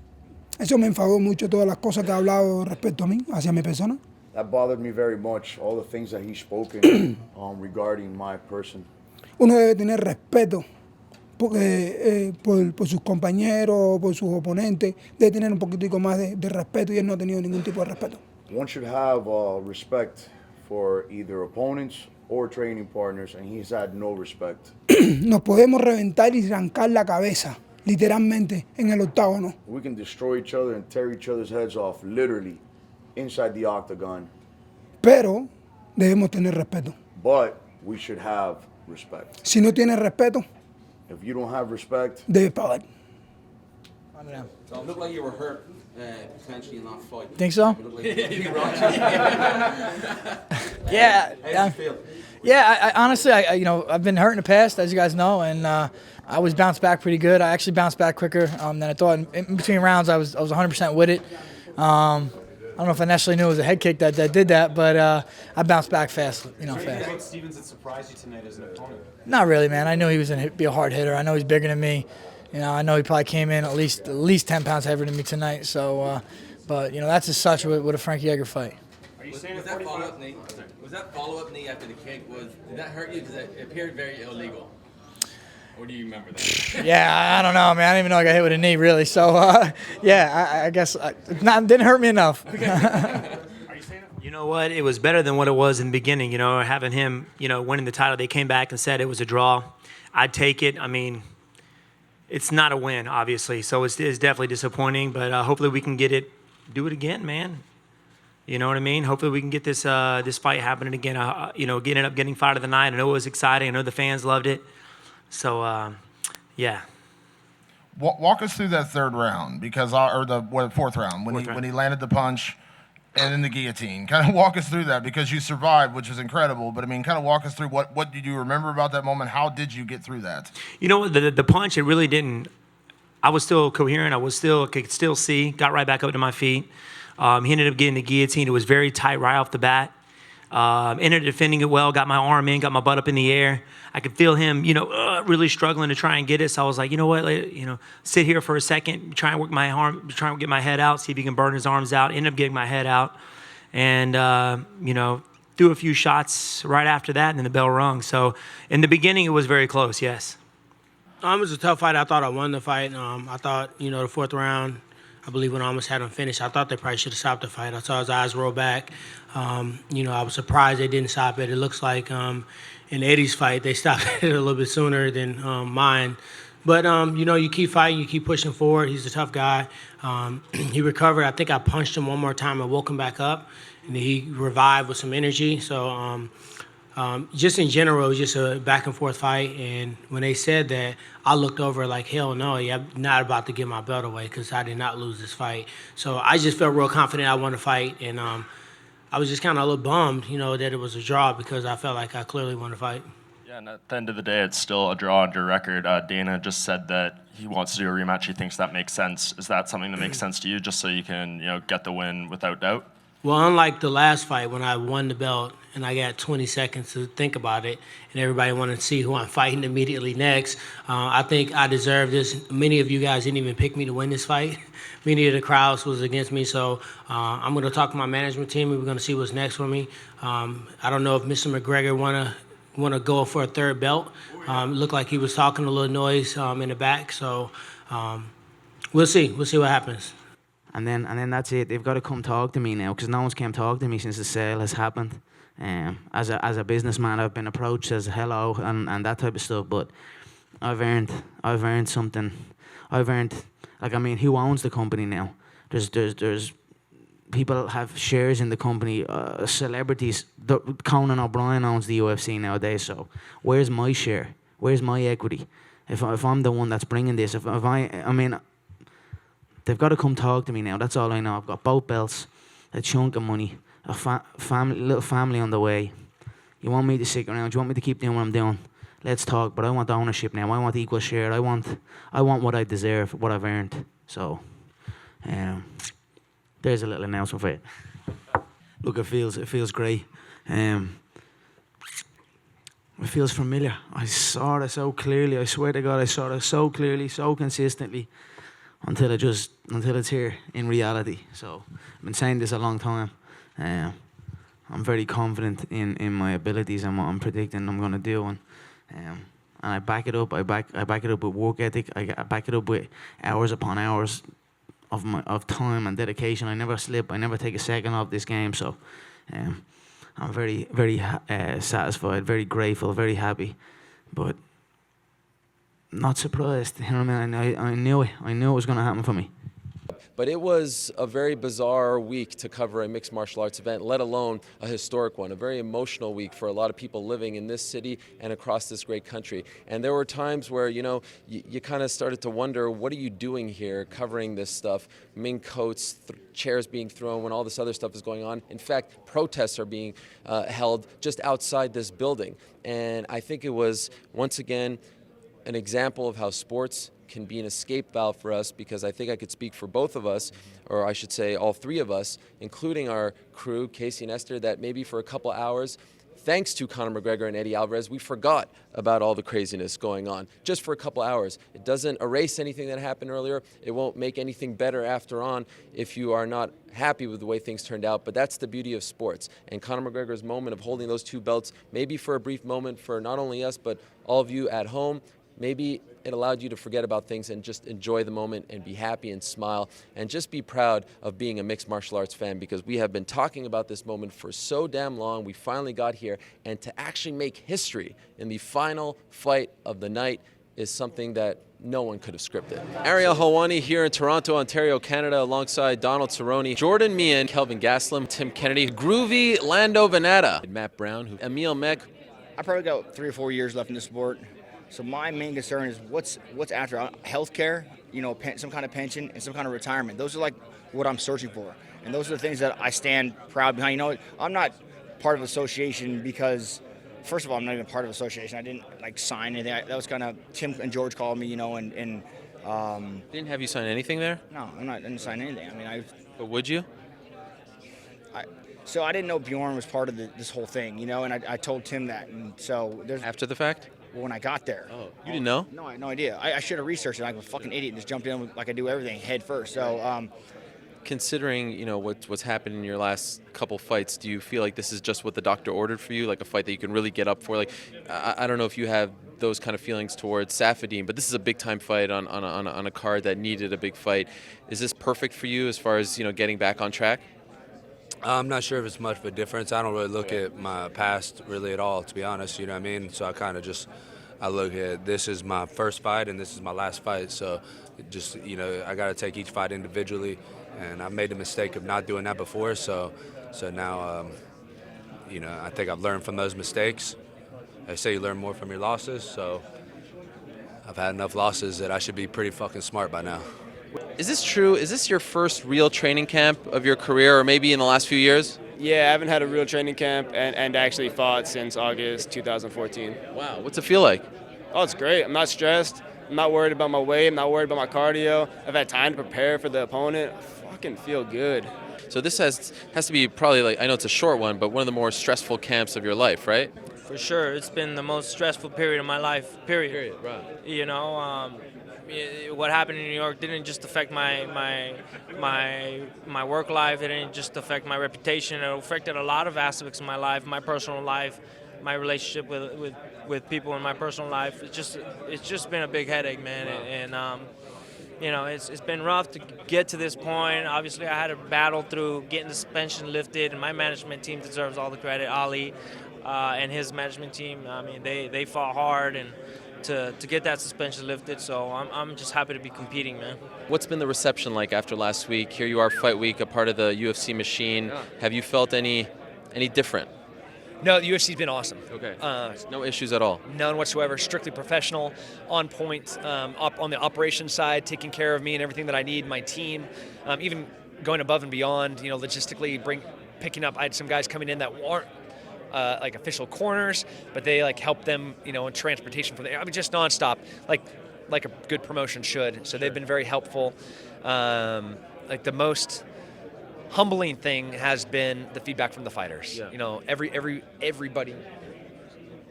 Eso me enfadó mucho, todas las cosas que ha hablado respecto a mí, hacia mi persona. That bothered me very much, all the things that he's spoken regarding my person. Uno debe tener respeto por sus compañeros, por sus oponentes, debe tener un poquitico más de respeto y él no ha tenido ningún tipo de respeto. One should have respect for either opponents or training partners, and he's had no respect. Nos podemos reventar y arrancar la cabeza, literalmente, en el octágono. We can destroy each other and tear each other's heads off, literally, inside the octagon. Pero debemos tener respeto. But we should have respect. Si no tienes respeto, if you don't have respect, debes pagar. So it looked like you were hurt potentially in that fight. Think so? Yeah. How did you feel? Yeah, I honestly, I've been hurt in the past, as you guys know, and I always bounced back pretty good. I actually bounced back quicker than I thought. In between rounds, I was 100% with it. I don't know if I necessarily knew it was a head kick that did that, but I bounced back fast. Fast. Stevens that surprised you tonight as an opponent? Not really, man. I knew he was going to be a hard hitter. I know he's bigger than me. I know he probably came in at least 10 pounds heavier than me tonight. So, but that's as such with a Frankie Edgar fight. Are you saying that follow-up knee? Was that follow-up knee after the kick? Did that hurt you? Because it appeared very illegal. Or do you remember that? Yeah, I don't know, man. I didn't even know I got hit with a knee, really. So, yeah, I guess it didn't hurt me enough. You know what? It was better than what it was in the beginning. Having him, winning the title. They came back and said it was a draw. I'd take it. I mean, it's not a win, obviously. So it's definitely disappointing. But hopefully we can do it again, man. You know what I mean? Hopefully we can get this fight happening again. Getting fight of the night. I know it was exciting. I know the fans loved it. So, yeah. Walk us through that third round, the fourth round when he landed the punch and then the guillotine. Kind of walk us through that because you survived, which is incredible. But I mean, kind of walk us through what did you remember about that moment? How did you get through that? The punch, it really didn't. I was still coherent. Could still see. Got right back up to my feet. He ended up getting the guillotine. It was very tight right off the bat. Ended up defending it well. Got my arm in. Got my butt up in the air. I could feel him, really struggling to try and get it. So I was like, you know what, sit here for a second, try and work my arm, try and get my head out, see if he can burn his arms out. Ended up getting my head out, and threw a few shots right after that, and then the bell rung. So in the beginning, it was very close. Yes. It was a tough fight. I thought I won the fight. I thought, the fourth round, I believe when I almost had him finished, I thought they probably should have stopped the fight. I saw his eyes roll back. I was surprised they didn't stop it. It looks like in Eddie's fight, they stopped it a little bit sooner than mine. But, you keep fighting, you keep pushing forward. He's a tough guy. He recovered. I think I punched him one more time and woke him back up. And he revived with some energy. So just in general, it was just a back-and-forth fight. And when they said that, I looked over like, hell no, I'm not about to give my belt away because I did not lose this fight. So I just felt real confident I won the fight. And I was just kind of a little bummed, that it was a draw because I felt like I clearly won the fight. Yeah, and at the end of the day, it's still a draw on your record. Dana just said that he wants to do a rematch. He thinks that makes sense. Is that something that makes sense to you, just so you can, get the win without doubt? Well, unlike the last fight when I won the belt and I got 20 seconds to think about it and everybody wanted to see who I'm fighting immediately next, I think I deserve this. Many of you guys didn't even pick me to win this fight. Many of the crowds was against me, so I'm going to talk to my management team and we're going to see what's next for me. I don't know if Mr. McGregor want to go for a third belt. It looked like he was talking a little noise in the back, so we'll see. We'll see what happens. And then that's it. They've got to come talk to me now because no one's came talk to me since the sale has happened. As a businessman, I've been approached as hello and that type of stuff. But I've earned something. Who owns the company now? There's people have shares in the company. Celebrities. Conan O'Brien owns the UFC nowadays. So where's my share? Where's my equity? If I'm the one that's bringing this, they've got to come talk to me now. That's all I know. I've got both belts, a chunk of money, a little family on the way. You want me to stick around? You want me to keep doing what I'm doing? Let's talk. But I want ownership now. I want equal share. I want what I deserve, what I've earned. So, there's a little announcement for it. Look, it feels great. It feels familiar. I saw it so clearly. I swear to God, I saw it so clearly, so consistently. until it's here in reality. So I've been saying this a long time. I'm very confident in my abilities and what I'm predicting I'm gonna do, and I back it up. I back it up with work ethic. I back it up with hours upon hours of time and dedication. I never slip. I never take a second off this game. So I'm very satisfied, very grateful, very happy, but not surprised. You know what I mean? I knew it. I knew it was gonna happen for me. But it was a very bizarre week to cover a mixed martial arts event, let alone a historic one, a very emotional week for a lot of people living in this city and across this great country. And there were times where, you kind of started to wonder, what are you doing here covering this stuff? Mink coats, chairs being thrown when all this other stuff is going on. In fact, protests are being held just outside this building. And I think it was, once again, an example of how sports can be an escape valve for us, because I think I could speak for both of us, or I should say all three of us, including our crew, Casey and Esther, that maybe for a couple hours, thanks to Conor McGregor and Eddie Alvarez, we forgot about all the craziness going on, just for a couple hours. It doesn't erase anything that happened earlier. It won't make anything better after on if you are not happy with the way things turned out, but that's the beauty of sports. And Conor McGregor's moment of holding those two belts, maybe for a brief moment for not only us, but all of you at home, maybe it allowed you to forget about things and just enjoy the moment and be happy and smile and just be proud of being a mixed martial arts fan, because we have been talking about this moment for so damn long. We finally got here, and to actually make history in the final fight of the night is something that no one could have scripted. Ariel Helwani here in Toronto, Ontario, Canada, alongside Donald Cerrone, Jordan Meehan, Kelvin Gastelum, Tim Kennedy, Groovy Lando Venata, Matt Brown, Emil Meck. I probably got 3 or 4 years left in the sport. So my main concern is what's after healthcare, some kind of pension and some kind of retirement. Those are like what I'm searching for, and those are the things that I stand proud behind. I'm not part of association because, first of all, I'm not even part of association. I didn't sign anything. That was kind of Tim and George called me, and Didn't have you sign anything there? No, I didn't sign anything. But would you? So I didn't know Bjorn was part of this whole thing, and I told Tim that, and so there's after the fact. When I got there. Oh, you didn't know? No, I had no idea. I should have researched it. I'm a fucking idiot and just jumped in like I do everything head first. So, considering what's happened in your last couple fights, do you feel like this is just what the doctor ordered for you, like a fight that you can really get up for? Like, I don't know if you have those kind of feelings towards Safadine, but this is a big time fight on a card that needed a big fight. Is this perfect for you as far as getting back on track? I'm not sure if it's much of a difference. I don't really look at my past really at all, to be honest, you know what I mean? So I kind of I look at this is my first fight and this is my last fight. So I got to take each fight individually, and I made the mistake of not doing that before. So now, I think I've learned from those mistakes. They say you learn more from your losses, so I've had enough losses that I should be pretty fucking smart by now. Is this true? Is this your first real training camp of your career, or maybe in the last few years? Yeah, I haven't had a real training camp and actually fought since August 2014. Wow, what's it feel like? Oh, it's great. I'm not stressed. I'm not worried about my weight. I'm not worried about my cardio. I've had time to prepare for the opponent. I fucking feel good. So this has to be probably, I know it's a short one, but one of the more stressful camps of your life, right? For sure. It's been the most stressful period of my life, period. Right. What happened in New York didn't just affect my work life. It didn't just affect my reputation. It affected a lot of aspects of my life, my personal life, my relationship with people in my personal life. It's just been a big headache, man. And it's been rough to get to this point. Obviously, I had to battle through getting the suspension lifted, and my management team deserves all the credit. Ali and his management team, I mean, they fought hard and to get that suspension lifted, so I'm just happy to be competing, man. What's been the reception like after last week? Here you are, Fight Week, a part of the UFC machine. Yeah. Have you felt any different? No, the UFC's been awesome. Okay. No issues at all? None whatsoever. Strictly professional, on point, up on the operations side, taking care of me and everything that I need, my team, even going above and beyond, logistically picking up. I had some guys coming in that weren't like official corners, but they help them, in transportation from there. I mean, just nonstop, like a good promotion should. So they've been very helpful. The most humbling thing has been the feedback from the fighters. Yeah. Everybody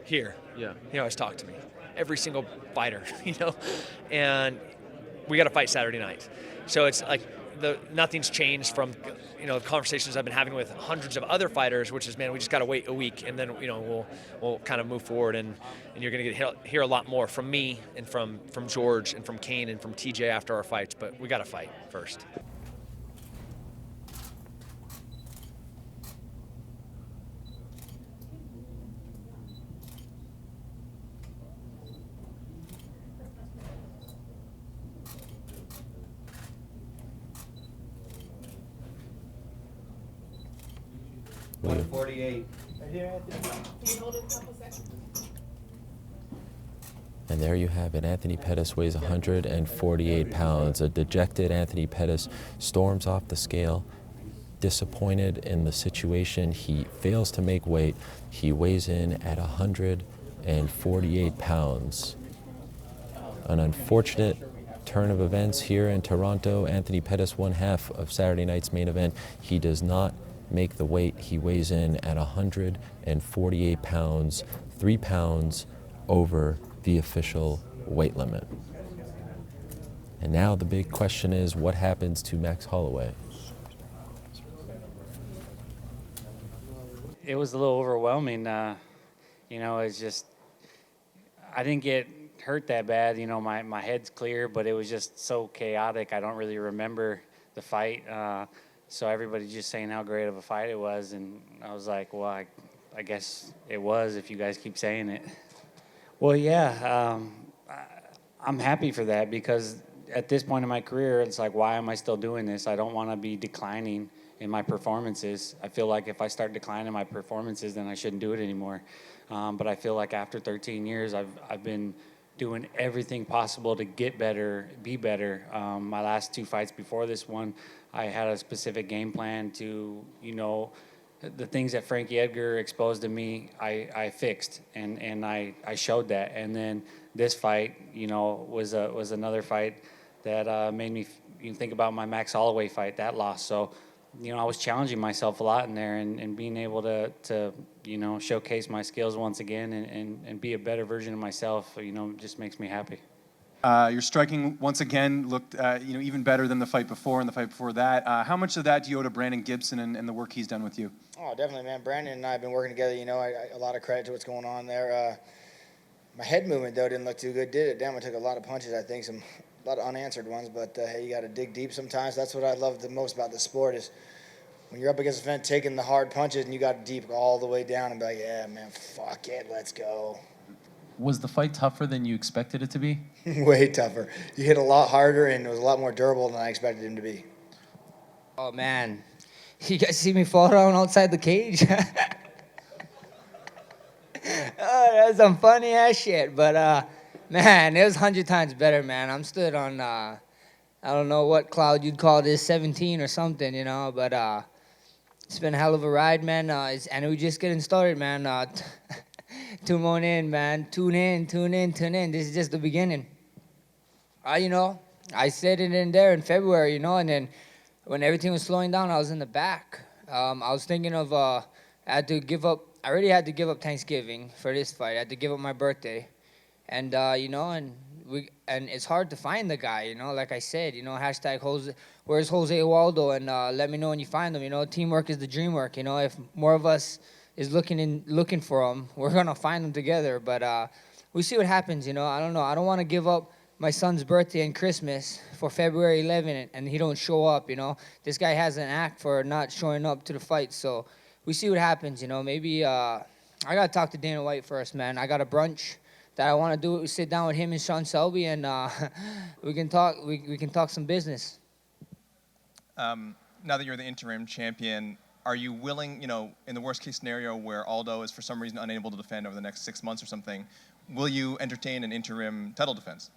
here, has talked to me. Every single fighter, and we got to fight Saturday night. So it's like nothing's changed from conversations I've been having with hundreds of other fighters, which is, man, we just got to wait a week, and then we'll kind of move forward, and you're going to hear a lot more from me and from George and from Kane and from TJ after our fights. But we got to fight first. And there you have it. Anthony Pettis weighs 148 pounds. A dejected Anthony Pettis storms off the scale, disappointed in the situation. He fails to make weight. He weighs in at 148 pounds. An unfortunate turn of events here in Toronto. Anthony Pettis, one half of Saturday night's main event. He does not make the weight. He weighs in at 148 pounds, 3 pounds over the official weight limit. And now the big question is, what happens to Max Holloway? It was a little overwhelming. It's just, I didn't get hurt that bad. My head's clear, but it was just so chaotic. I don't really remember the fight. So everybody's just saying how great of a fight it was. And I was like, well, I guess it was if you guys keep saying it. Well, yeah, I'm happy for that, because at this point in my career, it's like, why am I still doing this? I don't want to be declining in my performances. I feel like if I start declining my performances, then I shouldn't do it anymore. But I feel like after 13 years, I've been doing everything possible to get better, be better. My last 2 fights before this one, I had a specific game plan to, the things that Frankie Edgar exposed to me, I fixed, and I showed that. And then this fight, was another fight that made me think about my Max Holloway fight, that loss. So, I was challenging myself a lot in there, and being able to showcase my skills once again and be a better version of myself, just makes me happy. Your striking once again looked, even better than the fight before and the fight before that. How much of that do you owe to Brandon Gibson and the work he's done with you? Oh, definitely, man. Brandon and I have been working together. A lot of credit to what's going on there. My head movement, though, didn't look too good, did it? Damn, I took a lot of punches, I think, a lot of unanswered ones. But, hey, you got to dig deep sometimes. That's what I love the most about the sport is when you're up against a vent taking the hard punches and you got to deep all the way down and be like, yeah, man, fuck it, let's go. Was the fight tougher than you expected it to be? Way tougher. You hit a lot harder, and it was a lot more durable than I expected him to be. Oh, man. You guys see me fall down outside the cage? Oh, that's some funny-ass shit. But, man, it was 100 times better, man. I'm stood on, I don't know what cloud you'd call this, 17 or something, But it's been a hell of a ride, man. And we're just getting started, man. Tune in, man. Tune in. This is just the beginning. I said it in there in February, and then when everything was slowing down, I was in the back. I was thinking of, I already had to give up Thanksgiving for this fight. I had to give up my birthday. And, and it's hard to find the guy, like I said, hashtag Jose, where's Jose Waldo? And let me know when you find him, teamwork is the dream work, if more of us is looking for him, we're gonna find him together. But we see what happens. I don't know. I don't want to give up my son's birthday and Christmas for February 11th, and he don't show up. This guy has an act for not showing up to the fight. So we see what happens. Maybe I gotta talk to Dana White first, man. I got a brunch that I want to do. Sit down with him and Sean Selby, and we can talk. We can talk some business. Now that you're the interim champion, are you willing, in the worst case scenario where Aldo is for some reason unable to defend over the next 6 months or something, will you entertain an interim title defense?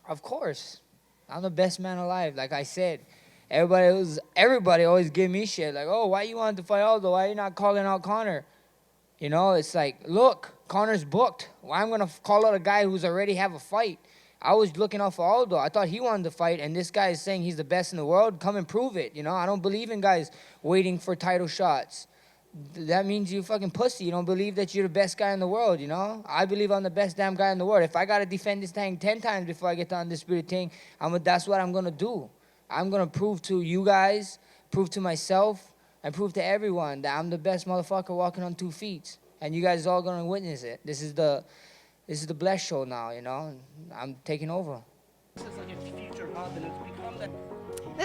Of course. I'm the best man alive. Like I said, everybody always give me shit. Like, oh, why you want to fight Aldo? Why are you not calling out Conor? It's like, look, Conor's booked. Why I'm going to call out a guy who's already have a fight? I was looking out for Aldo. I thought he wanted to fight, and this guy is saying he's the best in the world. Come and prove it. I don't believe in guys waiting for title shots. that means you fucking pussy. You don't believe that you're the best guy in the world, you know? I believe I'm the best damn guy in the world. If I got to defend this thing 10 times before I get to undisputed thing, that's what I'm going to do. I'm going to prove to you guys, prove to myself, and prove to everyone that I'm the best motherfucker walking on 2 feet. And you guys are all going to witness it. This is the Bless show now, you know? I'm taking over. This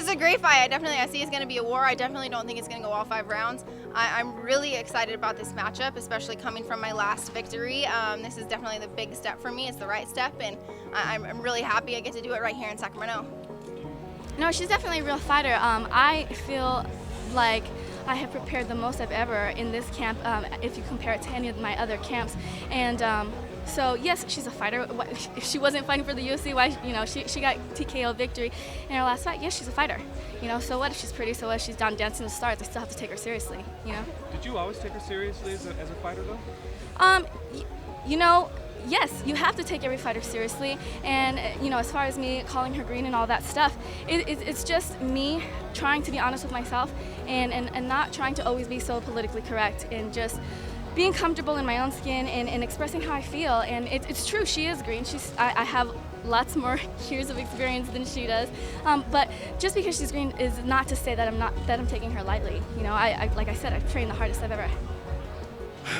is a great fight. I see it's going to be a war. I definitely don't think it's going to go all 5 rounds. I'm really excited about this matchup, especially coming from my last victory. This is definitely the big step for me. It's the right step, and I'm really happy I get to do it right here in Sacramento. No, she's definitely a real fighter. I feel like I have prepared the most I've ever in this camp, if you compare it to any of my other camps. And so yes, she's a fighter. If she wasn't fighting for the UFC, why? You know, she got TKO victory in her last fight. Yes, she's a fighter. You know, so what if she's pretty? So what if she's down dancing the stars? I still have to take her seriously. You know. Did you always take her seriously as a fighter though? You know. Yes, you have to take every fighter seriously, and you know, as far as me calling her green and all that stuff, it's just me trying to be honest with myself and not trying to always be so politically correct, and just being comfortable in my own skin and expressing how I feel. And it's true, she is green. I have lots more years of experience than she does, but just because she's green is not to say that I'm taking her lightly. You know, like I said, I've trained the hardest I've ever.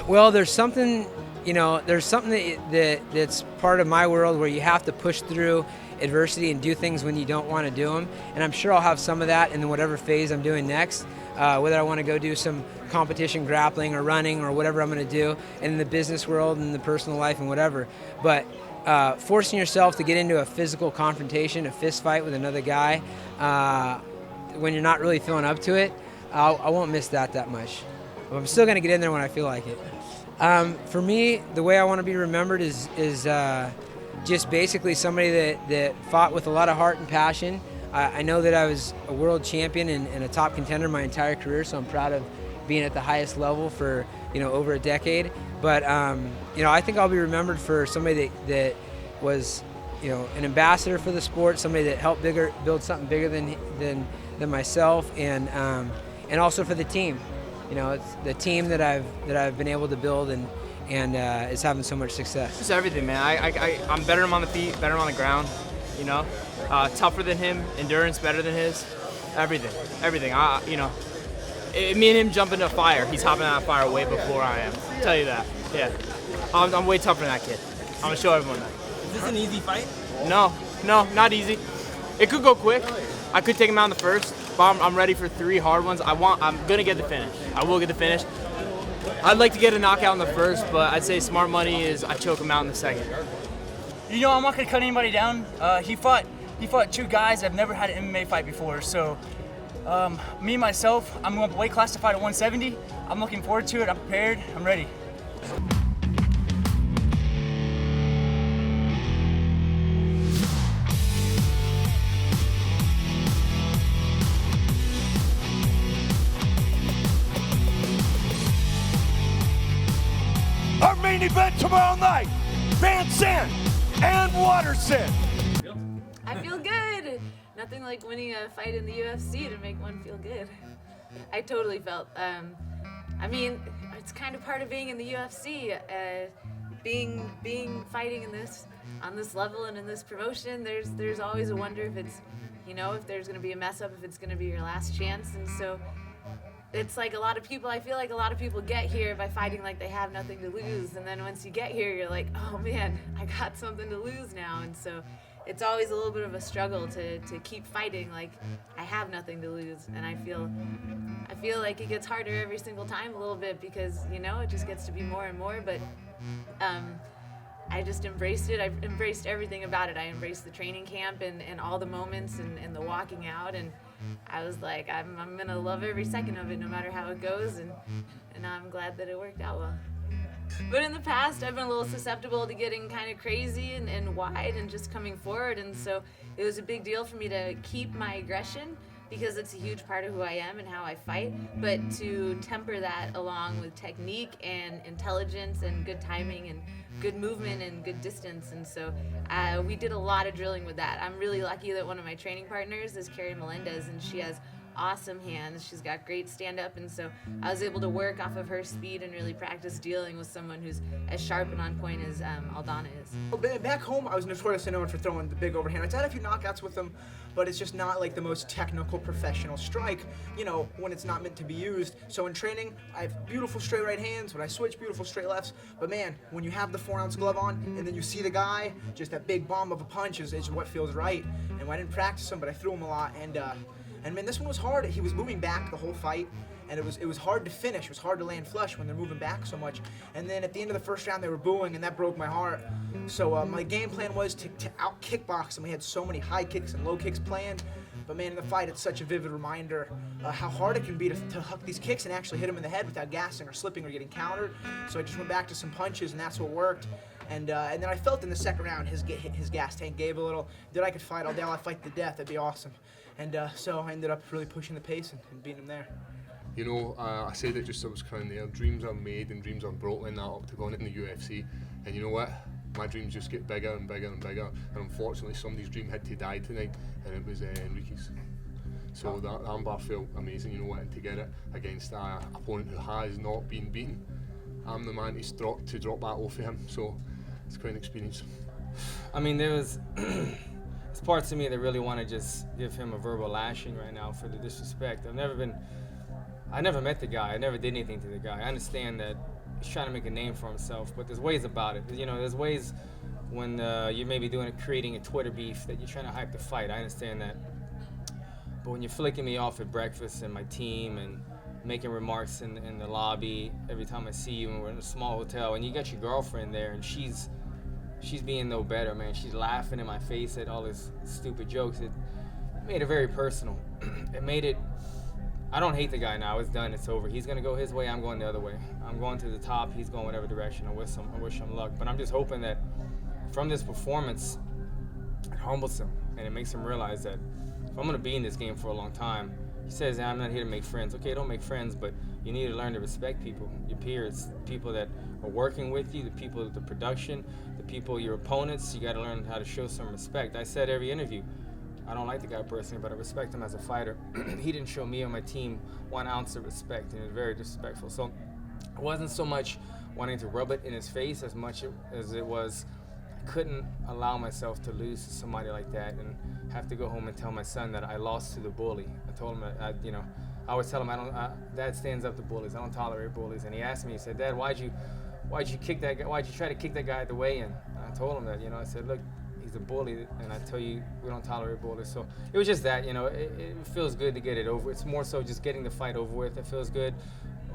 Well, there's something that's part of my world where you have to push through adversity and do things when you don't want to do them. And I'm sure I'll have some of that in whatever phase I'm doing next, whether I want to go do some competition grappling or running or whatever I'm going to do, and in the business world and the personal life and whatever. But forcing yourself to get into a physical confrontation, a fist fight with another guy, when you're not really feeling up to it, I won't miss that much. But I'm still going to get in there when I feel like it. For me, the way I want to be remembered is just basically somebody that fought with a lot of heart and passion. I know that I was a world champion and a top contender my entire career, so I'm proud of being at the highest level for over a decade. But I think I'll be remembered for somebody that was an ambassador for the sport, somebody that helped build something bigger than myself, and also for the team. It's the team that I've been able to build and is having so much success. Just everything, man. I'm better than him on the feet, better than him on the ground. Tougher than him, endurance better than his, everything. Me and him jump into a fire. He's hopping out of fire way before I am. I'll tell you that. Yeah, I'm way tougher than that kid. I'm gonna show everyone that. Is this an easy fight? No, not easy. It could go quick. I could take him out in the first. But I'm ready for 3 hard ones. I'm gonna get the finish. I will get the finish. I'd like to get a knockout in the first, but I'd say smart money is I choke him out in the second. I'm not gonna cut anybody down. He fought 2 guys that have never had an MMA fight before. So me myself, I'm going weight classified at 170. I'm looking forward to it. I'm prepared. I'm ready. Our main event tomorrow night, Vanson and Watterson. I feel good. Nothing like winning a fight in the UFC to make one feel good. I totally felt. It's kind of part of being in the UFC. Fighting on this level and in this promotion. There's always a wonder if it's, if there's going to be a mess up, if it's going to be your last chance, and so. It's like I feel like a lot of people get here by fighting like they have nothing to lose, and then once you get here, you're like, oh man, I got something to lose now, and so it's always a little bit of a struggle to keep fighting like I have nothing to lose, and I feel like it gets harder every single time a little bit because, it just gets to be more and more, but I just embraced it. I embraced everything about it. I embraced the training camp and all the moments and the walking out, and I was like, I'm gonna love every second of it, no matter how it goes, and I'm glad that it worked out well. But in the past, I've been a little susceptible to getting kind of crazy and wide and just coming forward, and so it was a big deal for me to keep my aggression because it's a huge part of who I am and how I fight, but to temper that along with technique and intelligence and good timing and good movement and good distance, and so we did a lot of drilling with that. I'm really lucky that one of my training partners is Carrie Melendez, and she has awesome hands. She's got great stand-up, and so I was able to work off of her speed and really practice dealing with someone who's as sharp and on point as Aldana is. Back home, I was notoriously known for throwing the big overhand. I've had a few knockouts with them, but it's just not like the most technical professional strike, you know, when it's not meant to be used. So in training, I have beautiful straight right hands. When I switch, beautiful straight lefts. But man, when you have the 4-ounce glove on and then you see the guy, just that big bomb of a punch is what feels right. And I didn't practice him, but I threw him a lot. And man, this one was hard. He was moving back the whole fight, and it was hard to finish. It was hard to land flush when they're moving back so much. And then at the end of the first round, they were booing, and that broke my heart. So my game plan was to out kickbox, and we had so many high kicks and low kicks planned. But man, in the fight, it's such a vivid reminder how hard it can be to huck these kicks and actually hit him in the head without gassing or slipping or getting countered. So I just went back to some punches, and that's what worked. And then I felt in the second round his gas tank gave a little. That I could fight all day, I'll fight to death. That'd be awesome. And so I ended up really pushing the pace and beating him there. You know, I said it just I was crying there. Dreams are made and dreams are brought in that octagon in the UFC. And you know what? My dreams just get bigger and bigger and bigger. And unfortunately, somebody's dream had to die tonight, and it was Enrique's. So that armbar felt amazing, you know what, and to get it against an opponent who has not been beaten. I'm the man to drop that off of him, so it's quite an experience. I mean, there's parts of me that really want to just give him a verbal lashing right now for the disrespect. I never met the guy. I never did anything to the guy. I understand that he's trying to make a name for himself, but there's ways about it. You know, there's ways when you're maybe creating a Twitter beef that you're trying to hype the fight. I understand that. But when you're flicking me off at breakfast and my team and making remarks in the lobby every time I see you, and we're in a small hotel, and you got your girlfriend there, and she's being no better, man. She's laughing in my face at all his stupid jokes. It made it very personal. It made it, I don't hate the guy now. It's done. It's over. He's going to go his way. I'm going the other way. I'm going to the top. He's going whatever direction. I wish him luck. But I'm just hoping that from this performance, it humbles him, and it makes him realize that if I'm going to be in this game for a long time, he says, I'm not here to make friends. Okay, don't make friends, but you need to learn to respect people, your peers, people that are working with you, the people at the production, the people, your opponents. You got to learn how to show some respect. I said every interview, I don't like the guy personally, but I respect him as a fighter. He didn't show me or my team 1 ounce of respect, and he was very disrespectful. So it wasn't so much wanting to rub it in his face as much as it was I couldn't allow myself to lose to somebody like that and have to go home and tell my son that I lost to the bully. I told him, I always tell him, Dad stands up to bullies. I don't tolerate bullies. And he asked me, he said, Dad, why'd you kick that guy? Why'd you try to kick that guy at the weigh-in? And I told him that, I said, look, he's a bully, and I tell you, we don't tolerate bullies. So it was just that, it feels good to get it over. It's more so just getting the fight over with. It feels good.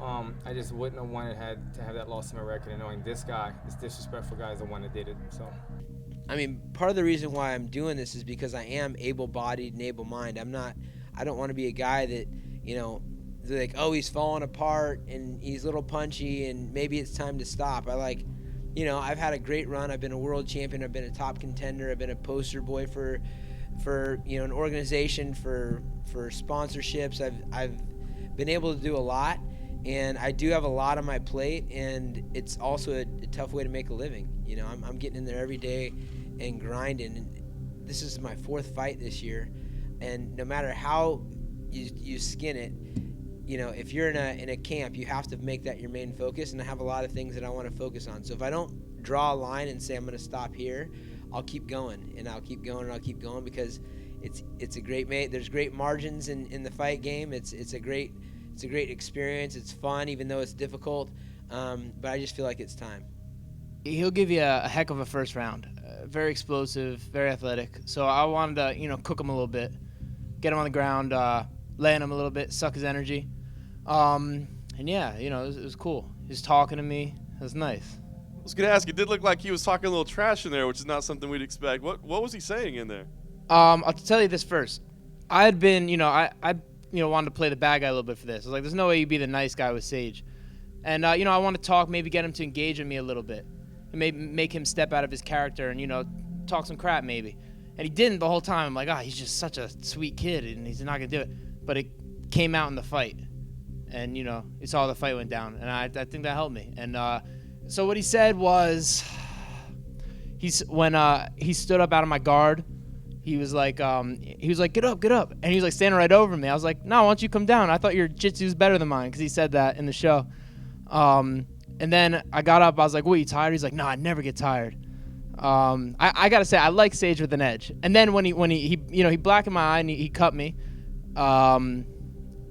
I just wouldn't have wanted to have that loss in my record, and knowing this disrespectful guy is the one that did it. So, I mean, part of the reason why I'm doing this is because I am able-bodied and able-minded. I don't want to be a guy that, they're like, oh, he's falling apart and he's a little punchy and maybe it's time to stop. I've had a great run. I've been a world champion. I've been a top contender. I've been a poster boy for an organization, for sponsorships. I've been able to do a lot. And I do have a lot on my plate, and it's also a tough way to make a living. I'm getting in there every day and grinding. And this is my 4th fight this year, and no matter how you skin it, if you're in a camp, you have to make that your main focus. And I have a lot of things that I want to focus on. So if I don't draw a line and say I'm going to stop here, I'll keep going, and I'll keep going, and I'll keep going because it's a great mate. There's great margins in the fight game. It's a great experience. It's fun, even though it's difficult. But I just feel like it's time. He'll give you a heck of a first round. Very explosive, very athletic. So I wanted to, cook him a little bit, get him on the ground, land him a little bit, suck his energy. And yeah, it was cool. He was talking to me. It was nice. I was gonna ask. It did look like he was talking a little trash in there, which is not something we'd expect. What was he saying in there? I'll tell you this first. I had been, I wanted to play the bad guy a little bit for this. I was like, there's no way you'd be the nice guy with Sage. And, I want to talk, maybe get him to engage with me a little bit. And maybe make him step out of his character and, talk some crap maybe. And he didn't the whole time. I'm like, he's just such a sweet kid and he's not going to do it. But it came out in the fight. And, you saw how the fight went down. And I think that helped me. And so what he said was, when he stood up out of my guard, he was like, get up, and he was like standing right over me. I was like, no, why don't you come down? I thought your jiu-jitsu's better than mine, because he said that in the show. And then I got up. I was like, what, you tired? He's like, no, I never get tired. I gotta say, I like Sage with an edge. And then when he blacked my eye and he cut me,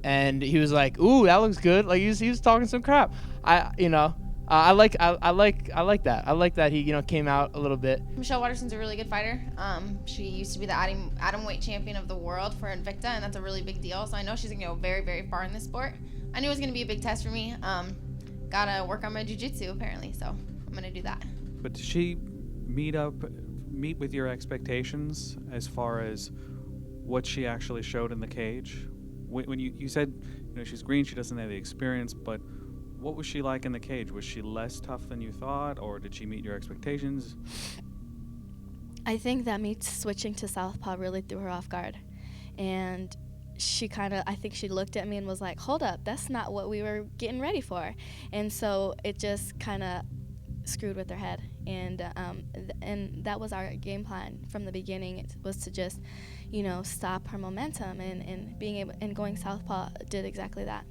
and he was like, ooh, that looks good. Like he was talking some crap. I like that. I like that he came out a little bit. Michelle Waterson's a really good fighter. She used to be the atomweight champion of the world for Invicta, and that's a really big deal. So I know she's gonna go very, very far in this sport. I knew it was gonna be a big test for me. Gotta work on my jiu-jitsu apparently, so I'm gonna do that. But did she meet with your expectations as far as what she actually showed in the cage? When you said she's green, she doesn't have the experience, but what was she like in the cage? Was she less tough than you thought, or did she meet your expectations? I think that me switching to southpaw really threw her off guard, and I think she looked at me and was like, hold up, that's not what we were getting ready for. And so it just kind of screwed with her head. And that was our game plan from the beginning. It was to just, stop her momentum, and being able, and going southpaw did exactly that.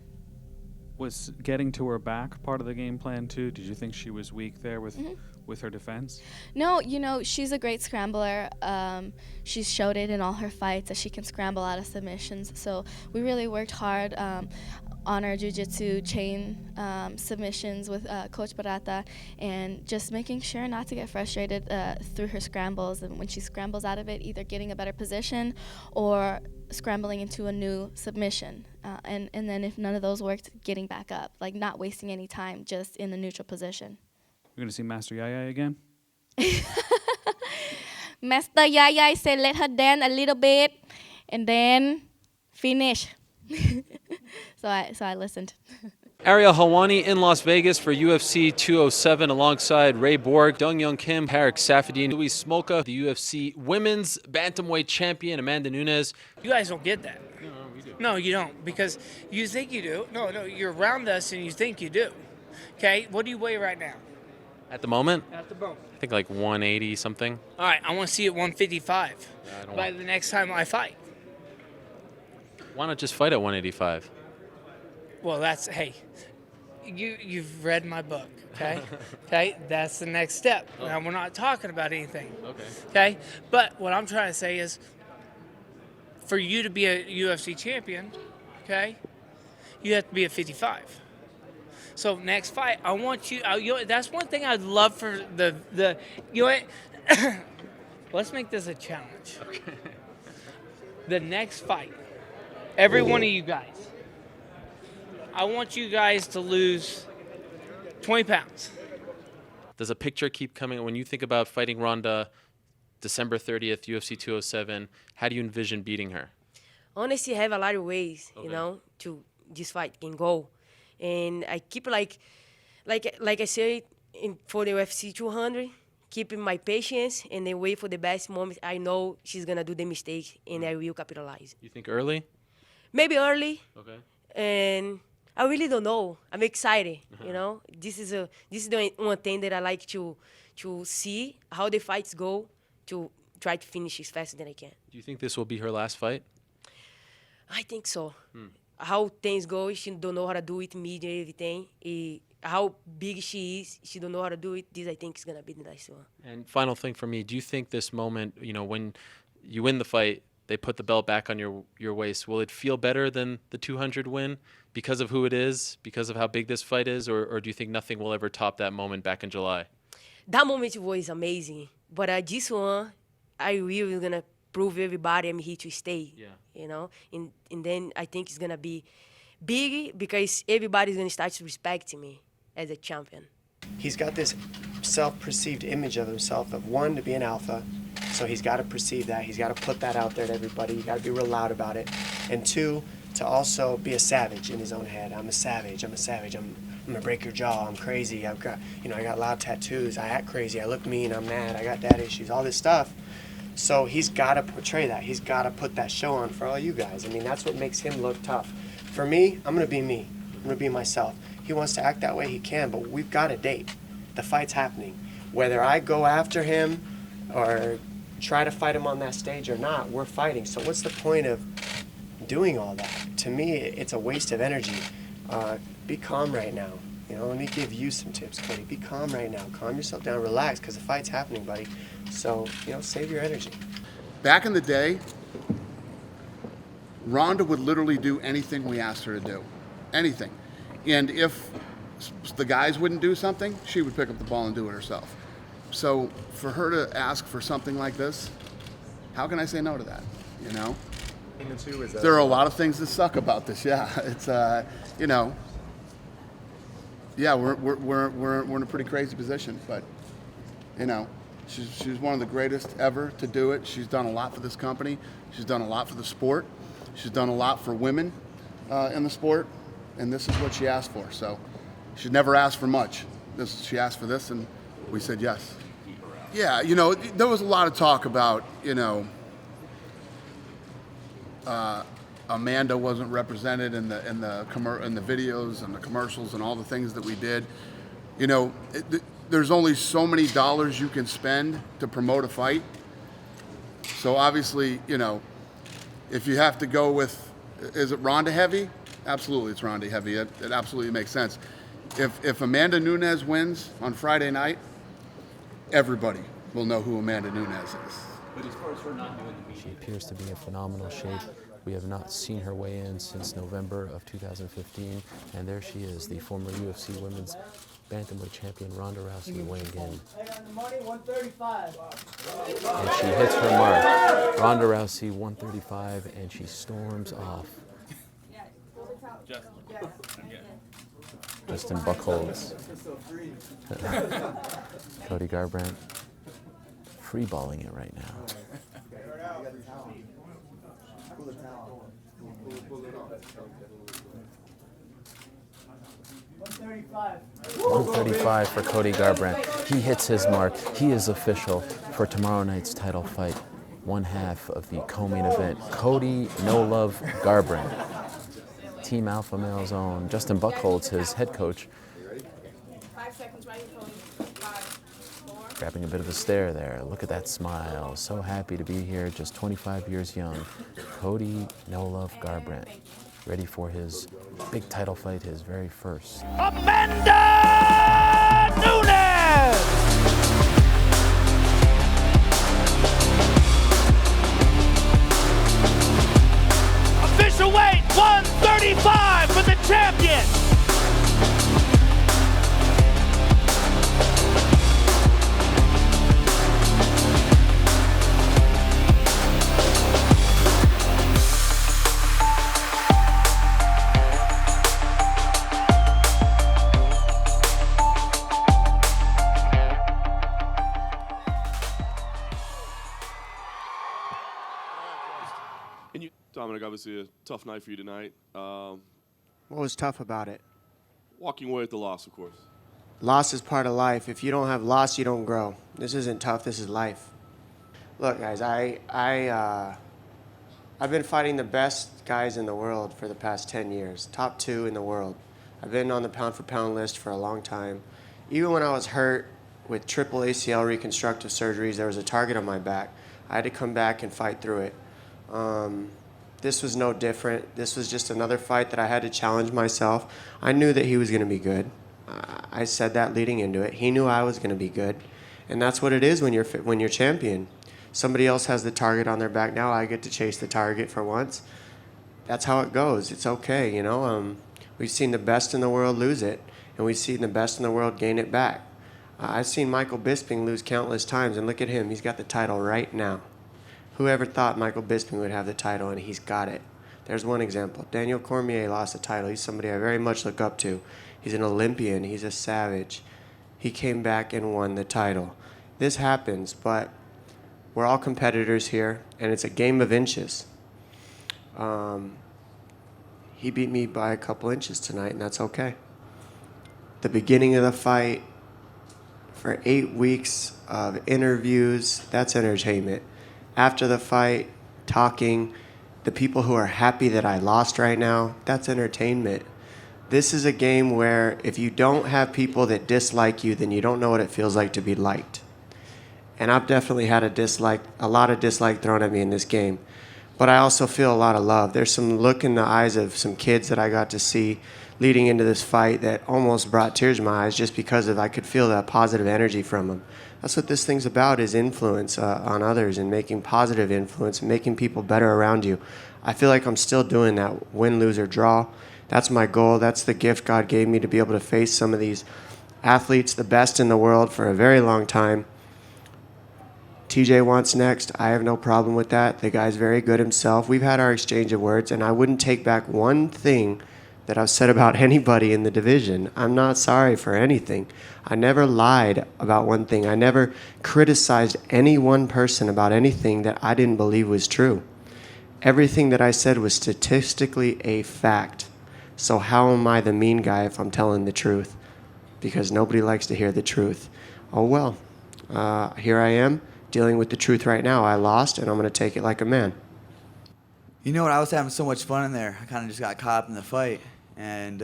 Was getting to her back part of the game plan too? Did you think she was weak there with her defense? No, she's a great scrambler. She's showed it in all her fights that she can scramble out of submissions. So we really worked hard on our jiu-jitsu chain submissions with Coach Barata, and just making sure not to get frustrated through her scrambles. And when she scrambles out of it, either getting a better position or scrambling into a new submission. And then if none of those worked, getting back up, like not wasting any time, just in the neutral position. You're going to see Master Yaya again? Master Yaya said let her dance a little bit and then finish. So I listened. Ariel Helwani in Las Vegas for UFC 207 alongside Ray Borg, Dong Young Kim, Tarek Safadine, Luis Smolka, the UFC Women's Bantamweight Champion Amanda Nunes. You guys don't get that. No, we do. No, you don't, because you think you do. No, you're around us and you think you do. Okay, what do you weigh right now? At the moment? At the moment. I think like 180 something. All right, I want to see it 155 by the next time I fight. Why not just fight at 185? Well, hey, you've read my book, okay? Okay, that's the next step. Oh. Now, we're not talking about anything. Okay. Okay, but what I'm trying to say is, for you to be a UFC champion, okay, you have to be at 55. So next fight, I want you. That's one thing I'd love for the. Let's make this a challenge. Okay. The next fight, every one of you guys, I want you guys to lose 20 pounds. Does a picture keep coming when you think about fighting Ronda December 30th, UFC 207? How do you envision beating her? Honestly, I have a lot of ways, to this fight can go. And I keep like I said for the UFC 200, keeping my patience and then wait for the best moment. I know she's going to do the mistake and I will capitalize. You think early? Maybe early. Okay. And I really don't know. I'm excited, This is the one thing that I like to see how the fights go, to try to finish as fast as I can. Do you think this will be her last fight? I think so. How things go, she don't know how to do it, media, everything. How big she is, she don't know how to do it. This, I think, is going to be the next one. And final thing for me, do you think this moment, when you win the fight, they put the belt back on your waist, will it feel better than the 200 win because of who it is, because of how big this fight is, or do you think nothing will ever top that moment back in July? That moment was amazing. But this one, I really going to prove everybody I'm here to stay. Yeah. And then I think it's going to be big because everybody's going to start to respect me as a champion. He's got this self-perceived image of himself of, one, to be an alpha, so he's got to perceive that. He's got to put that out there to everybody. You got to be real loud about it. And two, to also be a savage in his own head. I'm a savage. I'm gonna break your jaw. I'm crazy. I got loud tattoos. I act crazy. I look mean. I'm mad. I got dad issues. All this stuff. So he's got to portray that. He's got to put that show on for all you guys. I mean, that's what makes him look tough. For me, I'm going to be me. I'm going to be myself. He wants to act that way, he can, but we've got a date. The fight's happening. Whether I go after him or try to fight him on that stage or not, we're fighting. So what's the point of doing all that? To me, it's a waste of energy. Be calm right now. You know, let me give you some tips, Cody. Be calm right now. Calm yourself down, relax, because the fight's happening, buddy. So, you know, save your energy. Back in the day, Ronda would literally do anything we asked her to do. Anything. And if the guys wouldn't do something, she would pick up the ball and do it herself. So for her to ask for something like this, how can I say no to that? You know? There are a lot of things that suck about this. Yeah, it's you know, yeah, we're in a pretty crazy position, but you know, she's one of the greatest ever to do it. She's done a lot for this company. She's done a lot for the sport. She's done a lot for women in the sport, and this is what she asked for. So she never asked for much. She asked for this, and we said yes. Yeah, you know, there was a lot of talk about, you know, Amanda wasn't represented in the videos and the commercials and all the things that we did. You know, there's only so many dollars you can spend to promote a fight. So obviously, you know, if you have to go with, is it Ronda heavy? Absolutely, it's Ronda heavy. It absolutely makes sense. If Amanda Nunes wins on Friday night, everybody will know who Amanda Nunes is. But as far as her not doing the media, she appears to be in phenomenal shape. We have not seen her weigh in since November of 2015, and there she is, the former UFC Women's Bantamweight champion Ronda Rousey weighing in. And she hits her mark. Ronda Rousey 135, and she storms off. Justin Buchholz. Cody Garbrandt free-balling it right now. 135 for Cody Garbrandt. He hits his mark. He is official for tomorrow night's title fight. One half of the co-main event. Cody No Love Garbrandt. Team Alpha Male's own Justin Buchholz, his head coach. 5 seconds, right, Cody. 5, 4. Grabbing a bit of a stare there. Look at that smile. So happy to be here, just 25 years young. Cody No Love Garbrandt. Ready for his big title fight, his very first. Amanda Nunes! Official weight 135 for the champion. Dominic, obviously a tough night for you tonight. What was tough about it? Walking away with the loss, of course. Loss is part of life. If you don't have loss, you don't grow. This isn't tough. This is life. Look, guys, I've been fighting the best guys in the world for the past 10 years. Top 2 in the world. I've been on the pound-for-pound list for a long time. Even when I was hurt with triple ACL reconstructive surgeries, there was a target on my back. I had to come back and fight through it. This was no different. This was just another fight that I had to challenge myself. I knew that he was going to be good. I said that leading into it. He knew I was going to be good. And that's what it is when you're champion. Somebody else has the target on their back. Now I get to chase the target for once. That's how it goes. It's okay, you know. We've seen the best in the world lose it, and we've seen the best in the world gain it back. I've seen Michael Bisping lose countless times, and look at him. He's got the title right now. Whoever thought Michael Bisping would have the title, and he's got it. There's one example. Daniel Cormier lost the title. He's somebody I very much look up to. He's an Olympian. He's a savage. He came back and won the title. This happens, but we're all competitors here, and it's a game of inches. He beat me by a couple inches tonight, and that's okay. The beginning of the fight, for 8 weeks of interviews, that's entertainment. After the fight, talking, the people who are happy that I lost right now, that's entertainment. This is a game where if you don't have people that dislike you, then you don't know what it feels like to be liked. And I've definitely had a lot of dislike thrown at me in this game. But I also feel a lot of love. There's some look in the eyes of some kids that I got to see leading into this fight that almost brought tears to my eyes just because I could feel that positive energy from them. That's what this thing's about, is influence on others and making positive influence and making people better around you. I feel like I'm still doing that, win, lose, or draw. That's my goal. That's the gift God gave me, to be able to face some of these athletes, the best in the world, for a very long time. TJ wants next. I have no problem with that. The guy's very good himself. We've had our exchange of words, and I wouldn't take back one thing that I've said about anybody in the division. I'm not sorry for anything. I never lied about one thing. I never criticized any one person about anything that I didn't believe was true. Everything that I said was statistically a fact. So how am I the mean guy if I'm telling the truth? Because nobody likes to hear the truth. Oh well, here I am dealing with the truth right now. I lost, and I'm going to take it like a man. You know what? I was having so much fun in there. I kind of just got caught up in the fight. And,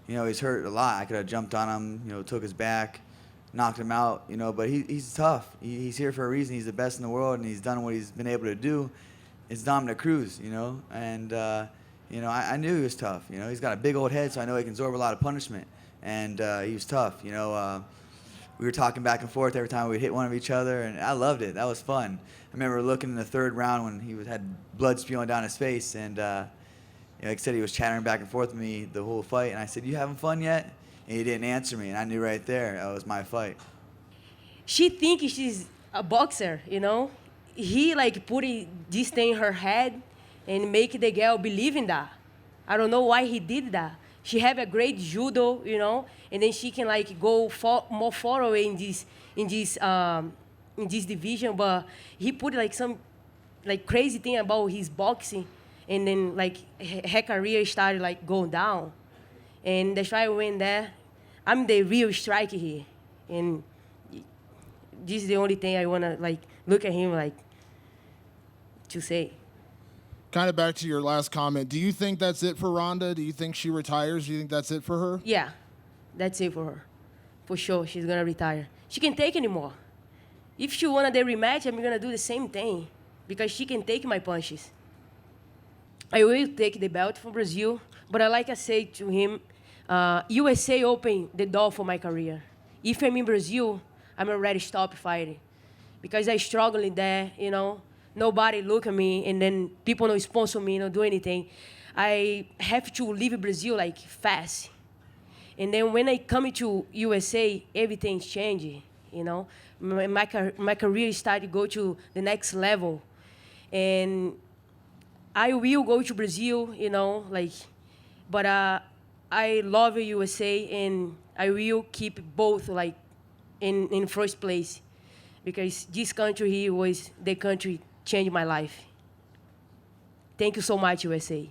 he's hurt a lot. I could have jumped on him, took his back, knocked him out, but he's tough. He's here for a reason. He's the best in the world, and he's done what he's been able to do. It's Dominic Cruz, and, I knew he was tough. He's got a big old head, so I know he can absorb a lot of punishment. And he was tough, we were talking back and forth every time we'd hit one of each other, and I loved it. That was fun. I remember looking in the third round when he had blood spewing down his face, and like I said, he was chattering back and forth with me the whole fight, and I said, "You having fun yet?" And he didn't answer me, and I knew right there that was my fight. She thinks she's a boxer, He put this thing in her head and make the girl believe in that. I don't know why he did that. She have a great judo, and then she can go more far away in this division. But he put some crazy thing about his boxing, and then her career started going down, and that's why I went there. I'm the real striker here, and this is the only thing I wanna look at him to say. Kind of back to your last comment, do you think that's it for Ronda? Do you think she retires? Do you think that's it for her? Yeah, that's it for her. For sure, she's gonna retire. She can't take anymore. If she wanted the rematch, I'm gonna do the same thing, because she can take my punches. I will take the belt from Brazil, but like I say to him, USA opened the door for my career. If I'm in Brazil, I'm already stop fighting, because I struggle in there, Nobody look at me, and then people don't sponsor me, don't do anything. I have to leave Brazil fast. And then when I come to USA, everything's changing, My career started to go to the next level. And I will go to Brazil, but I love USA, and I will keep both in first place, because this country here was the country changed my life. Thank you so much, USA.